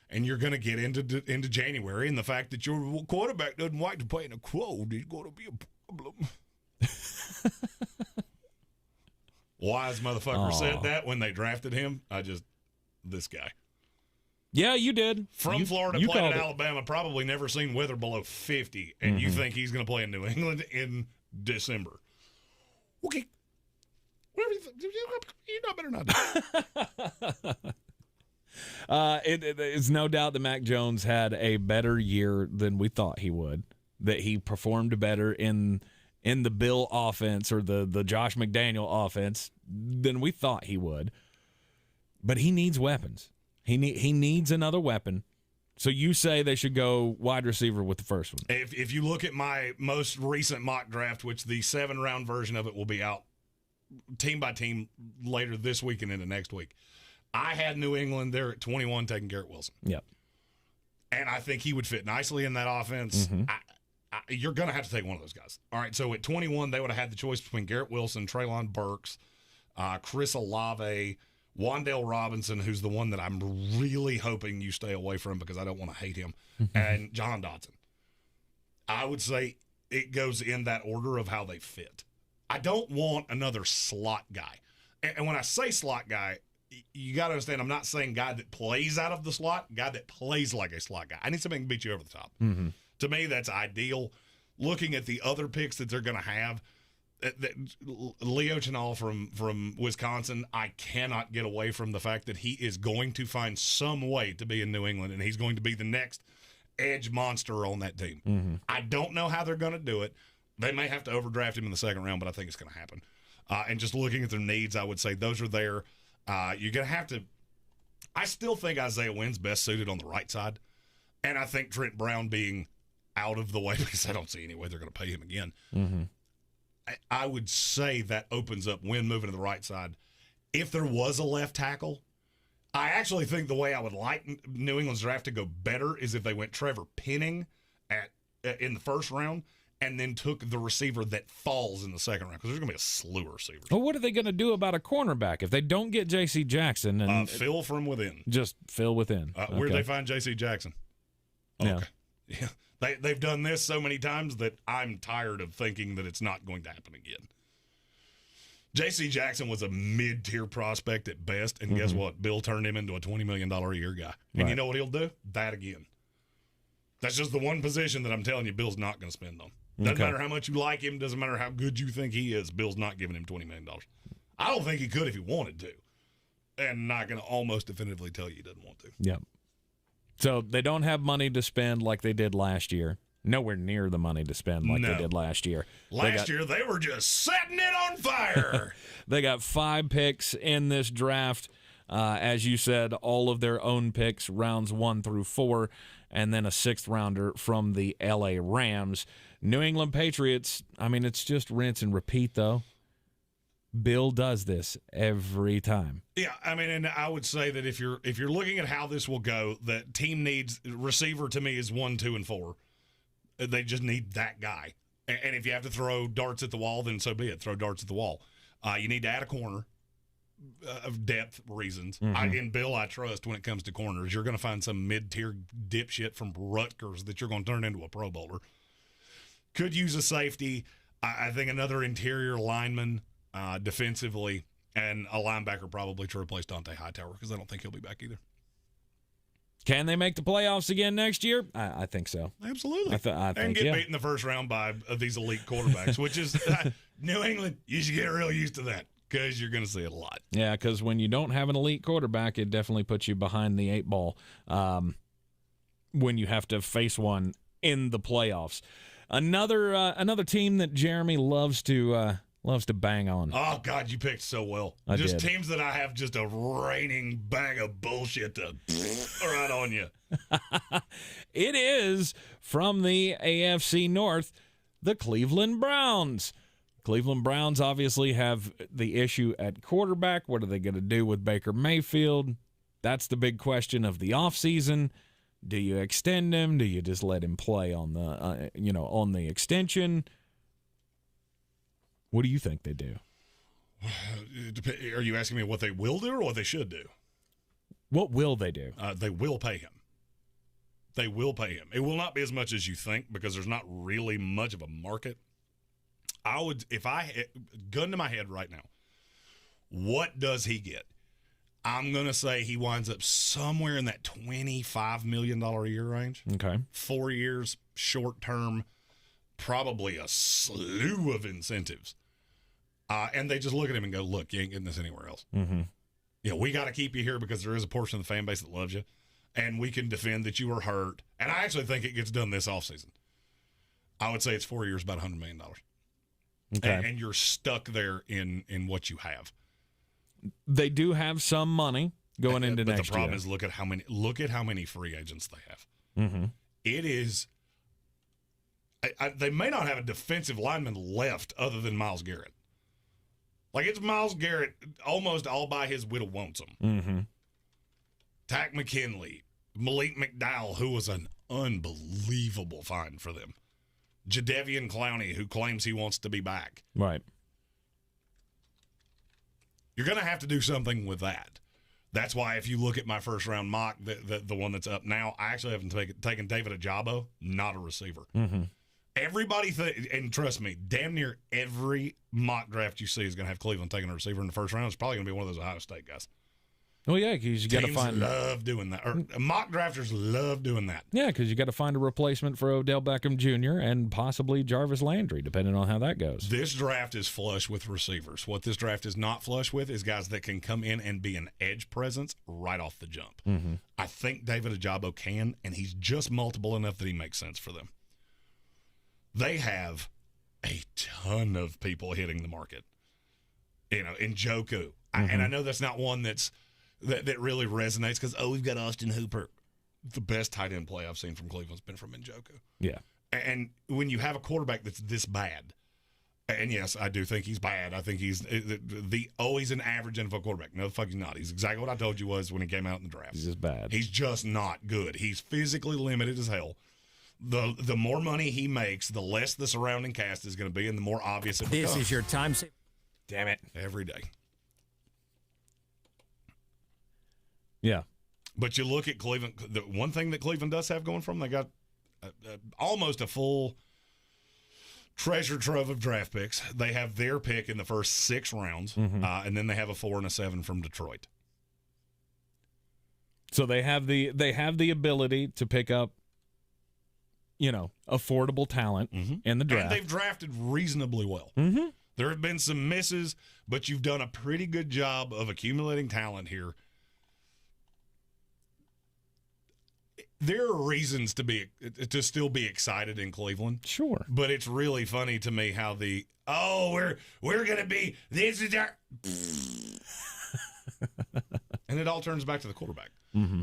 And you're going to get into January, and the fact that your quarterback doesn't like to play in a quote is going to be a problem. Wise motherfucker said that when they drafted him. This guy. Yeah, you did. From Florida, played at Alabama, probably never seen weather below 50, and you think he's going to play in New England in December. Okay. You know better not do it. It's no doubt that Mac Jones had a better year than we thought he would, that he performed better in the Bill offense or the Josh McDaniel offense than we thought he would. But he needs weapons. He needs another weapon. So you say they should go wide receiver with the first one. If you look at my most recent mock draft, which the 7-round version of it will be out team by team later this week and into next week, I had New England there at 21 taking Garrett Wilson. Yep. And I think he would fit nicely in that offense. You're going to have to take one of those guys. All right, so at 21, they would have had the choice between Garrett Wilson, Treylon Burks, Chris Olave, Wan'Dale Robinson, who's the one that I'm really hoping you stay away from because I don't want to hate him, and John Dodson. I would say it goes in that order of how they fit. I don't want another slot guy. And when I say slot guy, you got to understand I'm not saying guy that plays out of the slot, guy that plays like a slot guy. I need somebody who can beat you over the top. To me, that's ideal. Looking at the other picks that they're going to have, Leo Chenal from Wisconsin, I cannot get away from the fact that he is going to find some way to be in New England, and he's going to be the next edge monster on that team. I don't know how they're going to do it. They may have to overdraft him in the 2nd round, but I think it's going to happen. And just looking at their needs, I would say those are there. You're going to have to – I still think Isaiah Wynn's best suited on the right side, and I think Trent Brown being out of the way because I don't see any way they're going to pay him again. I would say that opens up Wynn moving to the right side. If there was a left tackle, I actually think the way I would like New England's draft to go better is if they went Trevor Penning in the 1st round and then took the receiver that falls in the 2nd round because there's going to be a slew of receivers. Well, what are they going to do about a cornerback if they don't get J.C. Jackson? And fill from within. Just fill within. Where'd they find J.C. Jackson? Okay. Yeah. They've done this so many times that I'm tired of thinking that it's not going to happen again. J.C. Jackson was a mid-tier prospect at best, and guess what? Bill turned him into a $20 million a year guy. And you know what he'll do? That again. That's just the one position that I'm telling you Bill's not going to spend on. Doesn't matter how much you like him. Doesn't matter how good you think he is. Bill's not giving him $20 million. I don't think he could if he wanted to. And not going to almost definitively tell you he doesn't want to. Yep. So they don't have money to spend like they did last year. Nowhere near the money to spend like they did last year. Last year, they were just setting it on fire. They got 5 picks in this draft. As you said, all of their own picks, rounds 1 through 4, and then a 6th rounder from the L.A. Rams. New England Patriots, I mean, it's just rinse and repeat, though. Bill does this every time. Yeah, I mean, and I would say that if you're looking at how this will go, that team needs receiver to me is 1, 2, and 4. They just need that guy. And if you have to throw darts at the wall, then so be it. Throw darts at the wall. You need to add a corner of depth reasons. Mm-hmm. In Bill, I trust when it comes to corners. You're going to find some mid-tier dipshit from Rutgers that you're going to turn into a Pro Bowler. Could use a safety. I think another interior lineman defensively, and a linebacker probably to replace Dante Hightower because I don't think he'll be back either. Can they make the playoffs again next year? I think so. Absolutely. I think, and get beat in the first round by these elite quarterbacks, which is New England. You should get real used to that because you're going to see it a lot. Yeah, because when you don't have an elite quarterback, it definitely puts you behind the 8 ball when you have to face one in the playoffs. Another team that Jeremy loves to bang on. Oh, God, you picked so well. I just did. Teams that I have just a raining bag of bullshit to right on you. It is from the AFC North, the Cleveland Browns. Cleveland Browns obviously have the issue at quarterback. What are they going to do with Baker Mayfield? That's the big question of the offseason. Do you extend him? Do you just let him play on the on the extension? What do you think they do? Are you asking me what they will do or what they should do? What will they do? They will pay him. They will pay him. It will not be as much as you think because there's not really much of a market. I would, if I gun to my head right now, what does he get? I'm going to say he winds up somewhere in that $25 million a year range. Okay. 4 years, short term, probably a slew of incentives. And they just look at him and go, look, you ain't getting this anywhere else. Mm-hmm. We got to keep you here because there is a portion of the fan base that loves you. And we can defend that you were hurt. And I actually think it gets done this offseason. I would say it's 4 years, about $100 million. Okay. And you're stuck there in what you have. They do have some money going into next year. But the problem is look at how many free agents they have. Mm-hmm. It is they may not have a defensive lineman left other than Myles Garrett. Like, it's Myles Garrett almost all by his whittle wants him. Mm-hmm. Tack McKinley, Malik McDowell, who was an unbelievable find for them. Jadeveon Clowney, who claims he wants to be back. Right. You're going to have to do something with that. That's why if you look at my first round mock, the one that's up now, I actually haven't taken David Ajabo, not a receiver. Mm-hmm. Everybody, and trust me, damn near every mock draft you see is going to have Cleveland taking a receiver in the first round. It's probably going to be one of those Ohio State guys. Well, yeah, because you got to find. Love doing that. Or mock drafters love doing that. Yeah, because you got to find a replacement for Odell Beckham Jr. and possibly Jarvis Landry, depending on how that goes. This draft is flush with receivers. What this draft is not flush with is guys that can come in and be an edge presence right off the jump. Mm-hmm. I think David Ajabo can, and he's just multiple enough that he makes sense for them. They have a ton of people hitting the market. In Njoku. Mm-hmm. And I know that's not one that really resonates because, we've got Austin Hooper. The best tight end play I've seen from Cleveland's been from Njoku. Yeah. And when you have a quarterback that's this bad, and yes, I do think he's bad. I think he's he's an average NFL quarterback. No, the fuck he's not. He's exactly what I told you was when he came out in the draft. He's just bad. He's just not good. He's physically limited as hell. The more money he makes, the less the surrounding cast is going to be, and the more obvious it becomes. This is your time. Damn it. Every day. Yeah. But you look at Cleveland, the one thing that Cleveland does have going for them, they got almost a full treasure trove of draft picks. They have their pick in the first 6 rounds, and then they have a 4 and a 7 from Detroit. So they have the ability to pick up, affordable talent in the draft. And they've drafted reasonably well. Mm-hmm. There have been some misses, but you've done a pretty good job of accumulating talent here. There are reasons to still be excited in Cleveland. Sure. But it's really funny to me how we're going to be, this is our, and it all turns back to the quarterback. Mm-hmm.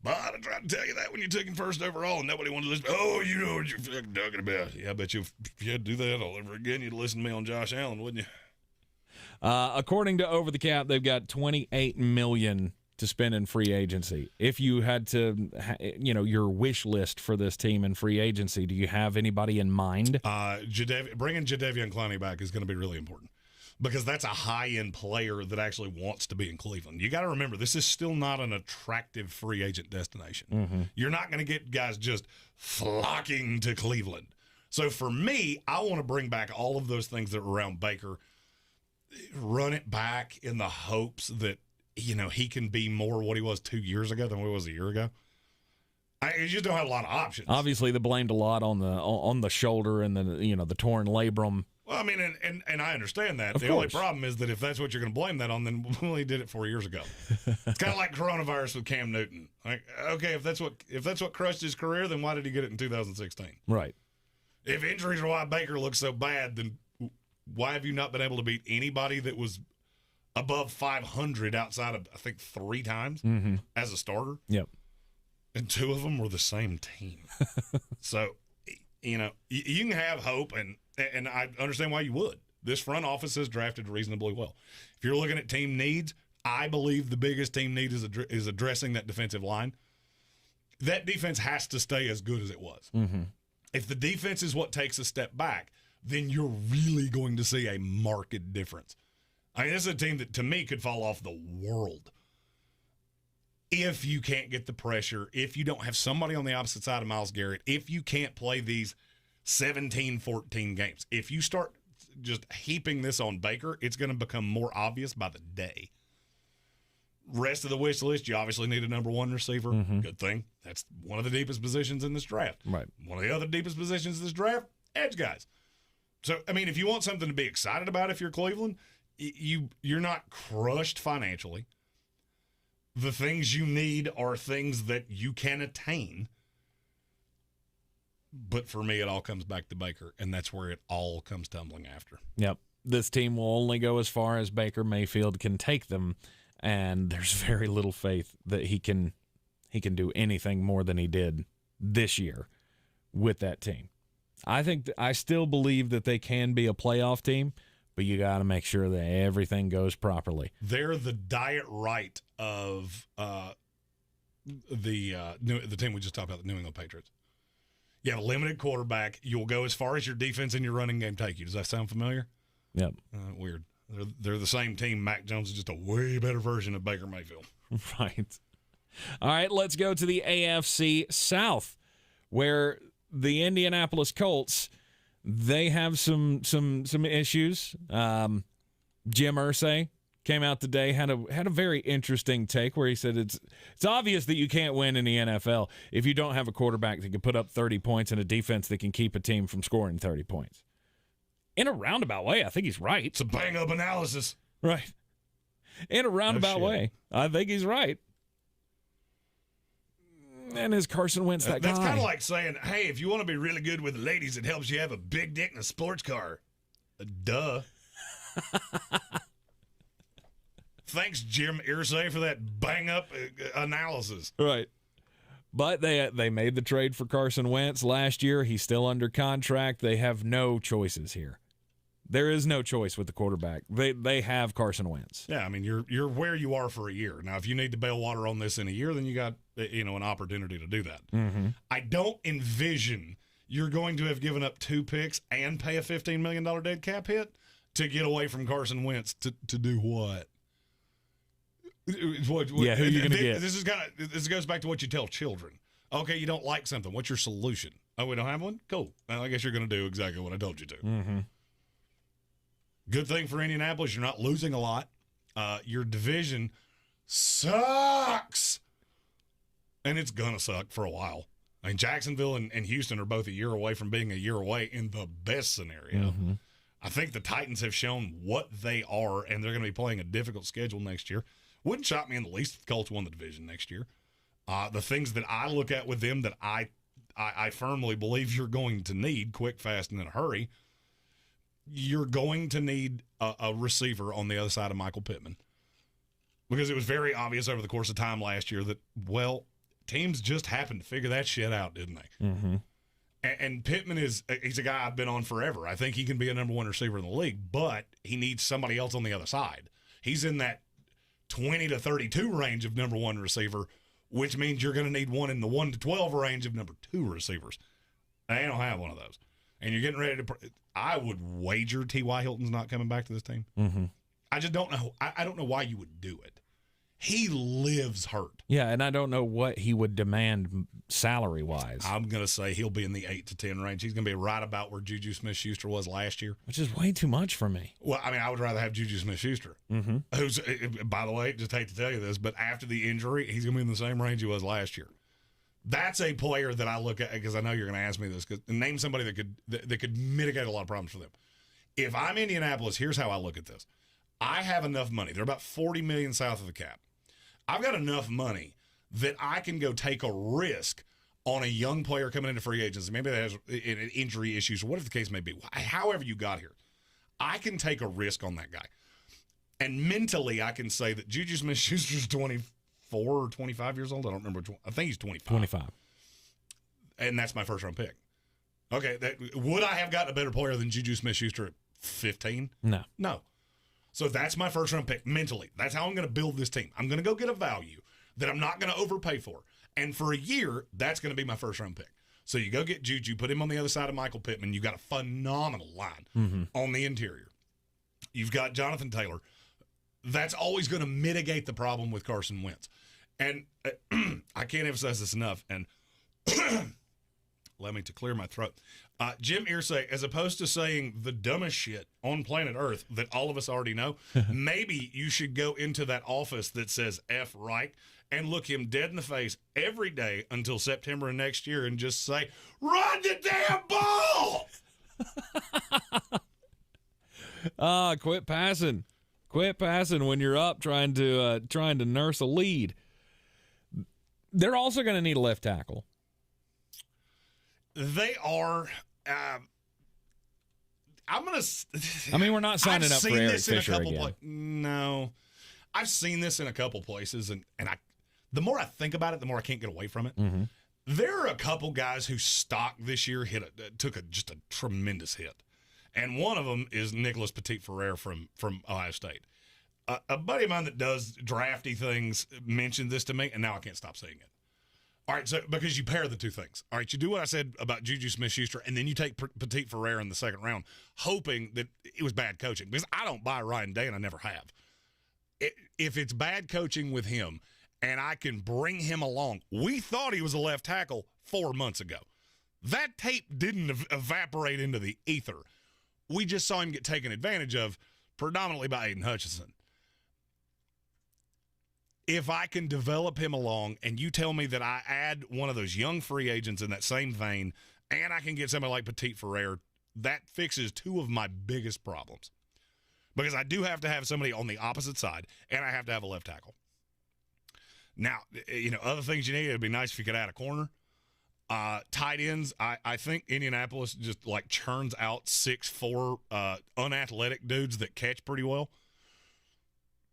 But I tried to tell you that when you took him first overall, and nobody wanted to listen. Oh, you know what you're fucking talking about. Yeah, I bet if you had to do that all over again, you'd listen to me on Josh Allen, wouldn't you? According to Over the Cap, they've got $28 million to spend in free agency. If you had to, your wish list for this team in free agency, do you have anybody in mind? Bringing Jadeveon Clowney back is going to be really important, because that's a high-end player that actually wants to be in Cleveland. You got to remember, this is still not an attractive free agent destination. Mm-hmm. You're not going to get guys just flocking to Cleveland. So for me, I want to bring back all of those things that were around Baker, run it back in the hopes that, he can be more what he was 2 years ago than what he was a year ago. You just don't have a lot of options. Obviously, they blamed a lot on the shoulder and the torn labrum. Well, I mean, and I understand that. Of the only course. problem is that if that's what you're going to blame that on, then he did it 4 years ago. It's kind of like coronavirus with Cam Newton. Like, okay, if that's what crushed his career, then why did he get it in 2016? Right. If injuries are why Baker looks so bad, then why have you not been able to beat anybody that was above 500 outside of, I think, 3 times as a starter? Yep. And 2 of them were the same team. So, you can have hope, and I understand why you would. This front office has drafted reasonably well. If you're looking at team needs, I believe the biggest team need is addressing that defensive line. That defense has to stay as good as it was. Mm-hmm. If the defense is what takes a step back, then you're really going to see a marked difference. I mean, this is a team that, to me, could fall off the world if you can't get the pressure, if you don't have somebody on the opposite side of Myles Garrett, if you can't play these 17-14 games. If you start just heaping this on Baker, it's going to become more obvious by the day. Rest of the wish list, you obviously need a number 1 receiver. Mm-hmm. Good thing. That's one of the deepest positions in this draft. Right. One of the other deepest positions in this draft, edge guys. So, I mean, if you want something to be excited about if you're Cleveland, you're not crushed financially. The things you need are things that you can attain. But for me, it all comes back to Baker, and that's where it all comes tumbling after. Yep. This team will only go as far as Baker Mayfield can take them, and there's very little faith that he can do anything more than he did this year with that team. I still believe that they can be a playoff team, but you got to make sure that everything goes properly. They're the diet right of the team we just talked about, the New England Patriots. You have a limited quarterback. You'll go as far as your defense and your running game take you. Does that sound familiar? Yep. Weird. They're the same team. Mac Jones is just a way better version of Baker Mayfield. Right. All right, let's go to the AFC South, where the Indianapolis Colts, they have some issues. Jim Irsay came out today, had a very interesting take where he said it's obvious that you can't win in the NFL if you don't have a quarterback that can put up 30 points and a defense that can keep a team from scoring 30 points. In a roundabout way, I think he's right. It's a bang-up analysis. Right. In a roundabout way, I think he's right. And is Carson Wentz that guy? That's kind of like saying, hey, if you want to be really good with the ladies, it helps you have a big dick in a sports car. Duh. Thanks, Jim Irsay, for that bang-up analysis. Right. But they made the trade for Carson Wentz last year. He's still under contract. They have no choices here. There is no choice with the quarterback. They have Carson Wentz. Yeah, I mean, you're where you are for a year. Now, if you need to bail water on this in a year, then you got an opportunity to do that. Mm-hmm. I don't envision you're going to have given up 2 picks and pay a $15 million dead cap hit to get away from Carson Wentz to do what? Who are you going to get? This goes back to what you tell children. Okay, you don't like something. What's your solution? Oh, we don't have one? Cool. Well, I guess you're going to do exactly what I told you to. Mm-hmm. Good thing for Indianapolis, you're not losing a lot. Your division sucks. And it's going to suck for a while. I mean, Jacksonville and Houston are both a year away from being a year away in the best scenario. Mm-hmm. I think the Titans have shown what they are, and they're going to be playing a difficult schedule next year. Wouldn't shock me in the least if the Colts won the division next year. The things that I look at with them that I firmly believe you're going to need quick, fast, and in a hurry, you're going to need a receiver on the other side of Michael Pittman. Because it was very obvious over the course of time last year that, well, teams just happened to figure that shit out, didn't they? Mm-hmm. And Pittman he's a guy I've been on forever. I think he can be a number one receiver in the league, but he needs somebody else on the other side. He's in that 20 to 32 range of number one receiver, which means you're going to need one in the 1 to 12 range of number two receivers. They don't have one of those. And you're getting ready to I would wager T.Y. Hilton's not coming back to this team. Mm-hmm. I just don't know. I don't know why you would do it. He lives hurt. Yeah, and I don't know what he would demand salary-wise. I'm going to say he'll be in the 8 to 10 range. He's going to be right about where Juju Smith-Schuster was last year. Which is way too much for me. Well, I mean, I would rather have Juju Smith-Schuster, who's, by the way, just hate to tell you this, but after the injury, he's going to be in the same range he was last year. That's a player that I look at, because I know you're going to ask me this, because name somebody that could mitigate a lot of problems for them. If I'm Indianapolis, here's how I look at this. I have enough money. They're about $40 million south of the cap. I've got enough money that I can go take a risk on a young player coming into free agency. Maybe that has injury issues or whatever the case may be. However you got here, I can take a risk on that guy. And mentally, I can say that Juju Smith-Schuster's 24 or 25 years old. I don't remember which one. I think he's 25. 25. And that's my first-round pick. Okay, would I have gotten a better player than Juju Smith-Schuster at 15? No. No. So that's my first-round pick mentally. That's how I'm going to build this team. I'm going to go get a value that I'm not going to overpay for. And for a year, that's going to be my first-round pick. So you go get Juju, put him on the other side of Michael Pittman. You've got a phenomenal line on the interior. You've got Jonathan Taylor. That's always going to mitigate the problem with Carson Wentz. And I can't emphasize this enough. And let me to clear my throat. Jim Irsay, as opposed to saying the dumbest shit on planet Earth that all of us already know, maybe you should go into that office that says F right and look him dead in the face every day until September of next year and just say, run the damn ball! Quit passing. Quit passing when you're up trying to nurse a lead. They're also going to need a left tackle. They are. I'm going to. I mean, we're not signing up for Eric Fisher again. No. I've seen this in a couple places, and the more I think about it, the more I can't get away from it. Mm-hmm. There are a couple guys whose stock this year took just a tremendous hit. And one of them is Nicholas Petit-Ferrer from Ohio State. A buddy of mine that does drafty things mentioned this to me, and now I can't stop saying it. All right, so because you pair the two things. All right, you do what I said about Juju Smith-Schuster, and then you take Petit-Ferrer in the second round, hoping that it was bad coaching. Because I don't buy Ryan Day, and I never have. If it's bad coaching with him, and I can bring him along, we thought he was a left tackle 4 months ago. That tape didn't evaporate into the ether. We just saw him get taken advantage of, predominantly by Aiden Hutchinson. If I can develop him along and you tell me that I add one of those young free agents in that same vein and I can get somebody like Petit-Ferrer, that fixes two of my biggest problems. Because I do have to have somebody on the opposite side and I have to have a left tackle. Now, other things you need, it would be nice if you could add a corner. Tight ends, I think Indianapolis just like churns out 6'4", unathletic dudes that catch pretty well.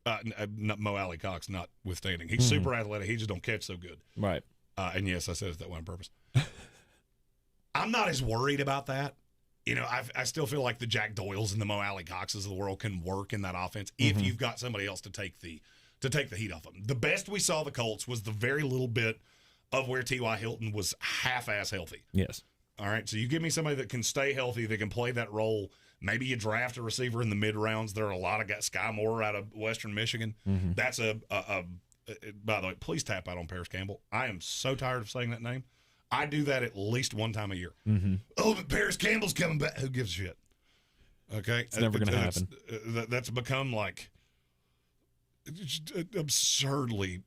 Mo Alley Cox notwithstanding. He's super athletic. He just don't catch so good. Right. And yes, I said it that way on purpose. I'm not as worried about that. I still feel like the Jack Doyles and the Mo Alley Coxes of the world can work in that offense if you've got somebody else to take the heat off them. The best we saw the Colts was the very little bit of where T.Y. Hilton was half-ass healthy. Yes. All right, so you give me somebody that can stay healthy, that can play that role. Maybe you draft a receiver in the mid-rounds. There are a lot of guys. Sky Moore out of Western Michigan. Mm-hmm. That's by the way, please tap out on Paris Campbell. I am so tired of saying that name. I do that at least one time a year. Mm-hmm. Oh, but Paris Campbell's coming back. Who gives a shit? Okay? It's never going to happen. That's become like absurdly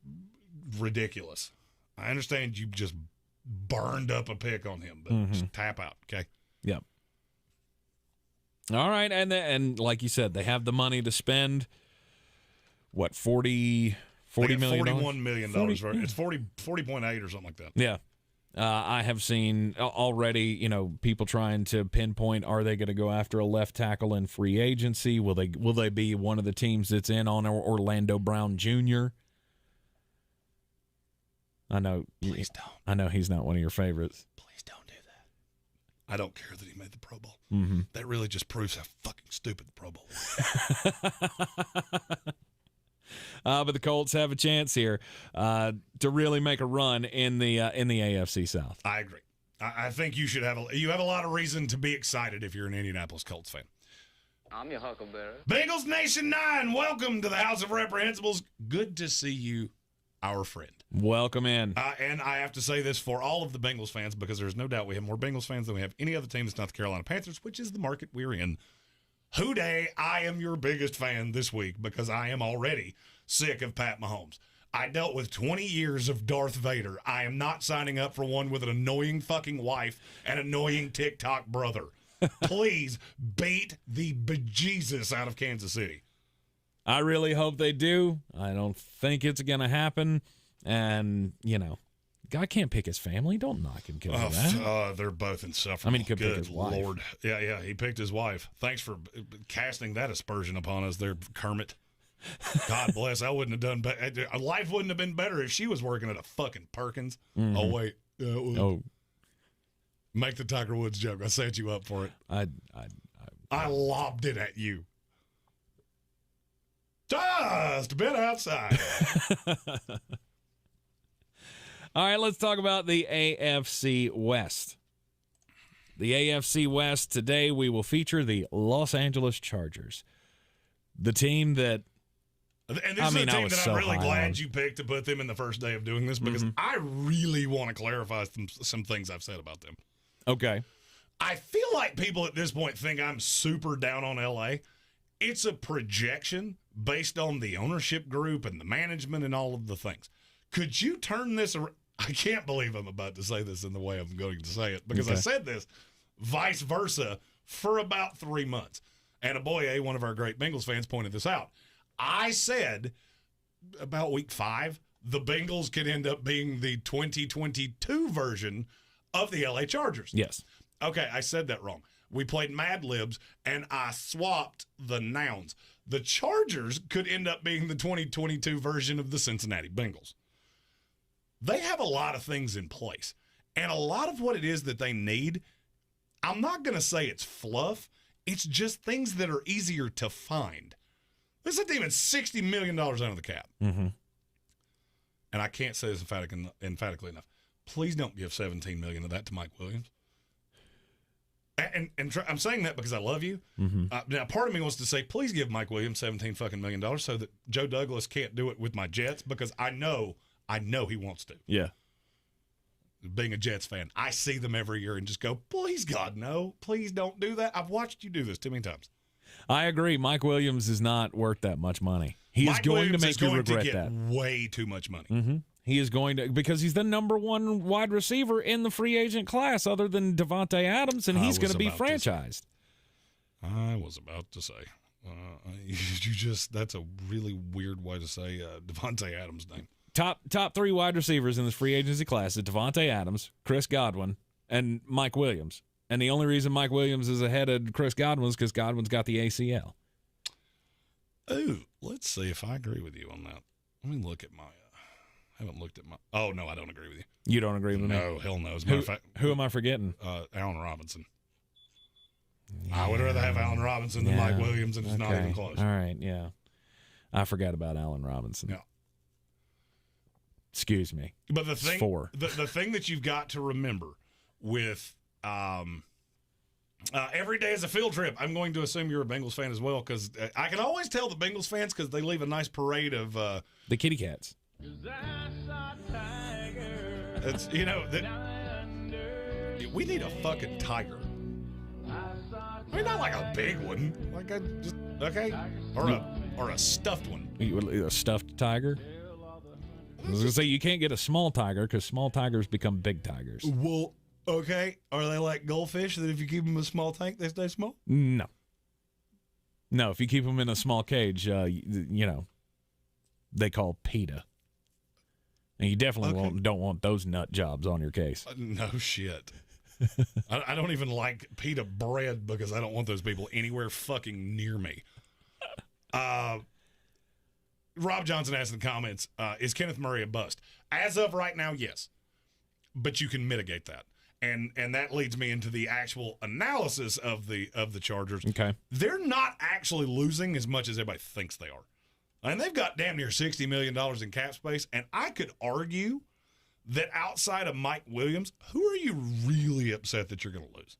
ridiculous. I understand you just burned up a pick on him, but just tap out, okay? Yep. All right, and like you said, they have the money to spend. What, $40 million? $41 million. It's 40.8 or something like that. Yeah. I have seen already, people trying to pinpoint, are they going to go after a left tackle in free agency? Will they be one of the teams that's in on Orlando Brown Jr.? I know. Please don't. I know he's not one of your favorites. Please don't do that. I don't care that he made the Pro Bowl. Mm-hmm. That really just proves how fucking stupid the Pro Bowl is. But the Colts have a chance here to really make a run in the AFC South. I agree. I think you have a lot of reason to be excited if you're an Indianapolis Colts fan. I'm your Huckleberry. Bengals Nation 9, welcome to the House of Reprehensibles. Good to see you, our friend. Welcome in. And I have to say this for all of the Bengals fans, because there's no doubt we have more Bengals fans than we have any other team that's not the Carolina Panthers, which is the market we're in. Hooday, I am your biggest fan this week because I am already sick of Pat Mahomes. I dealt with 20 years of Darth Vader. I am not signing up for one with an annoying fucking wife and annoying TikTok brother. Please beat the bejesus out of Kansas City. I really hope they do. I don't think it's going to happen. And, guy can't pick his family. Don't knock him because of that. They're both insufferable. I mean, he could Good pick his wife. Lord. Yeah, he picked his wife. Thanks for casting that aspersion upon us there, Kermit. God bless. I wouldn't have done better. Life wouldn't have been better if she was working at a fucking Perkins. Mm-hmm. Oh, wait. Make the Tiger Woods joke. I set you up for it. I lobbed it at you. Just a bit outside. All right, let's talk about the AFC West. The AFC West, today we will feature the Los Angeles Chargers. The team that... And this is a team that I'm really glad you picked to put them in the first day of doing this, because I really want to clarify some things I've said about them. Okay. I feel like people at this point think I'm super down on LA. It's a projection based on the ownership group and the management and all of the things. Could you turn this around? I can't believe I'm about to say this in the way I'm going to say it, because I said this vice versa for about 3 months. And Aboye, one of our great Bengals fans, pointed this out. I said about week 5, the Bengals could end up being the 2022 version of the LA Chargers. Yes. Okay, I said that wrong. We played Mad Libs, and I swapped the nouns. The Chargers could end up being the 2022 version of the Cincinnati Bengals. They have a lot of things in place, and a lot of what it is that they need, I'm not going to say it's fluff. It's just things that are easier to find. This is a team that's $60 million under the cap. Mm-hmm. And I can't say this emphatically enough. Please don't give $17 million of that to Mike Williams. And I'm saying that because I love you. Mm-hmm. Now, part of me wants to say, please give Mike Williams $17 million so that Joe Douglas can't do it with my Jets, because I know he wants to. Yeah. Being a Jets fan, I see them every year and just go, please, God, no. Please don't do that. I've watched you do this too many times. I agree. Mike Williams is not worth that much money. He is going to make you regret that. Way too much money. Mm-hmm. He is going to, because he's the number one wide receiver in the free agent class other than Devontae Adams, and he's going to be franchised. I was about to say. That's a really weird way to say Devontae Adams' name. Top 3 wide receivers in this free agency class is Devontae Adams, Chris Godwin, and Mike Williams. And the only reason Mike Williams is ahead of Chris Godwin is because Godwin's got the ACL. Oh, let's see if I agree with you on that. Let me look at my I haven't looked at my... Oh, no, I don't agree with you. You don't agree with me? No, hell no. As a matter of fact, who am I forgetting? Allen Robinson. Yeah. I would rather have Allen Robinson than Mike Williams, and it's not even close. All right, yeah. I forgot about Allen Robinson. Yeah. Excuse me. But the thing, the thing that you've got to remember with every day is a field trip. I'm going to assume you're a Bengals fan as well, because I can always tell the Bengals fans because they leave a nice parade of the kitty cats. It's we need a fucking tiger. I mean, not like a big one, like or a stuffed one. A stuffed tiger. I was going to say, you can't get a small tiger because small tigers become big tigers. Well, okay. Are they like goldfish that if you keep them in a small tank, they stay small? No. No, if you keep them in a small cage, they call PETA. And you definitely don't want those nut jobs on your case. No shit. I don't even like pita bread because I don't want those people anywhere fucking near me. Rob Johnson asked in the comments, is Kenneth Murray a bust? As of right now, yes. But you can mitigate that. And that leads me into the actual analysis of the Chargers. Okay. They're not actually losing as much as everybody thinks they are. And they've got damn near $60 million in cap space. And I could argue that outside of Mike Williams, who are you really upset that you're going to lose?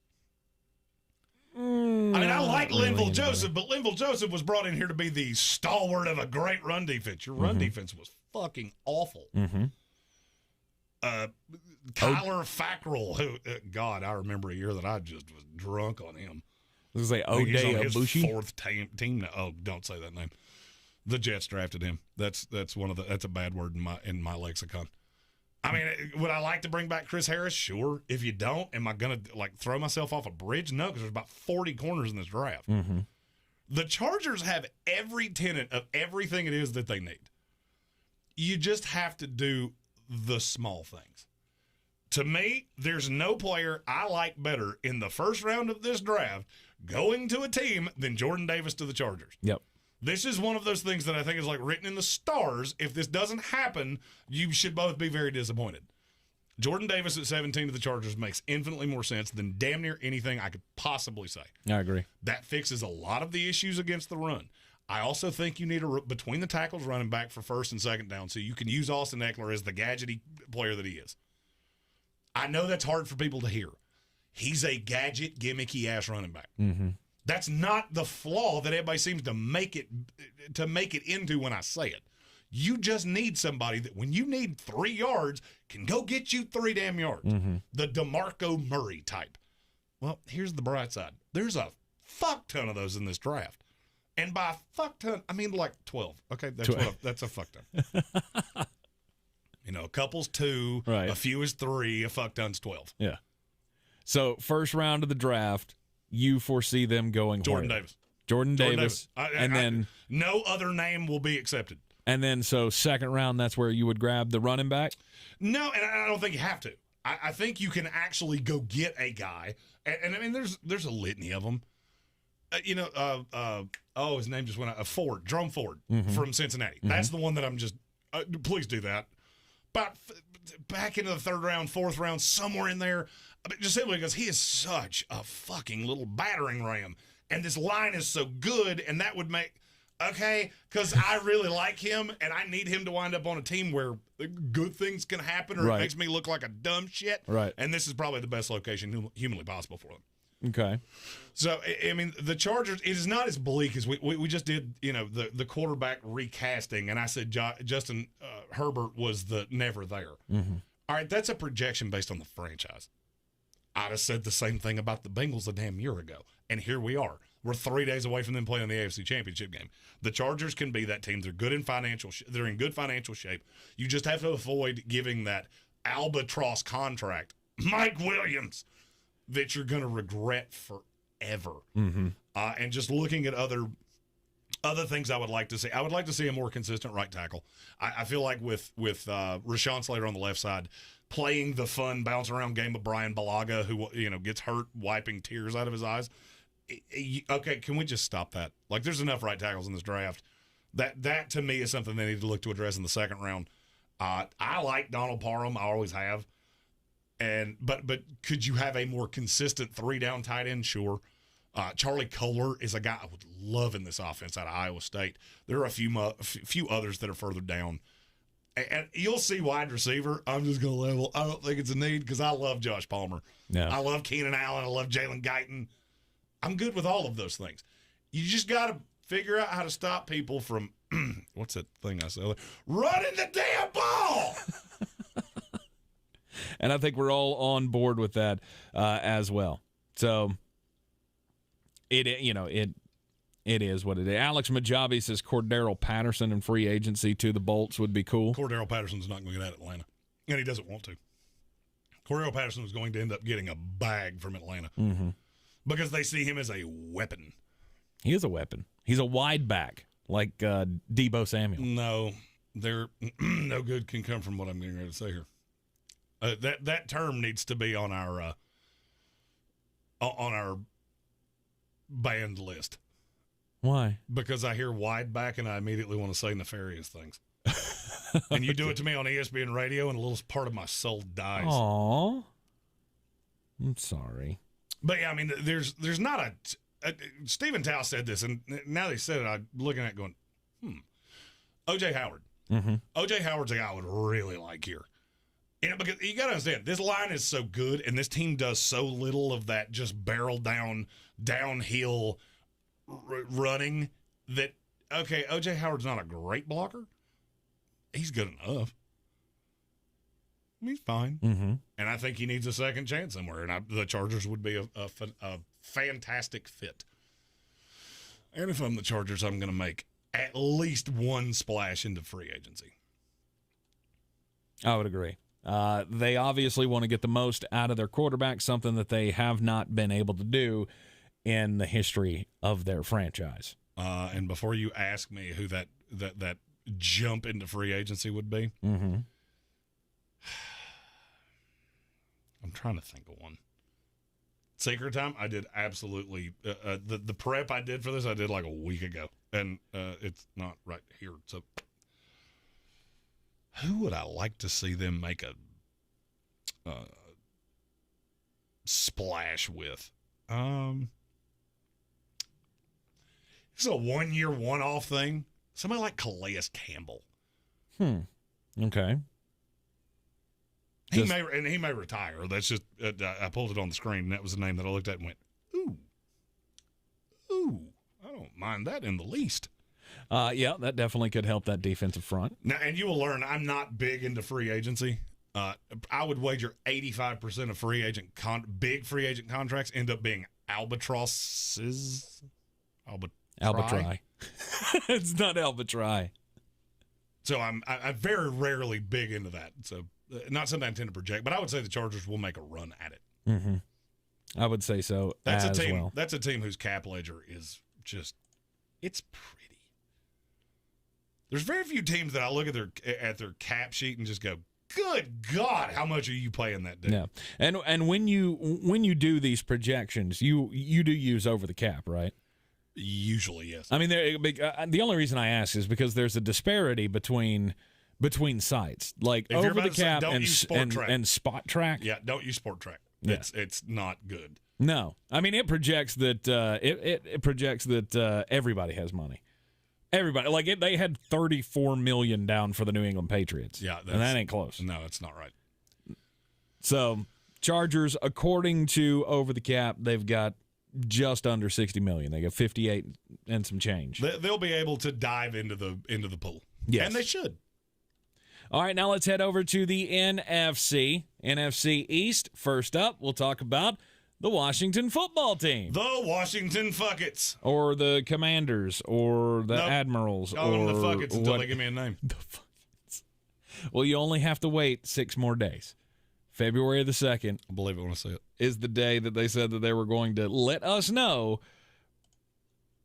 I mean, I like Linville Joseph, but Linville Joseph was brought in here to be the stalwart of a great run defense. Your run defense was fucking awful. Kyler Fackrell, who, God, I remember a year that I just was drunk on him. This is like O'Day Abushi? Fourth team now. Oh, don't say that name. The Jets drafted him. That's a bad word in my lexicon. I mean, would I like to bring back Chris Harris? Sure. If you don't, am I going to throw myself off a bridge? No, because there's about 40 corners in this draft. The Chargers have every tenet of everything it is that they need. You just have to do the small things. To me, there's no player I like better in the first round of this draft going to a team than Jordan Davis to the Chargers. Yep. This is one of those things that I think is like written in the stars. If this doesn't happen, you should both be very disappointed. Jordan Davis at 17 to the Chargers makes infinitely more sense than damn near anything I could possibly say. I agree. That fixes a lot of the issues against the run. I also think you need a between the tackles running back for first and second down so you can use Austin Eckler as the gadgety player that he is. I know that's hard for people to hear. He's a gadget, gimmicky-ass running back. That's not the flaw that everybody seems to make it into when I say it. You just need somebody that when you need 3 yards can go get you 3 damn yards. The DeMarco Murray type. Well, here's the bright side. There's a fuck ton of those in this draft. And by a fuck ton, I mean like 12. Okay, that's a fuck ton. A couple's 2, right. A few is 3, a fuck ton's 12. Yeah. So first round of the draft, you foresee them going Jordan Davis. Jordan Davis. Then no other name will be accepted. And then so second round, that's where you would grab the running back? No, and I don't think you have to. I think you can actually go get a guy. And I mean, there's a litany of them. His name just went out. Ford, Jerome Ford from Cincinnati. That's the one that I'm just, please do that. But back into the third round, fourth round, somewhere in there. Just simply because he is such a fucking little battering ram. And this line is so good, and that would make, because I really like him, and I need him to wind up on a team where good things can happen, or it makes me look like a dumb shit. Right. And this is probably the best location humanly possible for them. Okay. So, I mean, the Chargers, it is not as bleak as we just did, the quarterback recasting, and I said Justin Herbert was the never there. All right, that's a projection based on the franchise. I'd have said the same thing about the Bengals a damn year ago, and here we are. We're 3 days away from them playing the AFC Championship game. The Chargers can be that team. They're good in they're in good financial shape. You just have to avoid giving that albatross contract, Mike Williams, that you're going to regret forever. And just looking at other things I would like to see. I would like to see a more consistent right tackle. I feel like with Rashawn Slater on the left side, playing the fun bounce around game of Brian Balaga, who gets hurt, wiping tears out of his eyes. Okay, can we just stop that? Like, there's enough right tackles in this draft. That to me is something they need to look to address in the second round. I like Donald Parham. I always have. But could you have a more consistent 3-down tight end? Sure. Charlie Kohler is a guy I would love in this offense out of Iowa State. There are a few others that are further down. And you'll see wide receiver. I'm just going to level. I don't think it's a need because I love Josh Palmer. Yeah. I love Keenan Allen. I love Jalen Guyton. I'm good with all of those things. You just got to figure out how to stop people from, what's that thing I said? Running the damn ball! And I think we're all on board with that as well. So, It is what it is. Alex Majabi says Cordero Patterson in free agency to the Bolts would be cool. Cordero Patterson's not going to get out of Atlanta, and he doesn't want to. Cordero Patterson was going to end up getting a bag from Atlanta because they see him as a weapon. He is a weapon. He's a wide back, like Deebo Samuel. No, no good can come from what I'm getting ready to say here. That term needs to be on our banned list. Why? Because I hear wide back and I immediately want to say nefarious things. And you do it to me on ESPN Radio and a little part of my soul dies. Aw. I'm sorry. But yeah, I mean, there's not Stephen Tao said this, and now they said it, I'm looking at it going, O.J. Howard. O.J. Howard's a guy I would really like here. Because you got to understand, this line is so good, and this team does so little of that just barrel downhill running that, okay, O.J. Howard's not a great blocker. He's good enough. He's fine. And I think he needs a second chance somewhere, and the Chargers would be a fantastic fit. And if I'm the Chargers, I'm going to make at least one splash into free agency. I would agree. They obviously want to get the most out of their quarterback, something that they have not been able to do in the history of their franchise. And before you ask me who that jump into free agency would be, I'm trying to think of one. Secret time, I did absolutely the prep I did for this, I did like a week ago, and it's not right here. So, who would I like to see them make a splash with? This is a 1 year, one-off thing. Somebody like Calais Campbell. Okay. He may retire. That's just I pulled it on the screen, and that was the name that I looked at and went, ooh, I don't mind that in the least. Yeah, that definitely could help that defensive front. Now, and you will learn I'm not big into free agency. I would wager 85% of big free agent contracts end up being albatrosses. Albatry. It's not Albatry. So I'm very rarely big into that. So not something I intend to project, but I would say the Chargers will make a run at it. I would say so. That's as a team. Well. That's a team whose cap ledger is just it's pretty. There's very few teams that I look at their cap sheet and just go, "Good God, how much are you paying that dude?" Yeah, and when you do these projections, you do use over the cap, right? Usually, yes. I mean, the only reason I ask is because there's a disparity between sites, like if over the cap and Spot Track. Yeah, don't use Sport Track. Yeah. It's not good. No, I mean it projects that it projects that everybody has money. Everybody, like they had $34 million down for the New England Patriots. Yeah, and that ain't close. No, it's not right. So Chargers, according to over the cap, they've got just under $60 million. They got 58 and some change. They'll be able to dive into the pool. Yes, and they should. All right, now let's head over to the NFC. NFC East. First up, we'll talk about the Washington football team. The Washington Fuckets. Or the Commanders, or the Admirals. Or the Fuckets until they give me a name. The Fuckets. Well, you only have to wait 6 more days. February the 2nd. I believe it when I say it. Is the day that they said that they were going to let us know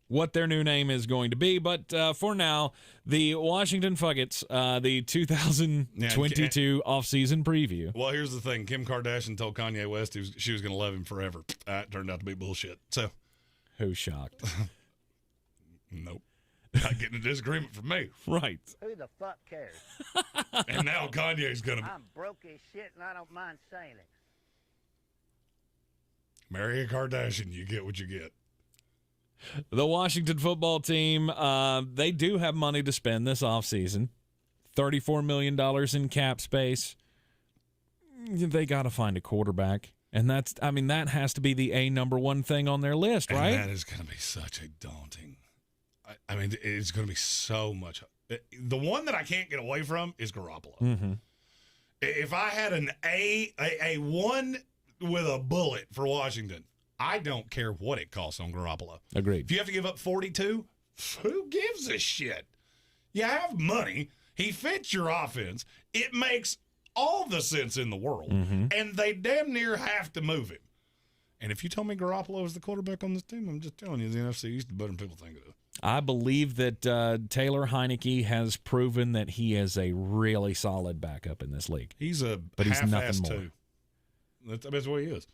what their new name is going to be. But for now, the Washington Fuckets, the 2022 offseason preview. Well, here's the thing. Kim Kardashian told Kanye West she was going to love him forever. That turned out to be bullshit. So, who's shocked? Nope. Not getting a disagreement from me. Right. Who the fuck cares? And now Kanye's going to... I'm broke as shit, and I don't mind saying it. Marry a Kardashian, you get what you get. The Washington football team, they do have money to spend this offseason. $34 million in cap space. They got to find a quarterback. And that has to be the number one thing on their list, right? And that is going to be such a daunting... I mean, it's going to be so much. The one that I can't get away from is Garoppolo. If I had a one with a bullet for Washington, I don't care what it costs on Garoppolo. Agreed. If you have to give up 42, who gives a shit? You have money. He fits your offense. It makes all the sense in the world. And they damn near have to move him. And if you told me Garoppolo is the quarterback on this team, I'm just telling you, the NFC East is better than people think it is. I believe that Taylor Heineke has proven that he is a really solid backup in this league. He's half-ass too. That's what he is.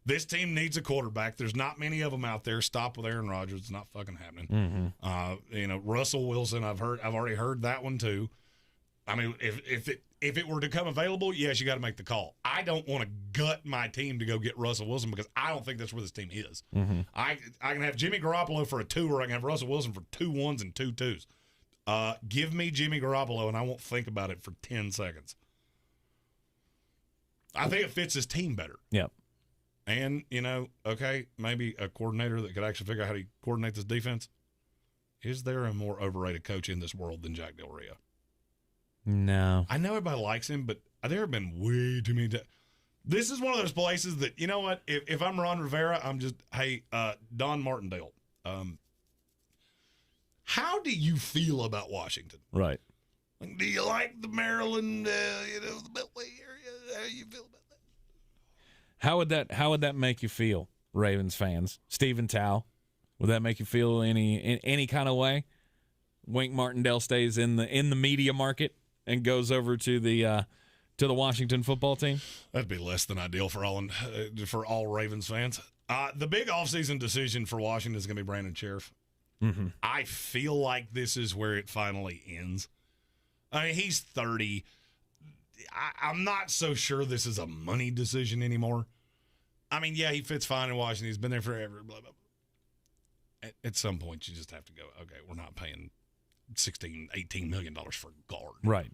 This team needs a quarterback. There's not many of them out there. Stop with Aaron Rodgers. It's not fucking happening. Russell Wilson. I've already heard that one too. I mean, if it were to come available, yes, you got to make the call. I don't want to gut my team to go get Russell Wilson because I don't think that's where this team is. I can have Jimmy Garoppolo for a 2, or I can have Russell Wilson for 2 1s and 2 2s. Give me Jimmy Garoppolo, and I won't think about it for 10 seconds. I think it fits his team better. Yep. And, okay, maybe a coordinator that could actually figure out how to coordinate this defense. Is there a more overrated coach in this world than Jack Del Rio? No. I know everybody likes him, but there have been way too many times. This is one of those places that, you know what, if I'm Ron Rivera, I'm just, hey, Don Martindale, how do you feel about Washington? Right. Like, do you like the Maryland, the Beltway area? How do you feel about that? How would that make you feel, Ravens fans? Stephen Tao, would that make you feel any kind of way? Wink Martindale stays in the media market and goes over to the Washington football team? That'd be less than ideal for all Ravens fans. The big offseason decision for Washington is going to be Brandon Sheriff. I feel like this is where it finally ends. I mean, he's 30. I'm not so sure this is a money decision anymore. I mean, yeah, he fits fine in Washington. He's been there forever. Blah, blah, blah. At some point, you just have to go, okay, we're not paying $16, $18 million for a guard. Right.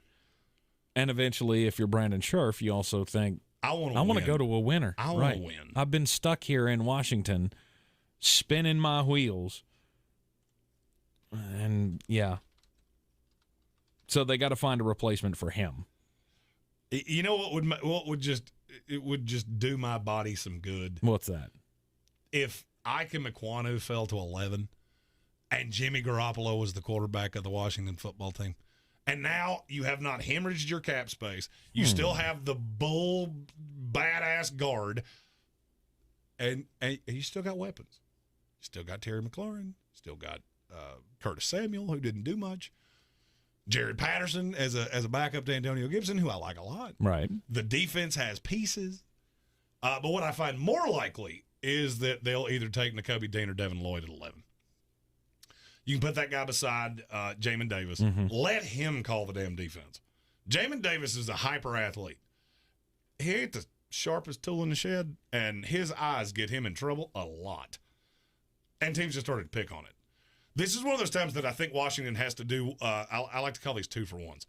And eventually, if you're Brandon Scherf, you also think, I want to go to a winner. I want to win. I've been stuck here in Washington, spinning my wheels. And, yeah. So they got to find a replacement for him. You know what would just do my body some good? What's that? If Ike Mekwonu fell to 11 and Jimmy Garoppolo was the quarterback of the Washington football team. And now you have not hemorrhaged your cap space. You still have the bull badass guard. And you still got weapons. You still got Terry McLaurin. Still got Curtis Samuel, who didn't do much. Jared Patterson as a backup to Antonio Gibson, who I like a lot. Right. The defense has pieces. But what I find more likely is that they'll either take Nakobe Dean or Devin Lloyd at 11. You can put that guy beside Jamin Davis. Let him call the damn defense. Jamin Davis is a hyper athlete. He ain't the sharpest tool in the shed, and his eyes get him in trouble a lot. And teams just started to pick on it. This is one of those times that I think Washington has to do, I like to call these 2-for-1s.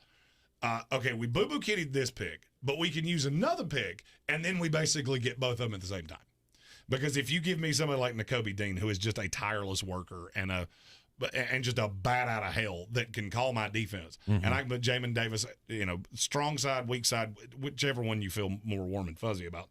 Okay, we boo-boo kittied this pick, but we can use another pick, and then we basically get both of them at the same time. Because if you give me somebody like Nakobe Dean, who is just a tireless worker and just a bat out of hell that can call my defense, and I can put Jamin Davis, strong side, weak side, whichever one you feel more warm and fuzzy about,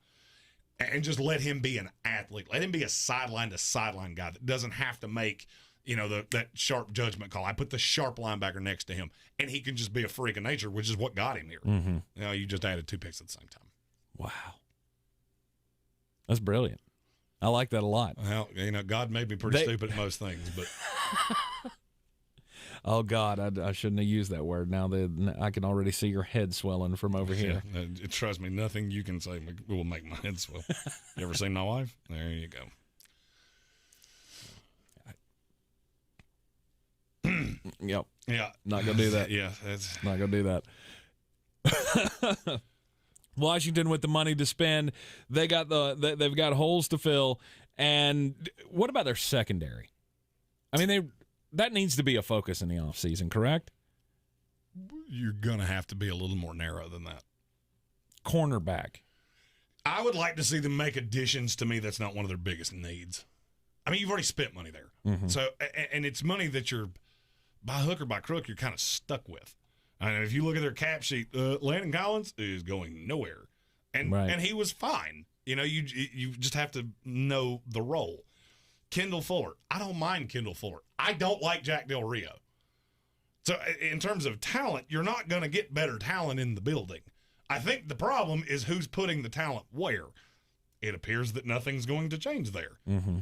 and just let him be an athlete. Let him be a sideline-to-sideline guy that doesn't have to make – that sharp judgment call. I put the sharp linebacker next to him, and he can just be a freak of nature, which is what got him here. You just added 2 picks at the same time. Wow. That's brilliant. I like that a lot. Well, God made me pretty stupid at most things, but. Oh, God, I shouldn't have used that word. Now that I can already see your head swelling from over here. Trust me, nothing you can say will make my head swell. You ever seen my wife? There you go. Yep. Yeah. Not going to do that. Yeah. Not going to do that. Washington with the money to spend. They've got holes to fill. And what about their secondary? I mean, that needs to be a focus in the offseason, correct? You're going to have to be a little more narrow than that. Cornerback. I would like to see them make additions. To me, that's not one of their biggest needs. I mean, you've already spent money there. So, and it's money that you're, by hook or by crook, you're kind of stuck with. And if you look at their cap sheet, Landon Collins is going nowhere. And he was fine. You just have to know the role. Kendall Fuller. I don't mind Kendall Fuller. I don't like Jack Del Rio. So in terms of talent, you're not going to get better talent in the building. I think the problem is who's putting the talent where. It appears that nothing's going to change there. Mm-hmm.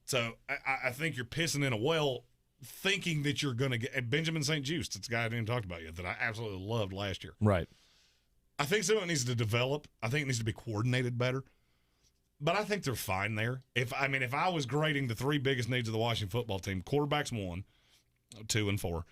So I think you're pissing in a well thinking that you're going to get Benjamin St. Just. It's a guy I didn't talk about yet that I absolutely loved last year. Right. I think some of it needs to develop. I think it needs to be coordinated better. But I think they're fine there. If I was grading the three biggest needs of the Washington football team, quarterback's 1, 2, and 4.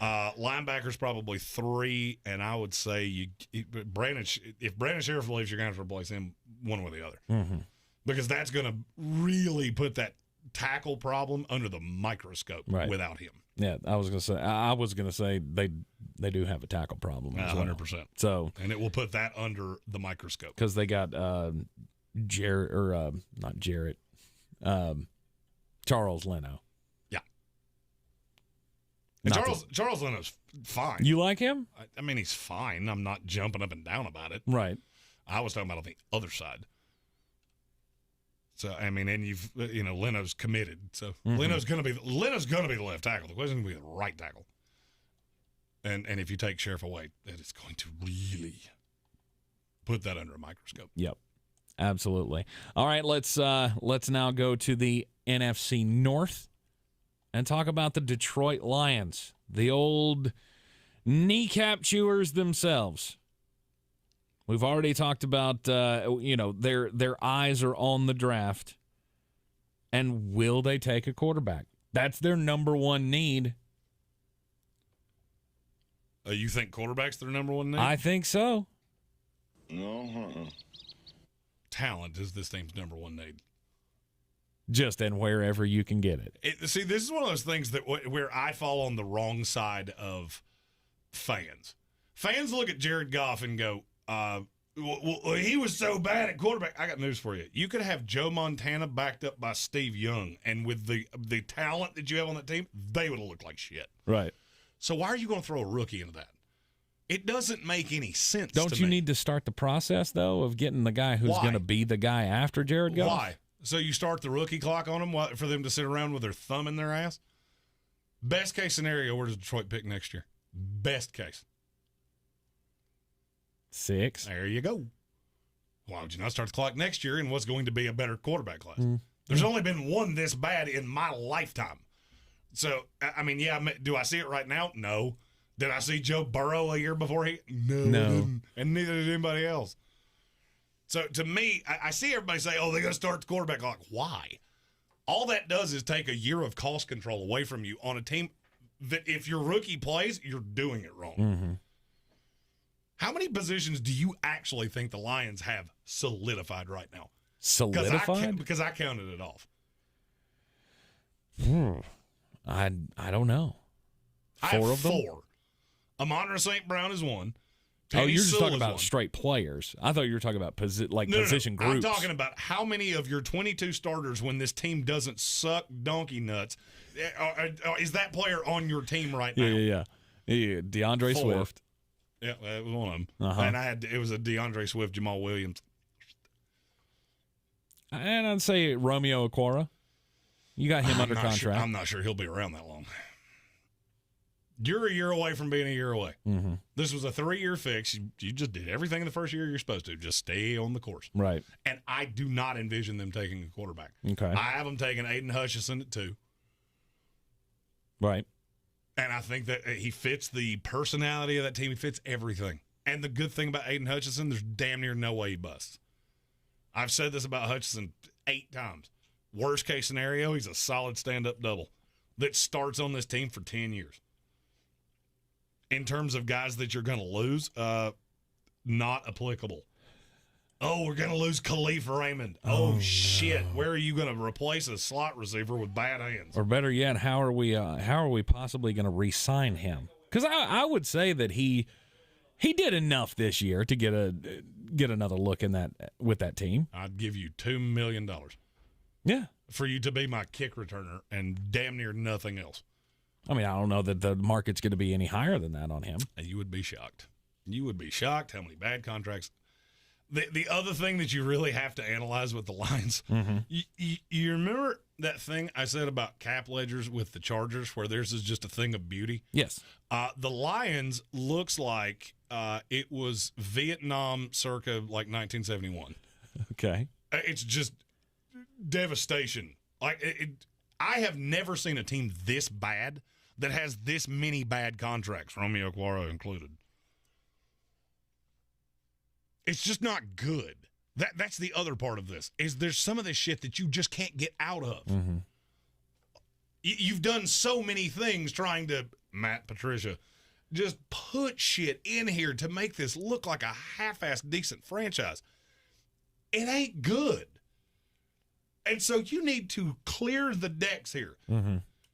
Linebackers probably 3, and I would say if Brandon Sheriff leaves, you're going to have to replace him one or the other. Mm-hmm. Because that's going to really put that tackle problem under the microscope without him. Yeah, I was going to say they do have a tackle problem as 100%. Well. So, and it will put that under the microscope. Because they got Charles Leno. Yeah. And Charles Leno's fine. You like him? I mean, he's fine. I'm not jumping up and down about it. Right. I was talking about on the other side. So, I mean, and Leno's committed. So Leno's going to be the left tackle. The question is going to be the right tackle. And if you take Sheriff away, that is going to really put that under a microscope. Yep. Absolutely. All right, let's now go to the NFC North and talk about the Detroit Lions, the old kneecap chewers themselves. We've already talked about their eyes are on the draft, and will they take a quarterback? That's their number one need. You think quarterback's their number one need? I think so. No, talent is this team's number one need. Just and wherever you can get it. See, this is one of those things that where I fall on the wrong side of fans. Fans look at Jared Goff and go, well, he was so bad at quarterback. I got news for you. You could have Joe Montana backed up by Steve Young, and with the talent that you have on that team, they would have looked like shit. Right. So why are you going to throw a rookie into that? It doesn't make any sense. Don't you need to start the process, though, of getting the guy who's going to be the guy after Jared Goff? Why? So you start the rookie clock on them for them to sit around with their thumb in their ass? Best case scenario, where does Detroit pick next year? Best case. 6. There you go. Why would you not start the clock next year in what's going to be a better quarterback class? Mm. There's only been one this bad in my lifetime. So, I mean, yeah, do I see it right now? No. Did I see Joe Burrow a year before he? No. And neither did anybody else. So, to me, I see everybody say, oh, they're going to start the quarterback clock. Why? All that does is take a year of cost control away from you on a team that if your rookie plays, you're doing it wrong. Mm-hmm. How many positions do you actually think the Lions have solidified right now? Solidified? Because I counted it off. I don't know. 4 of them? 4. Amon-Ra St. Brown is 1. You're just Sewell talking about 1. straight players. I thought you were talking about position groups. I'm talking about how many of your 22 starters, when this team doesn't suck donkey nuts, is that player on your team right now? Yeah. DeAndre 4. Swift. Yeah, that was one of them. Uh-huh. And it was a DeAndre Swift, Jamal Williams. And I'd say Romeo Okwara. You got him under contract. I'm not sure he'll be around that long. You're a year away from being a year away. Mm-hmm. This was a 3-year fix. You just did everything in the first year you're supposed to. Just stay on the course. Right. And I do not envision them taking a quarterback. Okay. I have them taking Aiden Hutchinson at 2. Right. And I think that he fits the personality of that team. He fits everything. And the good thing about Aiden Hutchinson, there's damn near no way he busts. I've said this about Hutchinson 8 times. Worst case scenario, he's a solid stand-up double that starts on this team for 10 years. In terms of guys that you're going to lose, not applicable. Oh, we're going to lose Khalif Raymond. Oh, shit. Where are you going to replace a slot receiver with bad hands? Or better yet, how are we possibly going to re-sign him? Because I would say that he did enough this year to get another look in that with that team. I'd give you $2 million. Yeah. For you to be my kick returner and damn near nothing else. I mean, I don't know that the market's going to be any higher than that on him. And you would be shocked. You would be shocked how many bad contracts. The other thing that you really have to analyze with the Lions, you remember that thing I said about cap ledgers with the Chargers where theirs is just a thing of beauty? Yes. The Lions looks like it was Vietnam circa like 1971. Okay. It's just devastation. I have never seen a team this bad that has this many bad contracts, Romeo Cuaro included. It's just not good. That's the other part of this, is there's some of this shit that you just can't get out of. You've done so many things trying to, Matt Patricia, just put shit in here to make this look like a half-assed decent franchise. It ain't good. And so you need to clear the decks here.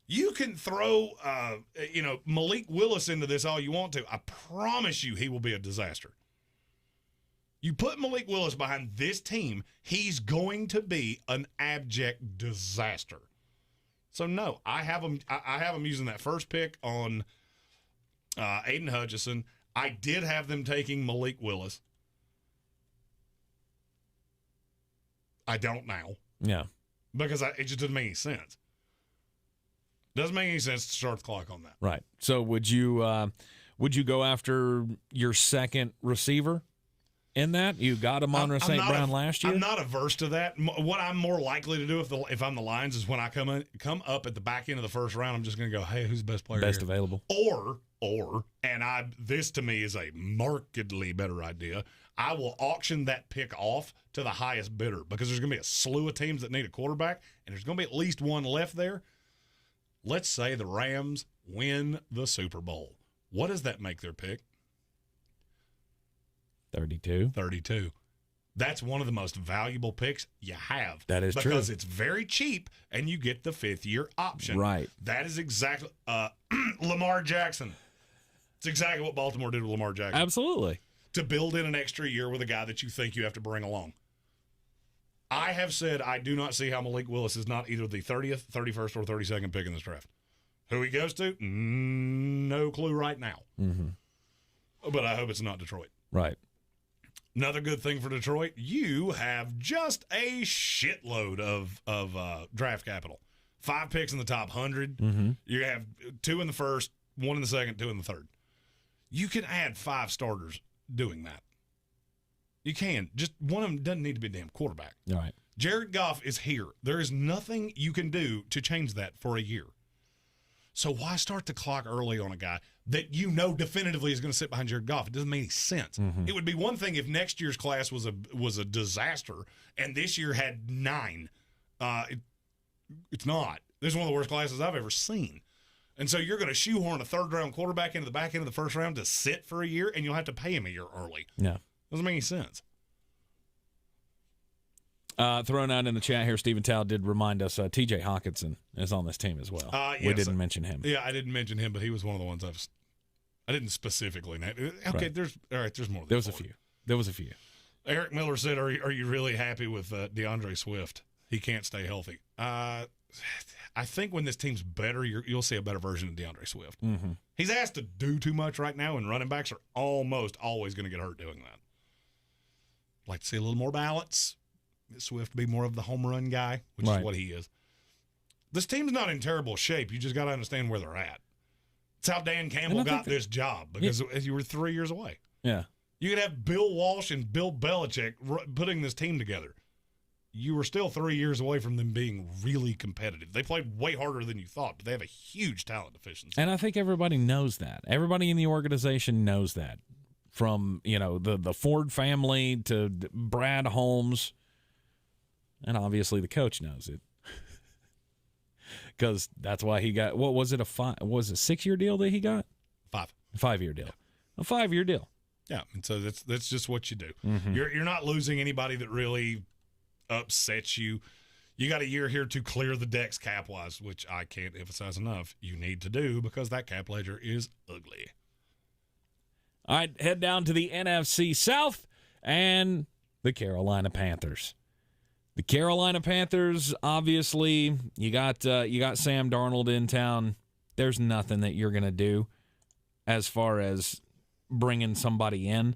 You can throw, Malik Willis into this all you want to. I promise you he will be a disaster. You put Malik Willis behind this team, he's going to be an abject disaster. So no, I have him using that first pick on Aiden Hutchinson. I did have them taking Malik Willis. I don't now. Yeah. Because it just doesn't make any sense. Doesn't make any sense to start the clock on that. Right. So would you go after your second receiver in that? You got Amon-Ra St. Brown last year? I'm not averse to that. What I'm more likely to do if I'm the Lions is when I come up at the back end of the first round, I'm just going to go, hey, who's the best player Best here? available. This to me is a markedly better idea. I will auction that pick off to the highest bidder because there's going to be a slew of teams that need a quarterback, and there's going to be at least one left there. Let's say the Rams win the Super Bowl. What does that make their pick? 32. That's one of the most valuable picks you have. That is true. Because it's very cheap, and you get the fifth-year option. Right. That is exactly Lamar Jackson. It's exactly what Baltimore did with Lamar Jackson. Absolutely. To build in an extra year with a guy that you think you have to bring along. I have said I do not see how Malik Willis is not either the 30th, 31st, or 32nd pick in this draft. Who he goes to, no clue right now. But I hope it's not Detroit. Right. Another good thing for Detroit, you have just a shitload of draft capital. 5 picks in the top 100. You have 2 in the first, 1 in the second, 2 in the third. You can add 5 starters doing that. You can. Just one of them doesn't need to be a damn quarterback. All right. Jared Goff is here. There is nothing you can do to change that for a year. So why start the clock early on a guy that you know definitively is going to sit behind Jared Goff? It doesn't make any sense. It would be one thing if next year's class was a disaster and this year had 9. It's not. This is one of the worst classes I've ever seen. And so you're going to shoehorn a third-round quarterback into the back end of the first round to sit for a year, and you'll have to pay him a year early. Yeah. Doesn't make any sense. Thrown out in the chat here, Stephen Tao did remind us T.J. Hawkinson is on this team as well. We didn't mention him. Yeah, I didn't mention him, but he was one of the ones I didn't specifically name. Okay, Right. There's more than There was 4. There was a few. Eric Miller said, are you really happy with DeAndre Swift? He can't stay healthy. I think when this team's better, you'll see a better version of DeAndre Swift. He's asked to do too much right now, and running backs are almost always going to get hurt doing that. Like to see a little more balance. Swift be more of the home run guy, which is what he is. This team's not in terrible shape. You just got to understand where they're at. It's how Dan Campbell got this job because you were 3 years away. Yeah. You could have Bill Walsh and Bill Belichick putting this team together. You were still 3 years away from them being really competitive. They played way harder than you thought, but they have a huge talent deficiency. And I think everybody knows that. Everybody in the organization knows that. From, the Ford family to Brad Holmes. And obviously the coach knows it. Because that's why he got, what was it, a 6-year deal that he got? 5. 5-year deal. A 5-year deal. Yeah, and so that's just what you do. You're not losing anybody that really upsets you. You got a year here to clear the decks cap-wise, which I can't emphasize enough. You need to do because that cap ledger is ugly. All right, head down to the NFC South and the Carolina Panthers. The Carolina Panthers, obviously, you got Sam Darnold in town. There's nothing that you're going to do as far as bringing somebody in.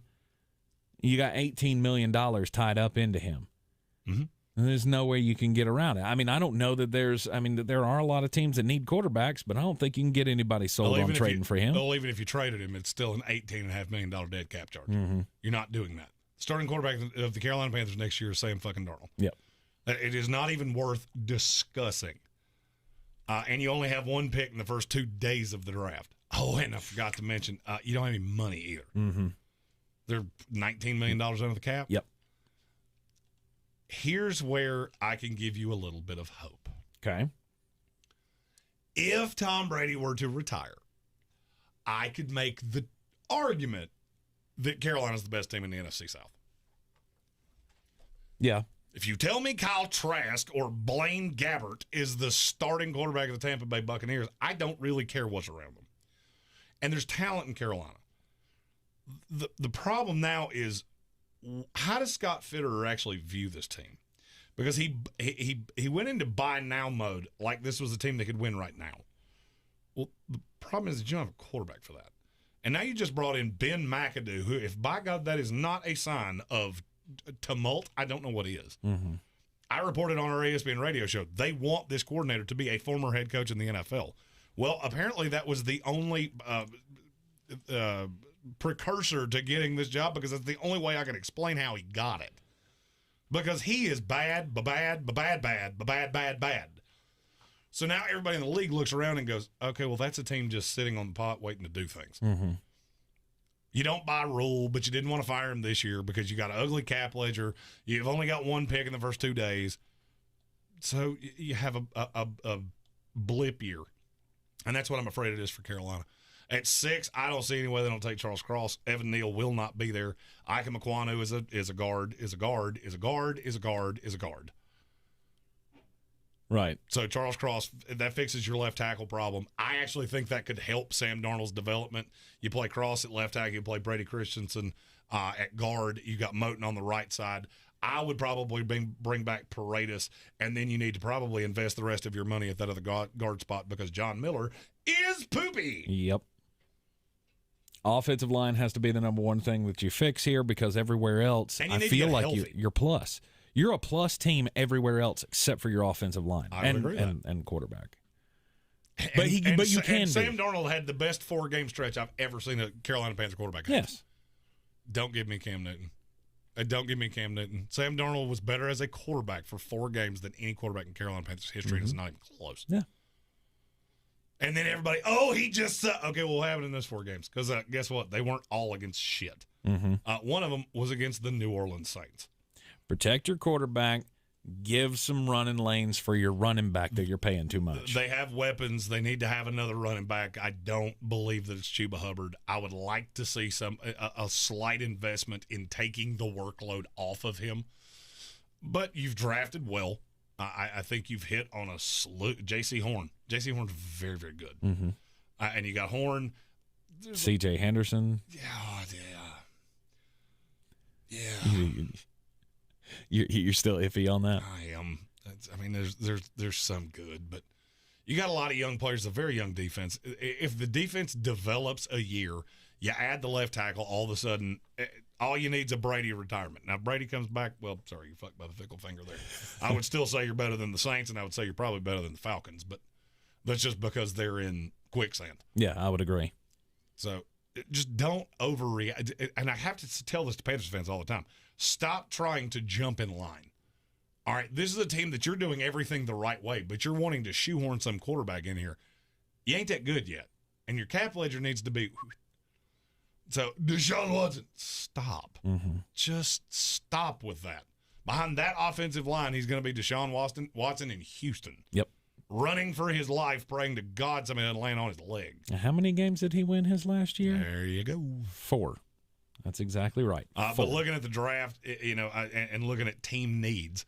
You got $18 million tied up into him. Mm-hmm. And there's no way you can get around it. I mean, I don't know that there are a lot of teams that need quarterbacks, but I don't think you can get anybody sold on trading for him. Well, even if you traded him, it's still an $18.5 million dead cap charge. Mm-hmm. You're not doing that. Starting quarterback of the Carolina Panthers next year is Sam fucking Darnold. Yep. It is not even worth discussing. And you only have one pick in the first 2 days of the draft. Oh, and I forgot to mention, you don't have any money either. Mm-hmm. They're $19 million under the cap. Yep. Here's where I can give you a little bit of hope. Okay. If Tom Brady were to retire, I could make the argument that Carolina's the best team in the NFC South. Yeah. If you tell me Kyle Trask or Blaine Gabbert is the starting quarterback of the Tampa Bay Buccaneers, I don't really care what's around them. And there's talent in Carolina. The problem now is, how does Scott Fitterer actually view this team? Because he went into buy now mode like this was a team that could win right now. Well, the problem is that you don't have a quarterback for that. And now you just brought in Ben McAdoo, who, if by God that is not a sign of tumult, I don't know what is. Mm-hmm. I reported on our ESPN radio show, they want this coordinator to be a former head coach in the NFL. Well, apparently that was the only precursor to getting this job, because it's the only way I can explain how he got it. Because he is bad. So now everybody in the league looks around and goes, okay, well, that's a team just sitting on the pot waiting to do things. Mm-hmm. You don't buy Rule, but you didn't want to fire him this year because you got an ugly cap ledger. You've only got one pick in the first 2 days. So you have a blip year. And that's what I'm afraid it is for Carolina. At 6, I don't see any way they don't take Charles Cross. Evan Neal will not be there. Ike McQuanu is a guard. Right. So Charles Cross, that fixes your left tackle problem. I actually think that could help Sam Darnold's development. You play Cross at left tackle, you play Brady Christensen at guard. You got Moton on the right side. I would probably bring back Paredes, and then you need to probably invest the rest of your money at that other guard spot because John Miller is poopy. Yep. Offensive line has to be the number one thing that you fix here, because everywhere else, I feel like you're plus. You're a plus team everywhere else except for your offensive line and quarterback. But you can. Sam Darnold had the best 4-game stretch I've ever seen a Carolina Panther quarterback have. Yes. Don't give me Cam Newton. Don't give me Cam Newton. Sam Darnold was better as a quarterback for 4 games than any quarterback in Carolina Panthers history. Mm-hmm. It's not even close. Yeah. And then everybody, he just okay, well, we'll have it in those 4 games. Because guess what? They weren't all against shit. Mm-hmm. One of them was against the New Orleans Saints. Protect your quarterback. Give some running lanes for your running back that you're paying too much. They have weapons. They need to have another running back. I don't believe that it's Chuba Hubbard. I would like to see a slight investment in taking the workload off of him. But you've drafted well. I think you've hit on a slew. J.C. Horn. J.C. Horn's very, very good. Mm-hmm. And you got Horn. C.J. Henderson. Yeah. You're still iffy on that? I am. There's some good, but you got a lot of young players, a very young defense. If the defense develops a year, you add the left tackle, all of a sudden, all you need is a Brady retirement. Now, if Brady comes back, well, sorry, you're fucked by the fickle finger there. I would still say you're better than the Saints, and I would say you're probably better than the Falcons, but that's just because they're in quicksand. Yeah, I would agree. So just don't overreact. And I have to tell this to Panthers fans all the time. Stop trying to jump in line. All right, this is a team that you're doing everything the right way, but you're wanting to shoehorn some quarterback in here. You ain't that good yet. And your cap ledger needs to be. So, Deshaun Watson, stop. Mm-hmm. Just stop with that. Behind that offensive line, he's going to be Deshaun Watson in Houston. Yep. Running for his life, praying to God somebody doesn't land on his leg. How many games did he win his last year? There you go. 4. That's exactly right. But looking at the draft, and looking at team needs,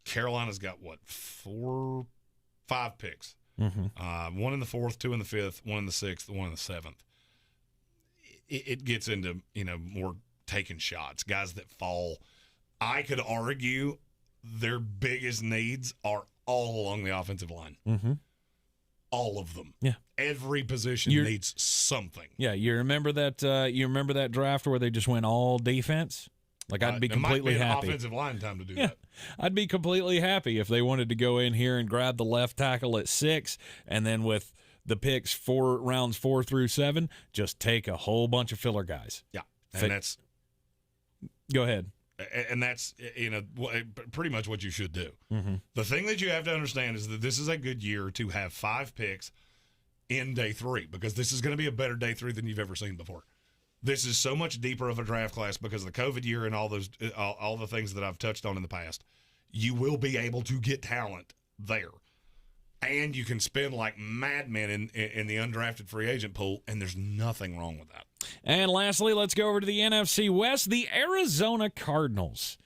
Carolina's got, 5 picks. Mm-hmm. 1 in the 4th, 2 in the 5th, 1 in the 6th, 1 in the 7th. It gets into, more taking shots, guys that fall. I could argue their biggest needs are all along the offensive line. Mm-hmm. All of them. Yeah. every position needs something. Yeah, you remember that draft where they just went all defense? Like, I'd be completely happy. happy. Offensive line time to do that. I'd be completely happy if they wanted to go in here and grab the left tackle at 6, and then with the picks rounds 4 through 7, just take a whole bunch of filler guys. Yeah, and that's. Go ahead. And that's pretty much what you should do. Mm-hmm. The thing that you have to understand is that this is a good year to have 5 picks in day 3, because this is going to be a better day 3 than you've ever seen before. This is so much deeper of a draft class because of the COVID year and all the things that I've touched on in the past. You will be able to get talent there, and you can spend like madmen in the undrafted free agent pool, and there's nothing wrong with that. And lastly, let's go over to the NFC West, the Arizona Cardinals.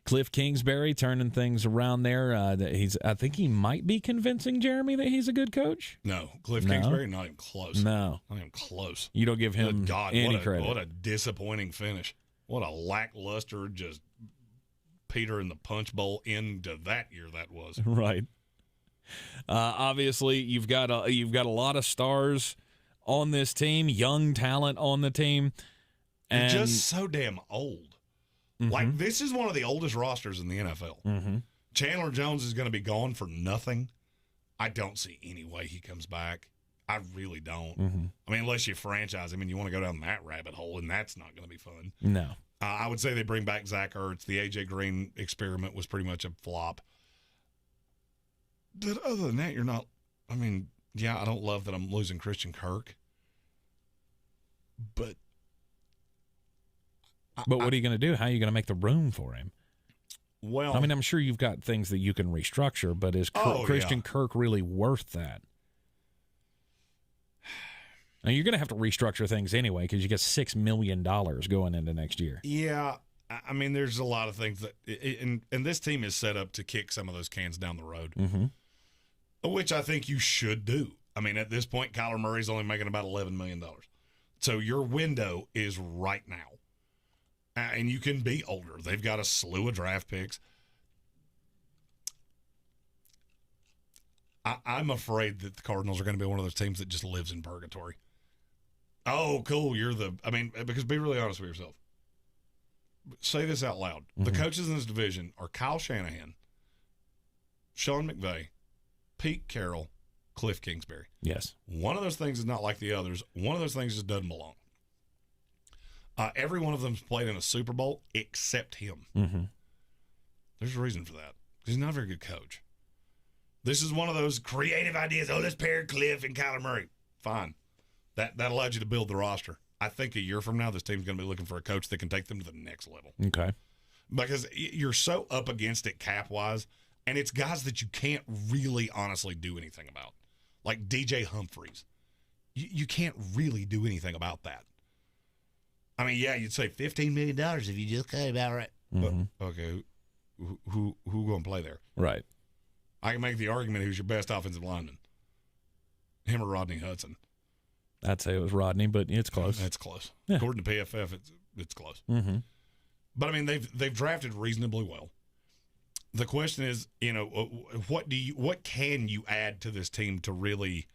Cliff Kingsbury turning things around there. I think he might be convincing Jeremy that he's a good coach. No, Cliff Kingsbury, not even close. No. Not even close. You don't give him any credit. What a disappointing finish. What a lackluster, just Peter in the punch bowl into that year that was. Right. Obviously, you've got a lot of stars on this team, young talent on the team. And you're just so damn old. Mm-hmm. Like, this is one of the oldest rosters in the NFL. Mm-hmm. Chandler Jones is going to be gone for nothing. I don't see any way he comes back. I really don't. Mm-hmm. I mean, unless you franchise him and you want to go down that rabbit hole, and that's not going to be fun. No. I would say they bring back Zach Ertz. The A.J. Greene experiment was pretty much a flop. But other than that, you're not – I mean, yeah, I don't love that I'm losing Christian Kirk. But what are you going to do? How are you going to make the room for him? Well, I mean, I'm sure you've got things that you can restructure, but is Christian Kirk really worth that? Now, you're going to have to restructure things anyway because you get $6 million going into next year. Yeah. I mean, there's a lot of things that – and this team is set up to kick some of those cans down the road, which I think you should do. I mean, at this point, Kyler Murray's only making about $11 million. So your window is right now. And you can be older. They've got a slew of draft picks. I'm afraid that the Cardinals are going to be one of those teams that just lives in purgatory. Oh, cool. Because be really honest with yourself. Say this out loud. Mm-hmm. The coaches in this division are Kyle Shanahan, Sean McVay, Pete Carroll, Cliff Kingsbury. Yes. One of those things is not like the others. One of those things just doesn't belong. Every one of them's played in a Super Bowl except him. Mm-hmm. There's a reason for that. He's not a very good coach. This is one of those creative ideas. Oh, let's pair Cliff and Kyler Murray. Fine. That allowed you to build the roster. I think a year from now, this team's going to be looking for a coach that can take them to the next level. Okay. Because you're so up against it cap-wise, and it's guys that you can't really honestly do anything about. Like DJ Humphries. You can't really do anything about that. I mean, yeah, you'd say $15 million if you just cut him out right. Mm-hmm. But, okay, who going to play there? Right. I can make the argument who's your best offensive lineman. Him or Rodney Hudson. I'd say it was Rodney, but it's close. It's close. Yeah. According to PFF, it's close. Mm-hmm. But, I mean, they've drafted reasonably well. The question is, what can you add to this team to really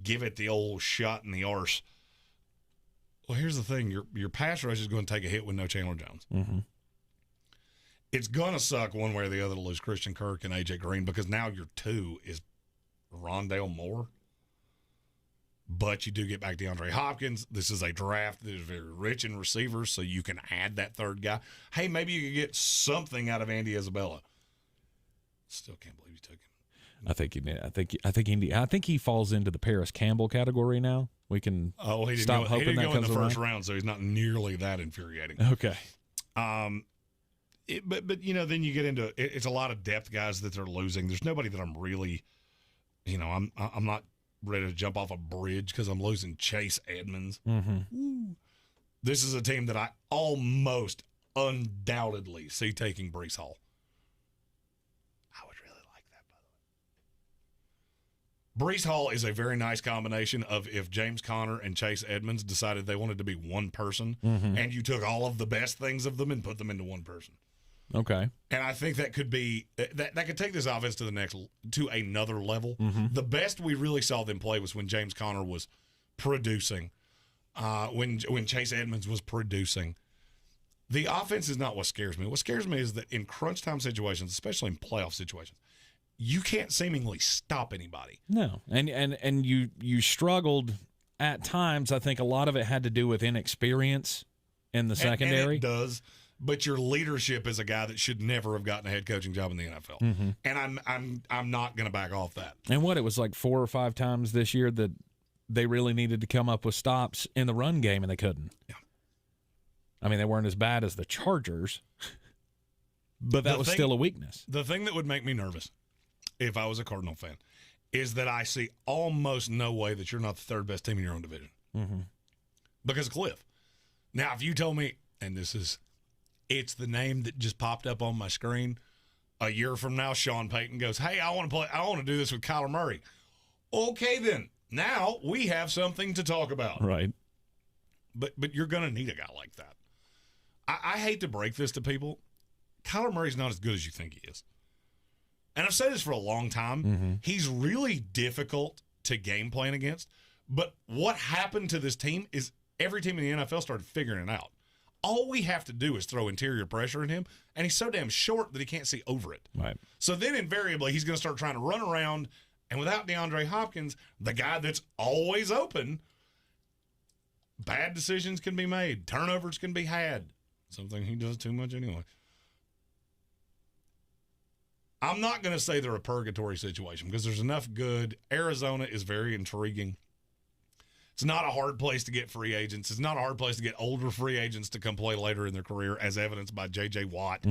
give it the old shot in the arse? Well, here's the thing. Your pass rush is going to take a hit with no Chandler Jones. Mm-hmm. It's going to suck one way or the other to lose Christian Kirk and A.J. Greene because now your 2 is Rondale Moore. But you do get back DeAndre Hopkins. This is a draft that is very rich in receivers, so you can add that third guy. Hey, maybe you could get something out of Andy Isabella. Still can't believe you took him. I think he falls into the Paris Campbell category now. We can stop hoping that comes around. He didn't go in the first round, so he's not nearly that infuriating. Okay. But then you get into it's a lot of depth guys that they're losing. There's nobody that I'm really, I'm not ready to jump off a bridge because I'm losing Chase Edmonds. Mm-hmm. This is a team that I almost undoubtedly see taking Breece Hall. I would really like that, by the way. Breece Hall is a very nice combination of if James Conner and Chase Edmonds decided they wanted to be one person, mm-hmm. and you took all of the best things of them and put them into one person. Okay. And I think that could be that could take this offense to another level. The best we really saw them play was when James Conner was producing, when Chase Edmonds was producing. The offense is not what scares me. What scares me is that in crunch time situations, especially in playoff situations, you can't seemingly stop anybody. No, and you struggled at times. I think a lot of it had to do with inexperience in the secondary. And it does, but your leadership is a guy that should never have gotten a head coaching job in the NFL. And I'm not going to back off that. And it was like 4 or 5 times this year that they really needed to come up with stops in the run game, and they couldn't. Yeah. I mean, they weren't as bad as the Chargers, but that was still a weakness. The thing that would make me nervous, if I was a Cardinal fan, is that I see almost no way that you're not the third best team in your own division. Because of Cliff. Now, if you told me, and it's the name that just popped up on my screen, a year from now, Sean Payton goes, hey, I want to do this with Kyler Murray. Okay, then. Now we have something to talk about. Right. But you're going to need a guy like that. I hate to break this to people. Kyler Murray's not as good as you think he is. And I've said this for a long time. He's really difficult to game plan against. But what happened to this team is every team in the NFL started figuring it out. All we have to do is throw interior pressure at him, and he's so damn short that he can't see over it. Right. So then invariably he's going to start trying to run around, and without DeAndre Hopkins, the guy that's always open, bad decisions can be made. Turnovers can be had. Something he does too much anyway. I'm not going to say they're a purgatory situation because there's enough good. Arizona is very intriguing. It's not a hard place to get free agents. It's not a hard place to get older free agents to come play later in their career, as evidenced by J.J. Watt,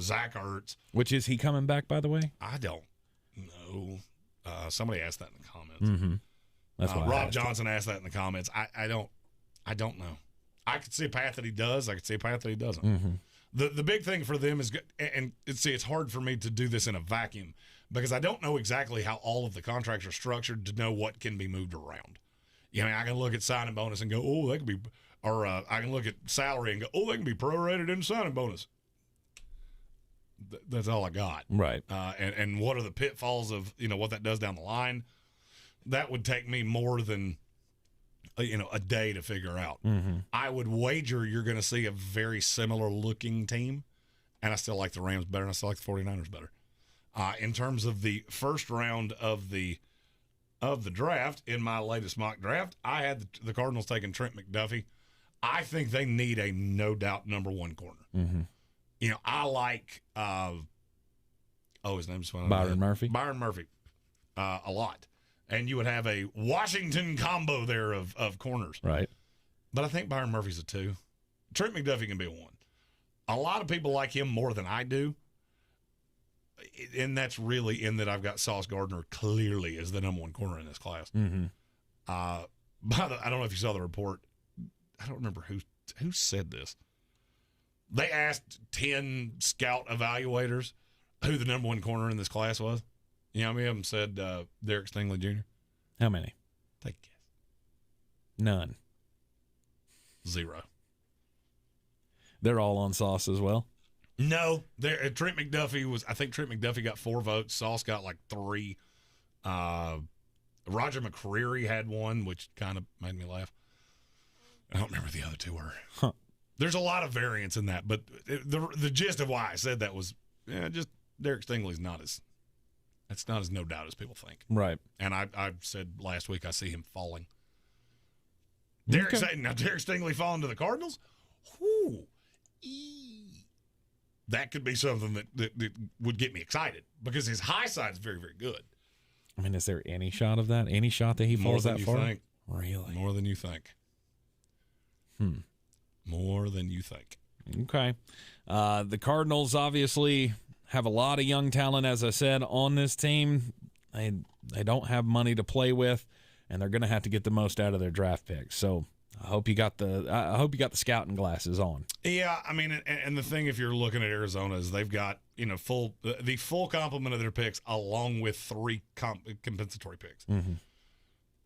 Zach Ertz. Which, is he coming back, by the way? I don't know. Somebody asked that in the comments. That's why Rob Johnson asked that in the comments. I don't know. I could see a path that he does. I could see a path that he doesn't. The big thing for them is, and it's hard for me to do this in a vacuum because I don't know exactly how all of the contracts are structured to know what can be moved around. I mean, I can look at signing bonus and go, oh, that could be, or I can look at salary and go, oh, they can be prorated into signing bonus. That's all I got. Right. And what are the pitfalls of, what that does down the line? That would take me more than, a day to figure out. I would wager you're going to see a very similar looking team, and I still like the Rams better, and I still like the 49ers better. In terms of the first round of the draft, in my latest mock draft, I had the Cardinals taking Trent McDuffie. I think they need a no doubt number one corner. I like his name's Byron Murphy. Byron Murphy, a lot. And you would have a Washington combo there of corners. Right. But I think Byron Murphy's a 2. Trent McDuffie can be a 1. A lot of people like him more than I do. And that's really in that I've got Sauce Gardner clearly as the number one corner in this class. I don't know if you saw the report. I don't remember who said this. They asked 10 scout evaluators who the number one corner in this class was. How many of them said Derek Stingley Jr.? How many? Take a guess. None. 0. They're all on Sauce as well? No. Trent McDuffie got 4 votes. Sauce got like 3. Roger McCreary had 1, which kind of made me laugh. I don't remember the other 2 were. There's a lot of variance in that, but the gist of why I said that was just Derek Stingley's not as no doubt as people think. Right. And I said last week I see him falling. Derek Stingley falling to the Cardinals? Whoo. That could be something that would get me excited because his high side is very, very good. I mean, is there any shot of that? Any shot that he falls that far? Think. Really? More than you think. More than you think. Okay. The Cardinals obviously have a lot of young talent, as I said, on this team. They don't have money to play with, and they're going to have to get the most out of their draft picks. So I hope you got the scouting glasses on. Yeah, I mean, and the thing, if you're looking at Arizona, is they've got the full complement of their picks, along with 3 compensatory picks.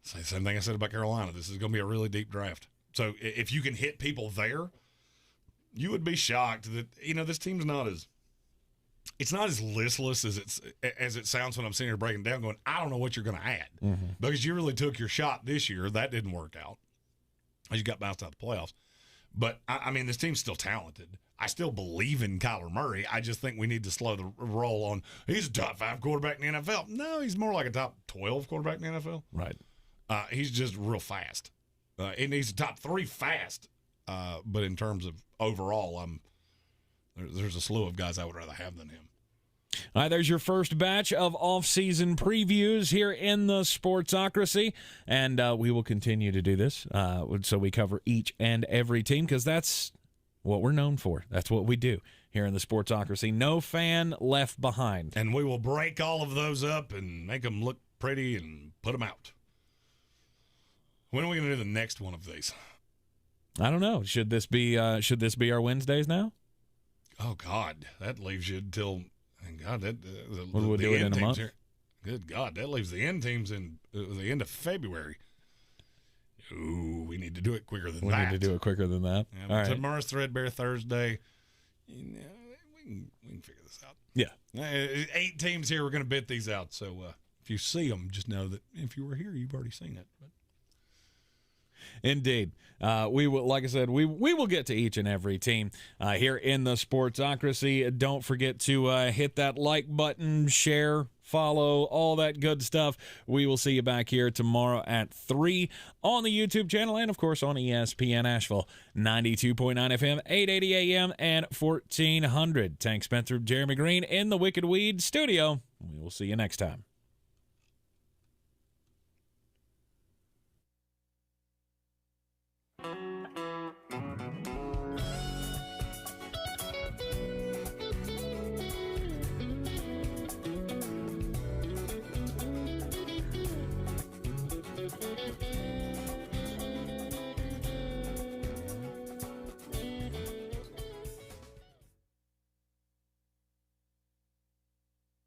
Same thing I said about Carolina. This is going to be a really deep draft. So if you can hit people there, you would be shocked that, this team's not as – it's not as listless as it sounds when I'm sitting here breaking down going, I don't know what you're going to add. Mm-hmm. Because you really took your shot this year. That didn't work out. You got bounced out of the playoffs. But, I mean, this team's still talented. I still believe in Kyler Murray. I just think we need to slow the roll on he's a top 5 quarterback in the NFL. No, he's more like a top 12 quarterback in the NFL. Right. He's just real fast. And he's a top 3 fast. But in terms of overall, there's a slew of guys I would rather have than him. All right, there's your first batch of off-season previews here in the Sportsocracy, and we will continue to do this so we cover each and every team because that's what we're known for. That's what we do here in the Sportsocracy. No fan left behind. And we will break all of those up and make them look pretty and put them out. When are we going to do the next one of these? I don't know. Should this be our Wednesdays now? Oh, God. That leaves you until... And God, we'll do it in a month. Good God, that leaves the end teams in the end of February. Ooh, we need to do it quicker than that. We need to do it quicker than that. Yeah, all right. Tomorrow's Threadbare Thursday. We can figure this out. Yeah. 8 teams here. We're going to bid these out. So if you see them, just know that if you were here, you've already seen it. But. Indeed. We will, like I said, we will get to each and every team here in the Sportsocracy. Don't forget to hit that like button, share, follow, all that good stuff. We will see you back here tomorrow at 3 on the YouTube channel and, of course, on ESPN Asheville, 92.9 FM, 880 AM, and 1400. Tank Spencer, Jeremy Greene in the Wicked Weed studio. We will see you next time.